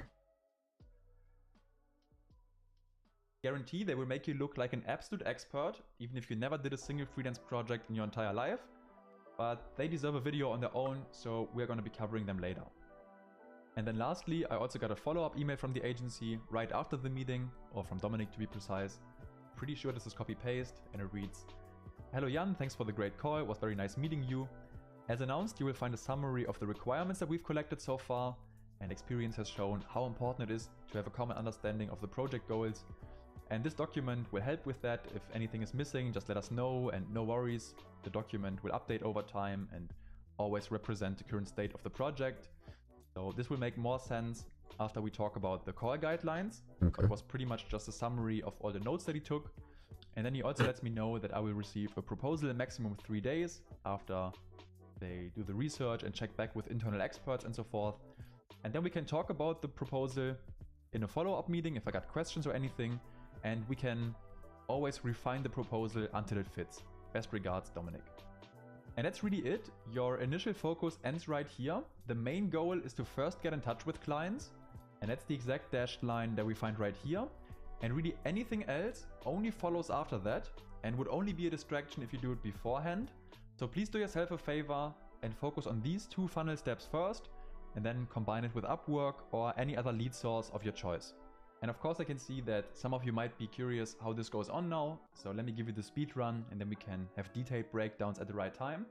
Guarantee they will make you look like an absolute expert, even if you never did a single freelance project in your entire life. But they deserve a video on their own, so we're going to be covering them later. And then lastly, I also got a follow-up email from the agency right after the meeting, or from Dominic to be precise, pretty sure this is copy-paste, and it reads, "Hello Jan, thanks for the great call, it was very nice meeting you. As announced, you will find a summary of the requirements that we've collected so far, and experience has shown how important it is to have a common understanding of the project goals. And this document will help with that. If anything is missing, just let us know, and no worries, the document will update over time and always represent the current state of the project." So this will make more sense after we talk about the call guidelines. Okay. It was pretty much just a summary of all the notes that he took. And then he also lets me know that I will receive a proposal in maximum 3 days after they do the research and check back with internal experts and so forth. And then we can talk about the proposal in a follow-up meeting if I got questions or anything. And we can always refine the proposal until it fits. Best regards, Dominic. And that's really it. Your initial focus ends right here. The main goal is to first get in touch with clients. And that's the exact dashed line that we find right here. And really anything else only follows after that and would only be a distraction if you do it beforehand. So please do yourself a favor and focus on these 2 funnel steps first, and then combine it with Upwork or any other lead source of your choice. And of course I can see that some of you might be curious how this goes on now. So let me give you the speed run, and then we can have detailed breakdowns at the right time.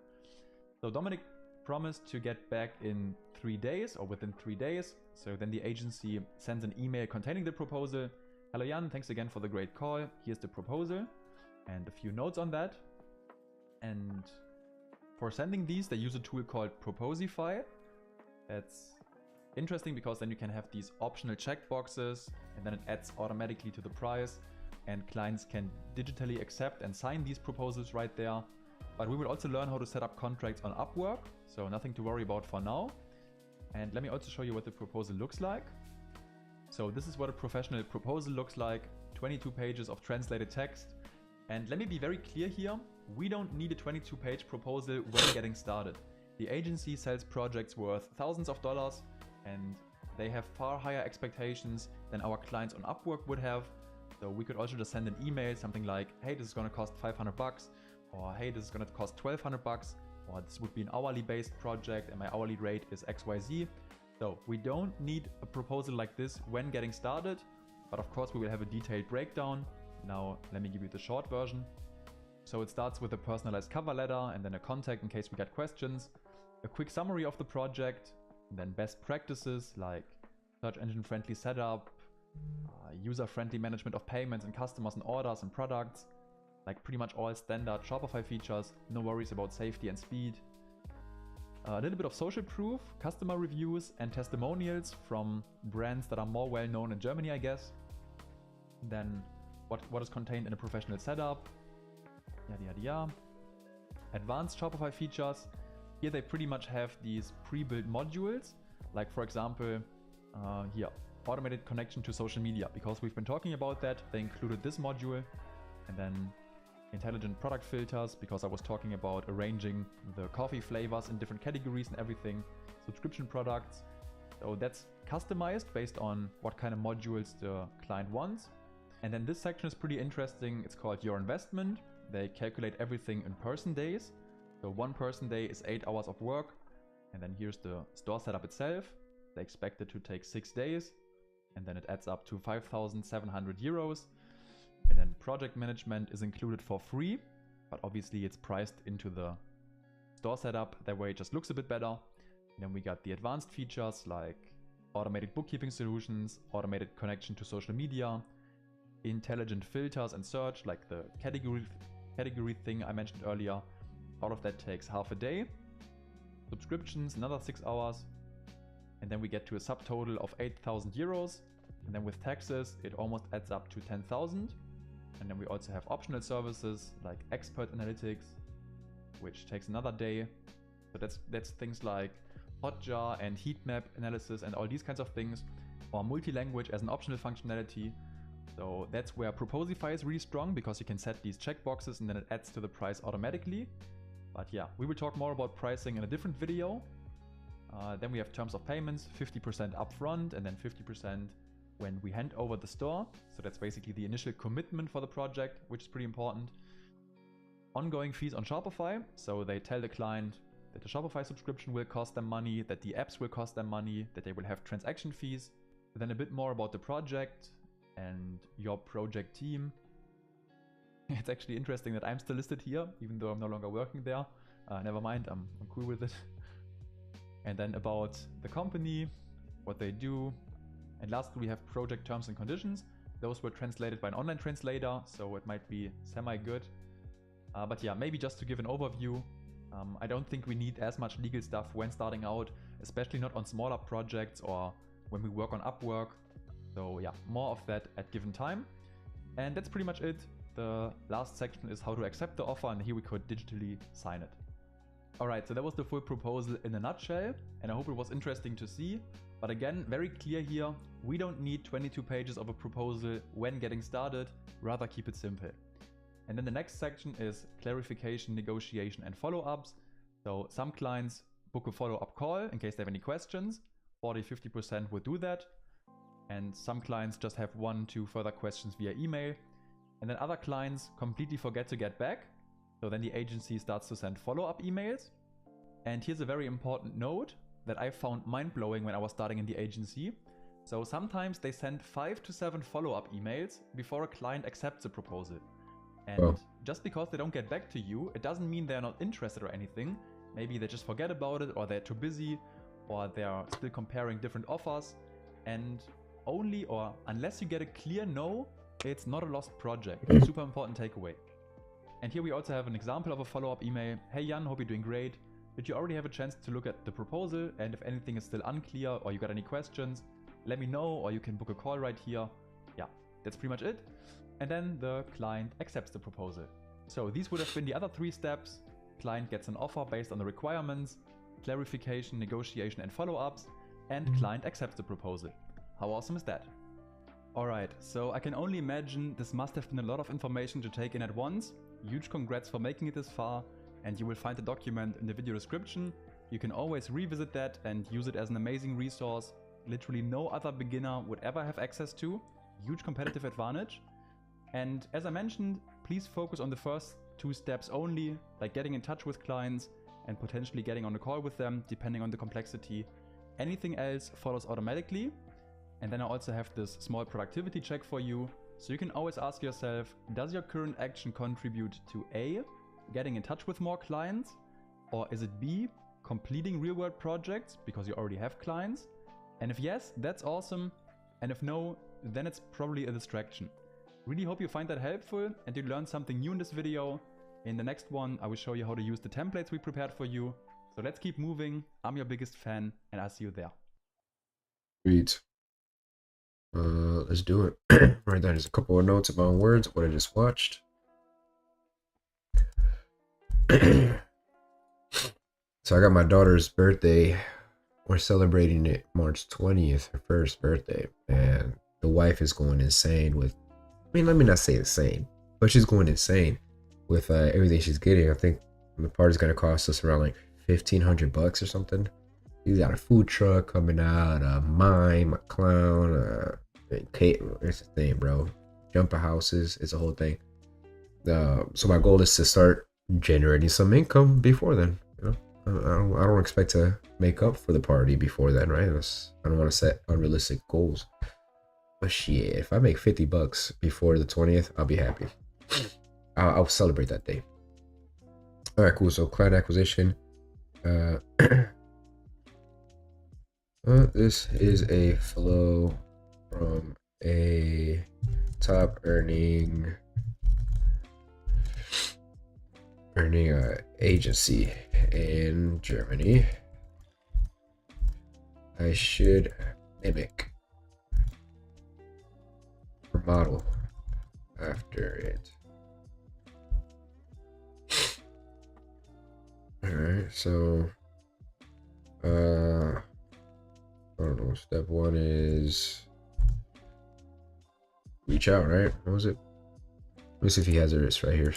So Dominic promised to get back in 3 days or within 3 days. So then the agency sends an email containing the proposal. "Hello Jan, thanks again for the great call. Here's the proposal," and a few notes on that. And for sending these, they use a tool called Proposify. That's interesting because then you can have these optional checkboxes, and then it adds automatically to the price, and clients can digitally accept and sign these proposals right there. But we will also learn how to set up contracts on Upwork, so nothing to worry about for now. And let me also show you what the proposal looks like. So this is what a professional proposal looks like, 22 pages of translated text. And let me be very clear here, we don't need a 22-page proposal when getting started. The agency sells projects worth thousands of dollars, and they have far higher expectations than our clients on Upwork would have. So we could also just send an email, something like, "Hey, this is gonna cost $500, or "Hey, this is gonna cost $1,200, or "This would be an hourly based project and my hourly rate is XYZ." So we don't need a proposal like this when getting started, but of course we will have a detailed breakdown. Now let me give you the short version. So it starts with a personalized cover letter, and then a contact in case we get questions, a quick summary of the project, and then best practices like search engine friendly setup, user-friendly management of payments and customers and orders and products, like pretty much all standard Shopify features, no worries about safety and speed. A little bit of social proof, customer reviews and testimonials from brands that are more well known in Germany, I guess. Then what is contained in a professional setup, yada yada yada. Advanced Shopify features. Here they pretty much have these pre-built modules, like for example, here, automated connection to social media. Because we've been talking about that, they included this module, and then intelligent product filters, because I was talking about arranging the coffee flavors in different categories and everything, subscription products. So that's customized based on what kind of modules the client wants. And then this section is pretty interesting. It's called Your Investment. They calculate everything in person days. So 1 person day is 8 hours of work. And then here's the store setup itself. They expect it to take 6 days. And then it adds up to 5,700 euros. And then project management is included for free, but obviously it's priced into the store setup. That way it just looks a bit better. And then we got the advanced features like automated bookkeeping solutions, automated connection to social media, intelligent filters and search, like the category thing I mentioned earlier. All of that takes half a day. Subscriptions, another 6 hours. And then we get to a subtotal of 8,000 euros. And then with taxes, it almost adds up to 10,000. And then we also have optional services like expert analytics, which takes another day. So that's things like Hotjar and heat map analysis and all these kinds of things, or multi-language as an optional functionality. So that's where Proposify is really strong, because you can set these checkboxes and then it adds to the price automatically. But yeah, we will talk more about pricing in a different video. Then we have terms of payments, 50% upfront and then 50% when we hand over the store. So that's basically the initial commitment for the project, which is pretty important. Ongoing fees on Shopify. So they tell the client that the Shopify subscription will cost them money, that the apps will cost them money, that they will have transaction fees. Then a bit more about the project and your project team. It's actually interesting that I'm still listed here, even though I'm no longer working there. Never mind, I'm cool with it. And then about the company, what they do. And lastly, we have project terms and conditions. Those were translated by an online translator, so it might be semi-good. But yeah, maybe just to give an overview, I don't think we need as much legal stuff when starting out, especially not on smaller projects or when we work on Upwork. So yeah, more of that at given time. And that's pretty much it. The last section is how to accept the offer, and here we could digitally sign it. Alright, so that was the full proposal in a nutshell, and I hope it was interesting to see. But again, very clear here, we don't need 22 pages of a proposal when getting started, rather keep it simple. And then the next section is clarification, negotiation and follow-ups. So some clients book a follow-up call in case they have any questions, 40-50% would do that. And some clients just have 1-2 further questions via email. And then other clients completely forget to get back. So then the agency starts to send follow-up emails. And here's a very important note that I found mind-blowing when I was starting in the agency. So sometimes they send 5 to 7 follow-up emails before a client accepts a proposal. And just because they don't get back to you, it doesn't mean they're not interested or anything. Maybe they just forget about it, or they're too busy, or they're still comparing different offers. And only or unless you get a clear no, it's not a lost project. Super important takeaway. And here we also have an example of a follow-up email. Hey Jan, hope you're doing great. Did you already have a chance to look at the proposal? And if anything is still unclear or you got any questions, let me know, or you can book a call right here. Yeah, that's pretty much it. And then the client accepts the proposal. So these would have been the other 3 steps. Client gets an offer based on the requirements, clarification, negotiation and follow-ups, and client accepts the proposal. How awesome is that? Alright, so I can only imagine this must have been a lot of information to take in at once. Huge congrats for making it this far, and you will find the document in the video description. You can always revisit that and use it as an amazing resource. Literally no other beginner would ever have access to. Huge competitive advantage. And as I mentioned, please focus on the first 2 steps only, like getting in touch with clients and potentially getting on a call with them, depending on the complexity. Anything else follows automatically. And then I also have this small productivity check for you. So you can always ask yourself, does your current action contribute to A, getting in touch with more clients? Or is it B, completing real-world projects because you already have clients? And if yes, that's awesome. And if no, then it's probably a distraction. Really hope you find that helpful and you learned something new in this video. In the next one, I will show you how to use the templates we prepared for you. So let's keep moving. I'm your biggest fan, and I'll see you there. Sweet. Let's do it. Right, there's a couple of notes about words, what I just watched. So I got my daughter's birthday. We're celebrating it March 20th, her first birthday. And the wife is going insane with, I mean, let me not say insane, but she's going insane with everything she's getting. I think the party's going to cost us around like $1,500 or something. He's got a food truck coming out, a mime, a clown, it's a thing, bro. Jumper houses, it's a whole thing. So my goal is to start generating some income before then. You know, I don't expect to make up for the party before then, right? I don't want to set unrealistic goals. But shit, if I make $50 before the 20th, I'll be happy. I'll celebrate that day. All right, cool. So client acquisition. This is a flow from a top earning agency in Germany. I should mimic or model after it. Alright, so I don't know, step 1 is reach out, right? What was it? Let me see if he has this right here.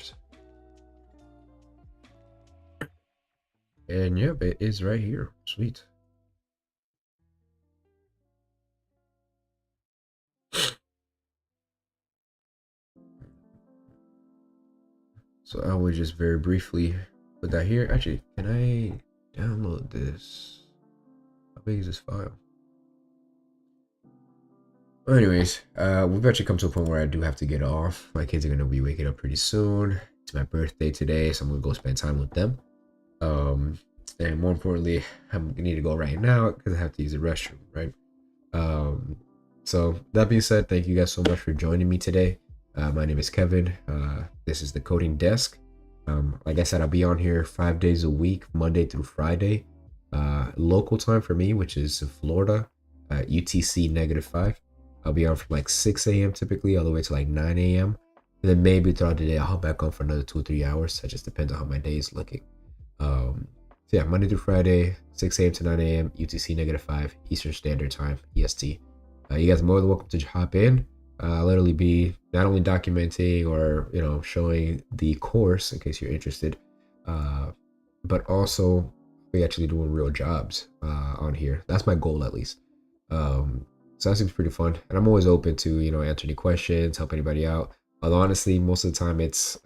And yep, it is right here. Sweet. So I will just very briefly put that here. Actually, can I download this? How big is this file? Anyways, we've actually come to a point where I do have to get off. My kids are gonna be waking up pretty soon. It's my birthday today, so I'm gonna go spend time with them. Um, and more importantly, I need to go right now because I have to use the restroom, right? Um, so that being said, thank you guys so much for joining me today. My name is Kevin. This is the Coding Desk. Like I said, I'll be on here 5 days a week, Monday through Friday. Local time for me, which is Florida, UTC -5. I'll be on from like 6 a.m. typically all the way to like 9 a.m. And then maybe throughout the day, I'll hop back on for another 2 or 3 hours. That just depends on how my day is looking. So yeah, Monday through Friday, 6 a.m. to 9 a.m. UTC -5 Eastern Standard Time, EST. You guys are more than welcome to hop in. I'll literally be not only documenting or showing the course in case you're interested, but also we actually doing real jobs on here. That's my goal at least. So that seems pretty fun, and I'm always open to answer any questions, help anybody out. Although honestly, most of the time it's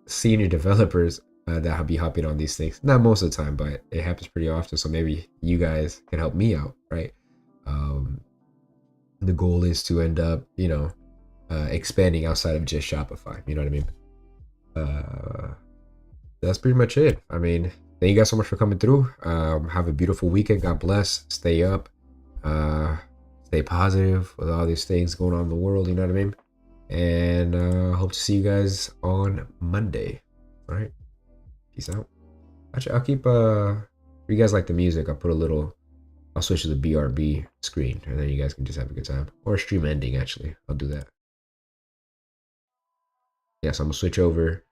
senior developers that I'll be hopping on these things. Not most of the time, but it happens pretty often. So maybe you guys can help me out, right? Um, the goal is to end up, expanding outside of just Shopify. You know what I mean? That's pretty much it. I mean, thank you guys so much for coming through. Have a beautiful weekend. God bless. Stay up. Uh, Stay positive with all these things going on in the world. You know what I mean? And hope to see you guys on Monday. All right. Peace out. Actually, I'll keep if you guys like the music, I'll switch to the BRB screen and then you guys can just have a good time. Or stream ending actually. I'll do that. Yeah, so I'm gonna switch over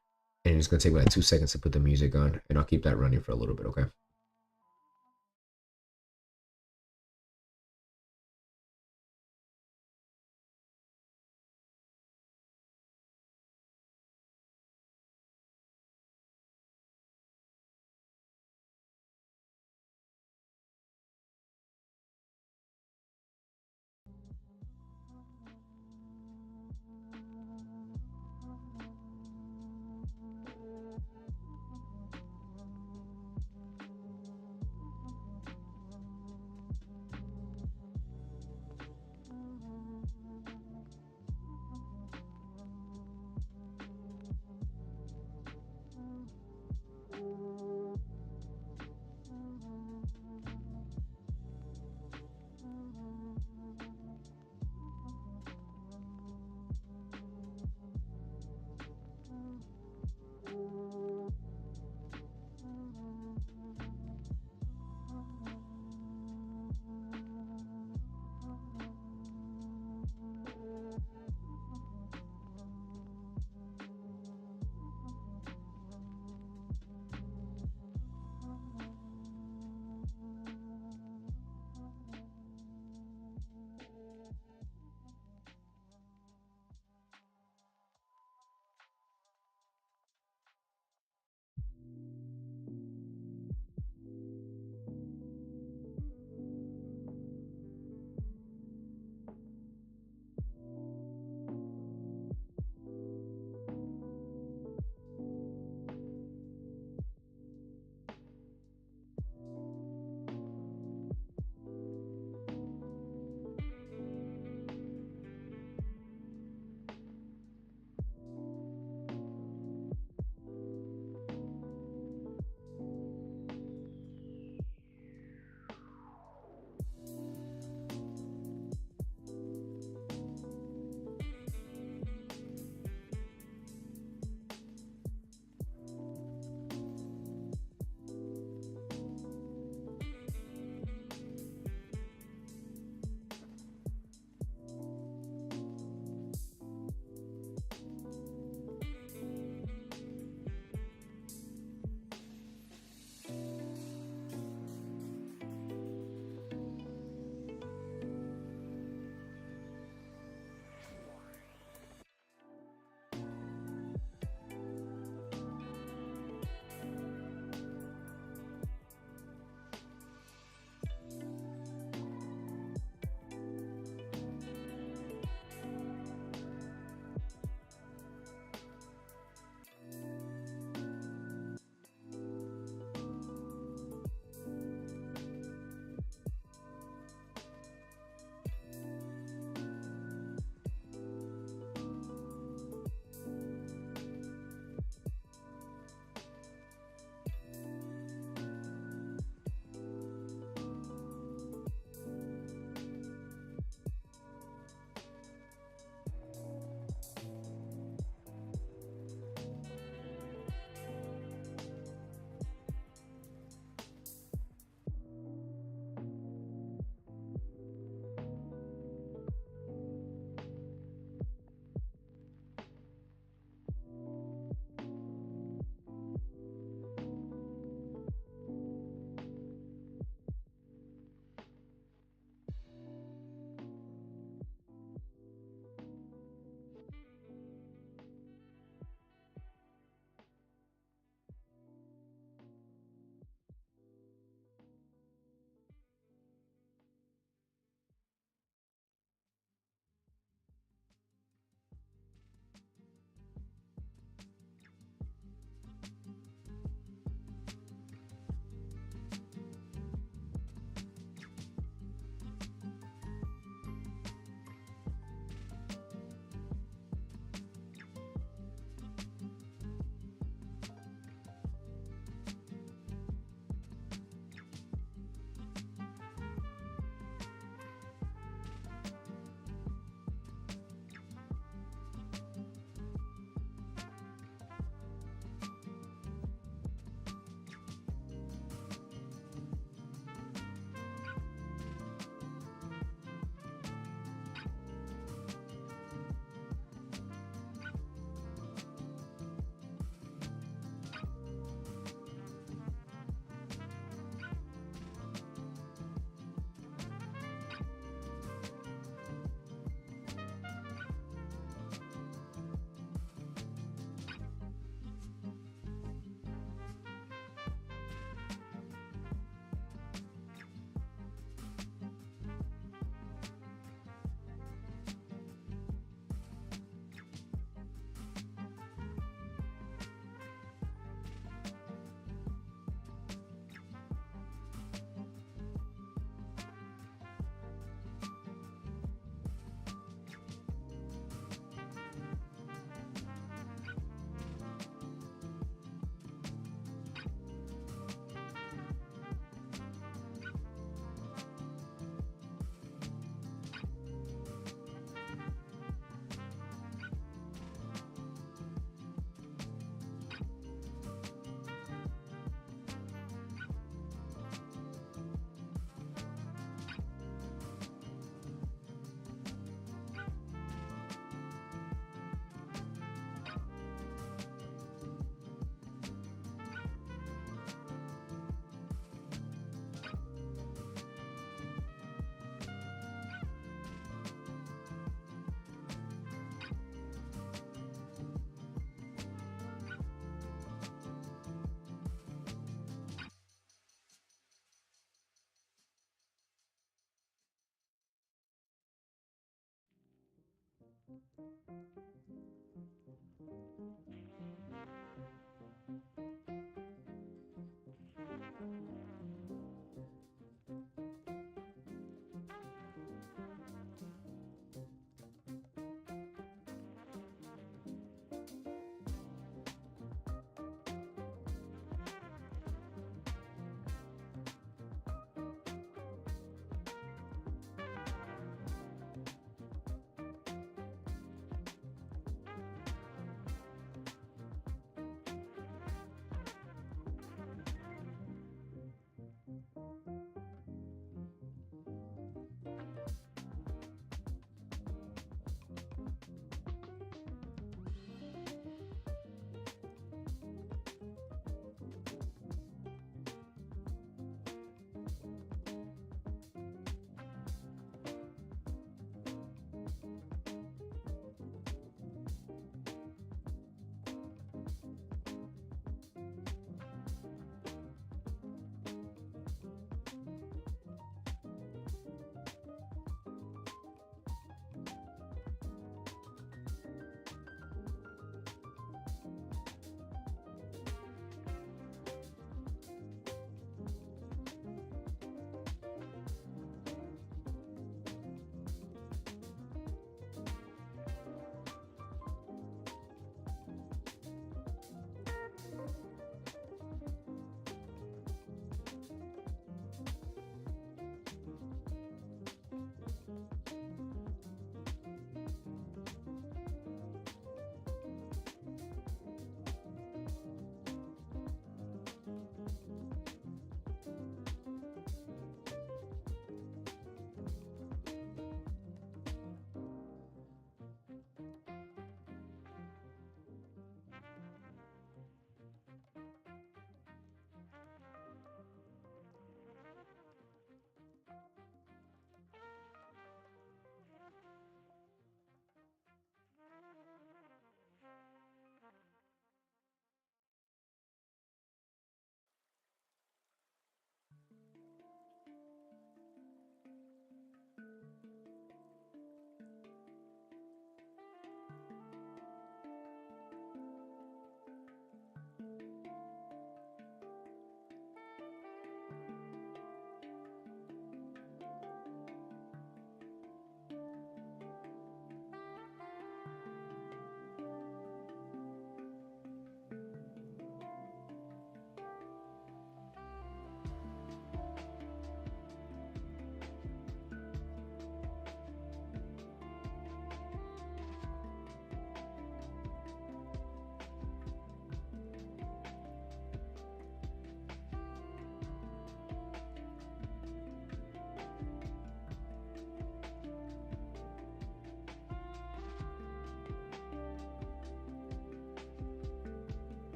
and it's gonna take like 2 seconds to put the music on and I'll keep that running for a little bit, okay?